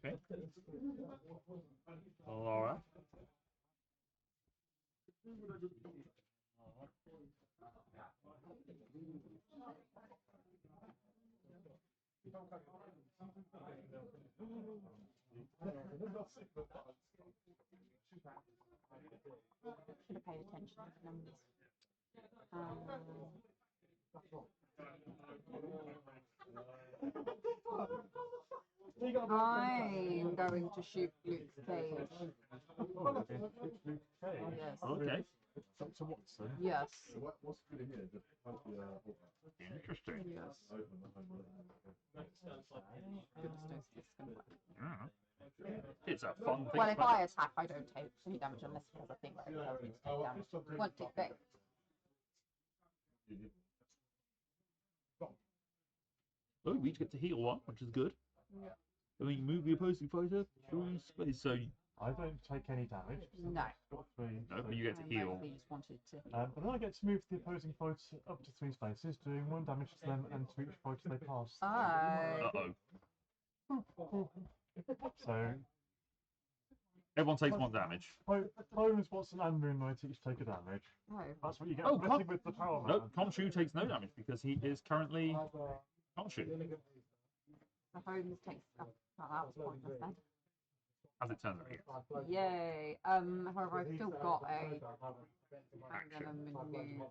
Okay. Alright. Should have paid attention to the numbers. I'm going to shoot Luke's cage. Yes. Okay. So Watson. Yes. Interesting. Yes. Goodness knows if this is going to work. Yeah. It's a fun thing. Well, if I attack, I don't take any damage unless it has a thing where it tells me to take damage. One, two, thing. Oh, we each get to heal one, which is good. Yeah. I mean, move the opposing fighter through space, so I don't take any damage. No. Got 3. no, but you get to heal. I just wanted to heal. But then I get to move the opposing fighter up to 3 spaces, doing 1 damage to them and to each fighter they pass. Uh-oh. So Everyone takes 1 damage. Holmes, Watson, and Moon Knight each take a damage. Oh. That's what you get Oh, for messing with the power man. No, Khonshu takes no damage because he is currently Khonshu, The Holmes takes... Oh, well, that was pointless then. as it turns out. Yes. Yay. However, I've still got a... I'm going to maneuver...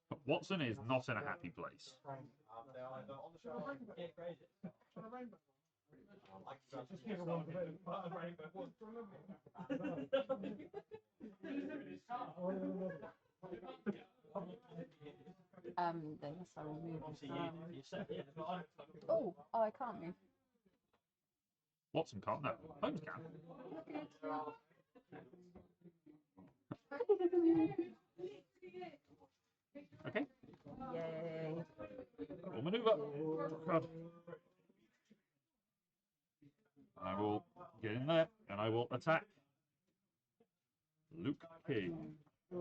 But Watson is not in a happy place. Then yes, I will move. Oh, I can't move. Watson can't. No, Holmes can. Okay. Yay. We'll maneuver. God. I will get in there and I will attack Luke Cage. 1,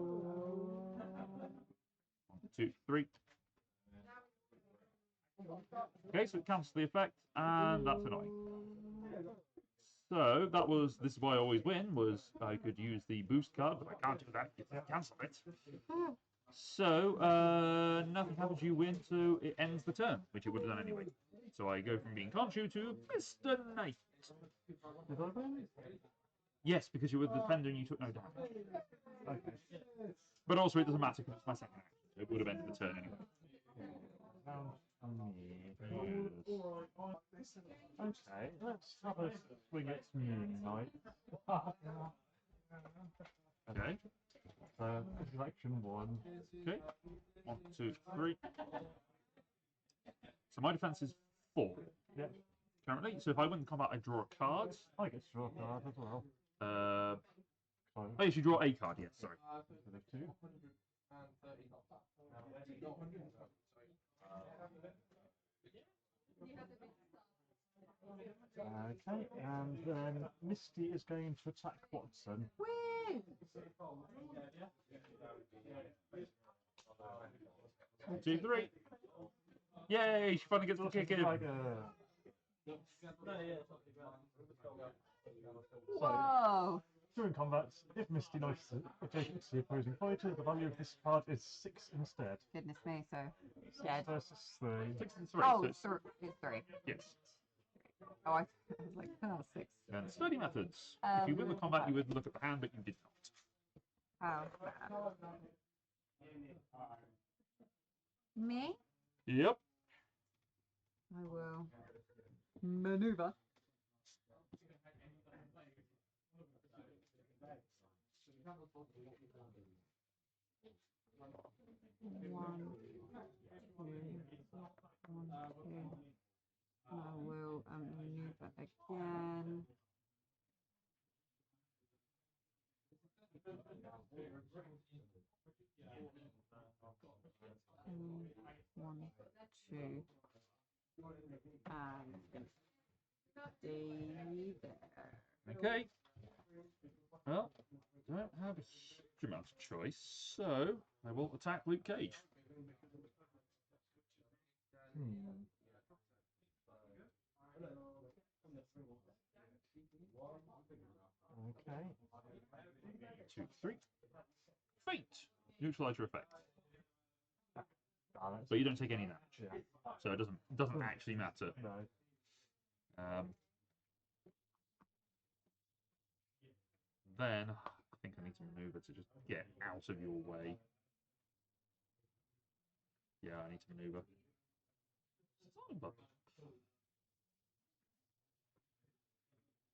2, 3. Okay, so it cancels the effect, and that's annoying. So this is why I always win, was I could use the boost card, but I can't do that because I cancel it. So, nothing happens, you win, so it ends the turn, which it would have done anyway. So I go from being Khonshu to Mr. Knight. Did I win? Yes, because you were the defender and you took no damage. Okay. But also it doesn't matter because it's my second action, so it would have ended the turn anyway. Round for me. Yes. Okay, let's have a swing at Moon Knight. Okay. Selection 1. Okay. 1, 2, 3. So my defense is 4 Yep, currently. So if I win the combat, I draw a card. I get to draw a card as well. Oh, So, yes, you draw a card. Yes, sorry. there's 2. Okay, and then Misty is going to attack Watson. Woo! 2, 3. Yay! She finally gets the kick in. Whoa! During combat, if Misty knifes adjacent to the opposing fighter, the value of this card is 6 instead. Goodness me, so dead. Versus 3. 6 and 3. Oh, So it's three. yes. Oh, I was like, oh, 6. And study methods. If you win the combat, you would look at the hand, but you did not. How bad. Me? Yep. I will maneuver. One, two, 1, 2. I will maneuver again. 1, 2, and stay there. Okay. Well, I don't have a huge amount of choice, so I will attack Luke Cage. Okay. 2, 3. Feint. Neutralize your effect. But you don't take any damage. Yeah. So it doesn't actually matter. No. Then I think I need to maneuver to just get out of your way. Yeah, I need to maneuver.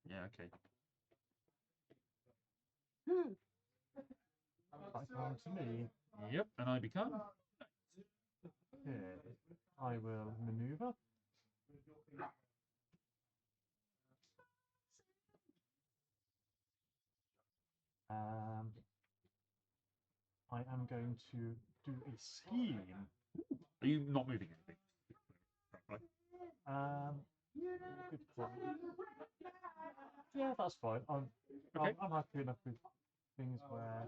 Yeah, okay. Back down to me. Yep, and I become. Okay. I will maneuver. I am going to do a scheme. Are you not moving anything? Good point. Yeah, that's fine. Okay. I'm happy enough with things where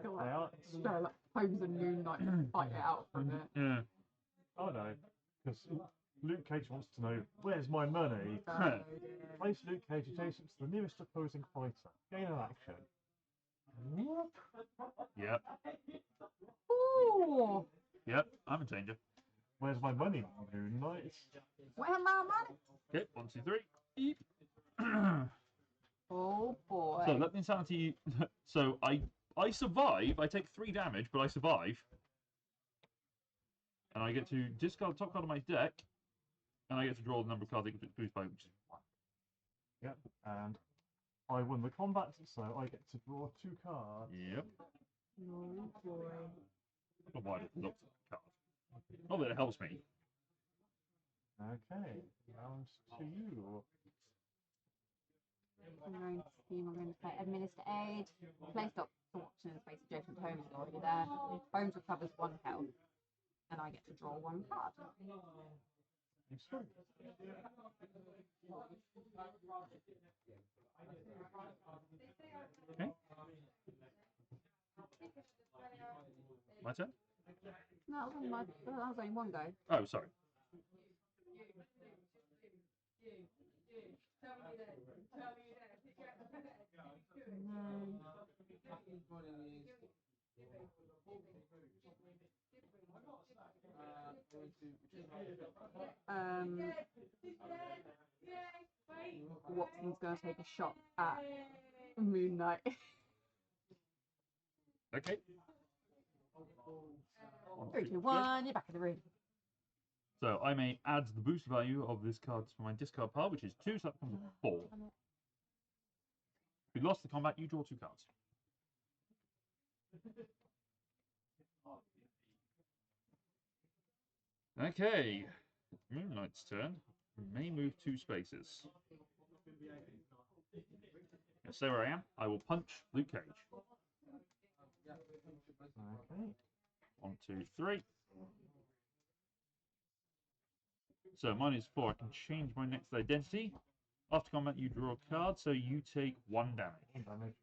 they are. Sherlock Holmes and Moon Knight fight it out for a bit. Yeah. Oh no, because Luke Cage wants to know, where's my money? Place Luke Cage adjacent to the nearest opposing fighter. Gain an action. Yep. Ooh! Yep, I'm a changer. Where's my money, Moon Knight? Where my money? Okay, 1, 2, 3. Eep. Oh boy. So let the insanity. So I survive. I take 3 damage, but I survive. And I get to discard the top card of my deck, and I get to draw the number of cards I can boost by, which is 1. Yep, and I won the combat, so I get to draw 2 cards. Yep. Oh boy. I don't know why I looked at the card. Not that it helps me. Okay, round to you. I'm going to say administer aid. Place stop option in space adjacent to Holmes is already there. Holmes recovers 1 health, and I get to draw 1 card. Excellent. Okay. My turn? No, that was only 1 go. Oh, sorry. Watson's going to take a shot at Moon Knight. Okay. 3, 2, 1, you're back in the room. So I may add the boost value of this card to my discard pile, which is 2, so that becomes a 4. If you lost the combat, you draw 2 cards. Okay, Moonlight's turn. May move 2 spaces. Stay where I am. I will punch Luke Cage. Okay. 1, 2, 3. So mine is 4. I can change my next identity. After combat, you draw a card, so you take 1 damage. 1 damage.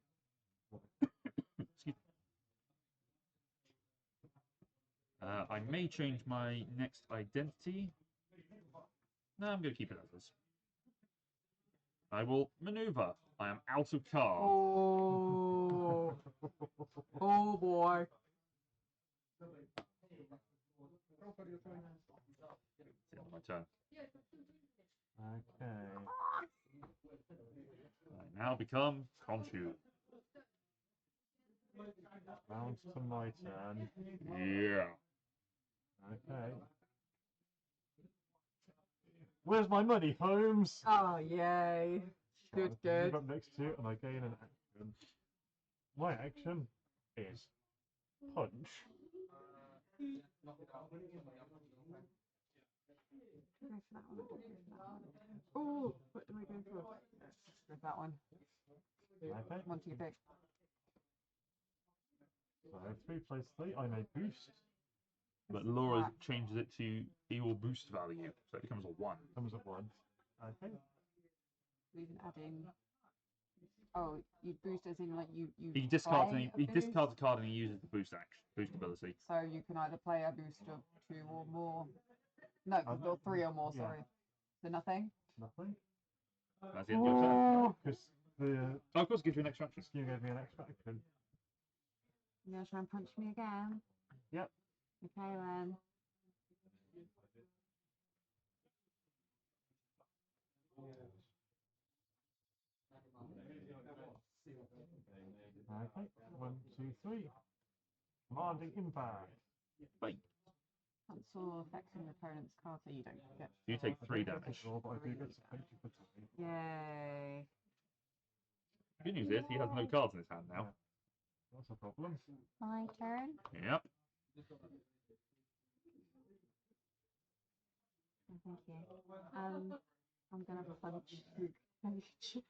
Excuse me. I may change my next identity. No, I'm going to keep it as is. I will maneuver. I am out of cards. Oh, oh boy. It's the end of my turn. Okay. I now become Khonshu. Round to my turn. Yeah. Okay. Where's my money, Holmes? Oh, yay. Good, I move good. up next to it and I gain an action. My action is punch. Go for that one. Go for that one. Oh, what do I go for? Go for that one. Okay. One, two, pick. So 3 plays 3. I may boost. But Laura changes it to your boost value, so it becomes a 1. Comes at 1. Okay. We can add in. Oh, you boost as in like you. He discards play he a discards a boost? card and he uses the boost action, boost ability. So you can either play a boost of 2 or more. No, or 3 or more. Yeah. Sorry. So nothing. Nothing. That's the end of your turn. Because the Oh, of course, it gives you an extra action. scheme gave me an extra action. You gonna try and punch me again? Yep. Okay then. Okay. 1, 2, 3. Commanding impact. Bye. Cancel effects on your opponent's card so you don't get. You take I 3 don't get to damage. draw, but I do get to thank you for 3. Yay. Good news is he has no cards in his hand now. That's a problem. My turn. Yep. Oh, thank you. I'm gonna punch Luke Cage.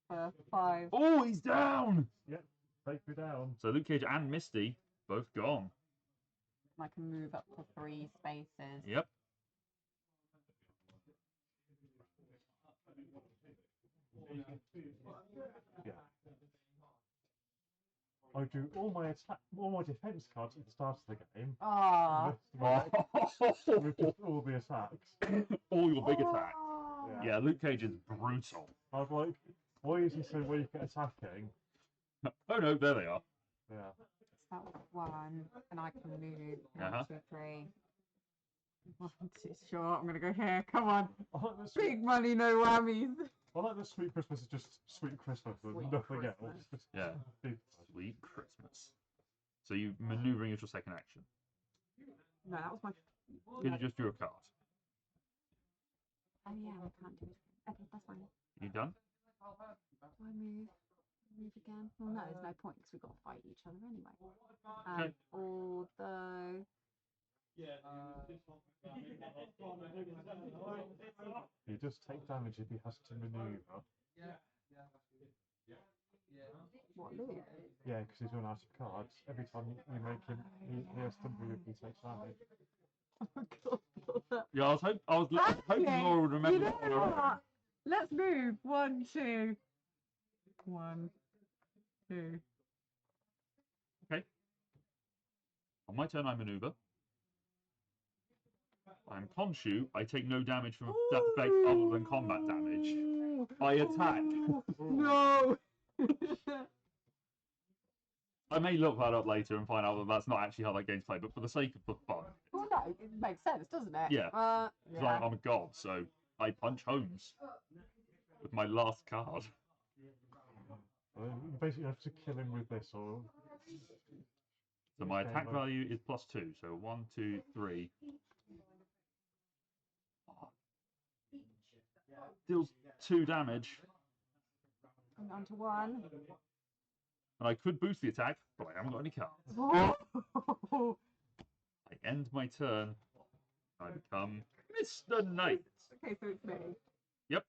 For 5. Oh, he's down! Yep. Take me down. So Luke Cage and Misty both gone. I can move up to 3 spaces. Yep. Yeah. I do all my defense cards at the start of the game. Ah. With just all the attacks. All your big attacks. Oh. Yeah, Luke Cage is brutal. I was like, why is he so weak at attacking? Oh no, there they are. Yeah. That was 1, and I can move 1, Uh-huh. 2, 3. 1, 2, sure, I'm gonna go here. Come on. I like the sweet, Big money, no whammies. I like the Sweet Christmas is just Sweet Christmas and Sweet nothing Christmas. else. Just Yeah. big- Sweet Christmas. So you maneuvering is your second action. No, that was my. Could you just draw a card? Oh yeah, I can't do it. Okay, that's fine. You done? Do I move? Move again? Well, no, there's no point because we've got to fight each other anyway. Okay. Although. He does take damage if he has to maneuver. What, Luke? Yeah, because he's run out of cards. Every time you make him, he has to move, he takes damage. Oh, God. Yeah, I was hoping Actually, Laura would remember you that know on her own. what? Let's move. 1, 2. 1, 2. Okay. On my turn, I maneuver. I'm Khonshu. I take no damage from that effect other than combat damage. Ooh. I attack. No. I may look that up later and find out that that's not actually how that game's played, but for the sake of the fun, Well, no, it makes sense, doesn't it? Yeah. 'cause Yeah. I'm a god, so I punch Holmes with my last card. You basically have to kill him with this, or So my Okay, attack well- value is +2. So 1, 2, 3. Deals 2 damage. I'm down to 1. And I could boost the attack, but I haven't got any cards. Oh. I end my turn. I become Mr. Knight. Okay, so it's me. Yep.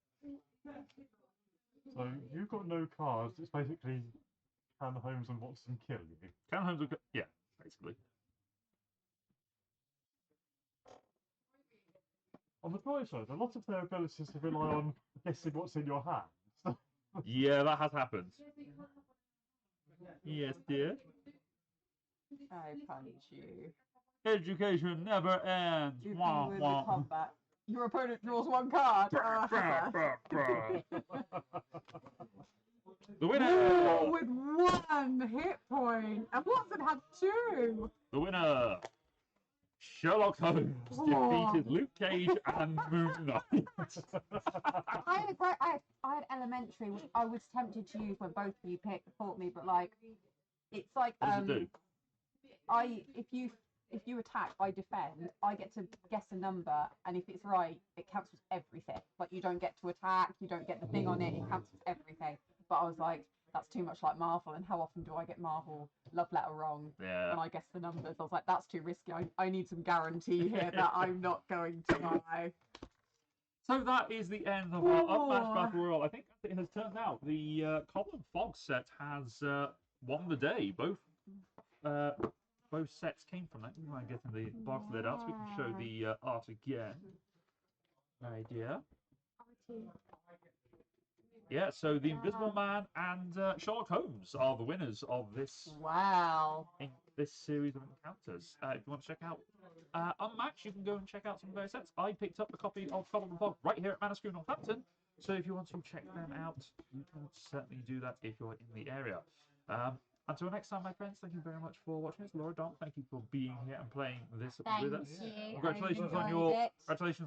So you've got no cards. It's basically can Holmes and Watson kill you? Can Holmes will go, yeah, basically. On the bright side, a lot of their abilities rely on guessing what's in your hand. Yeah, that has happened. Yes, dear. I punish you. Education never ends. If Wah, you win wah. the combat, your opponent draws 1 card. Brr, brr, brr, brr. The winner! Oh, with 1 hit point. And Watson had 2. The winner! Sherlock Holmes defeated Luke Cage and Moon Knight. I had I had elementary, which I was tempted to use when both of you fought me, but like, it's like What does it do? if you attack, I defend. I get to guess a number, and if it's right, it counts as everything. Like you don't get to attack, you don't get the thing on it. It counts as everything. But I was like, that's too much like Marvel. And how often do I get Marvel love letter wrong? Yeah. And I guess the numbers. I was like, that's too risky. I need some guarantee here that I'm not going to lie. So that is the end of our Unmatched Battle Royale. I think as it has turned out, the Cobble and Fog set has won the day. Both sets came from that. We mind getting the box lid out so we can show the art again. Idea. Yeah, so the Invisible Man and Sherlock Holmes are the winners of this this series of encounters. If you want to check out Unmatched, you can go and check out some of those sets. I picked up a copy of Cobble and Fog right here at Manor School, Northampton. So if you want to check them out, you can certainly do that if you're in the area. Until next time, my friends, thank you very much for watching us. Laura, Don, thank you for being here and playing this with us. Thank you. Congratulations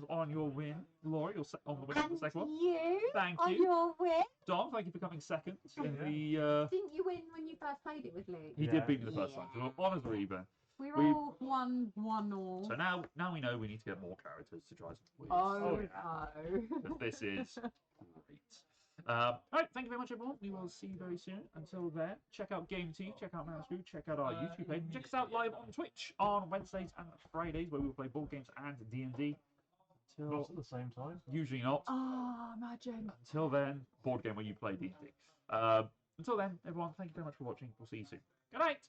on your win, Laura. You're on the win of the second one. You Thank on you. your win. Don, thank you for coming second in the. Didn't you win when you first played it with Luke? He did beat me the first time, so honours are even. We were all 1-1 all. So now we know we need to get more characters to try some quiz. Oh, yeah. no. Because this is great. All right, thank you very much, everyone. We will see you very soon. Until then, check out Game T, check out Mouse Group, check out our YouTube page, check us out live on Twitch on Wednesdays and Fridays, where we will play board games and D&D. Not at the same time. Usually not. Oh, imagine. Until then, board game where you play D&D. Until then, everyone, thank you very much for watching. We'll see you soon. Good night.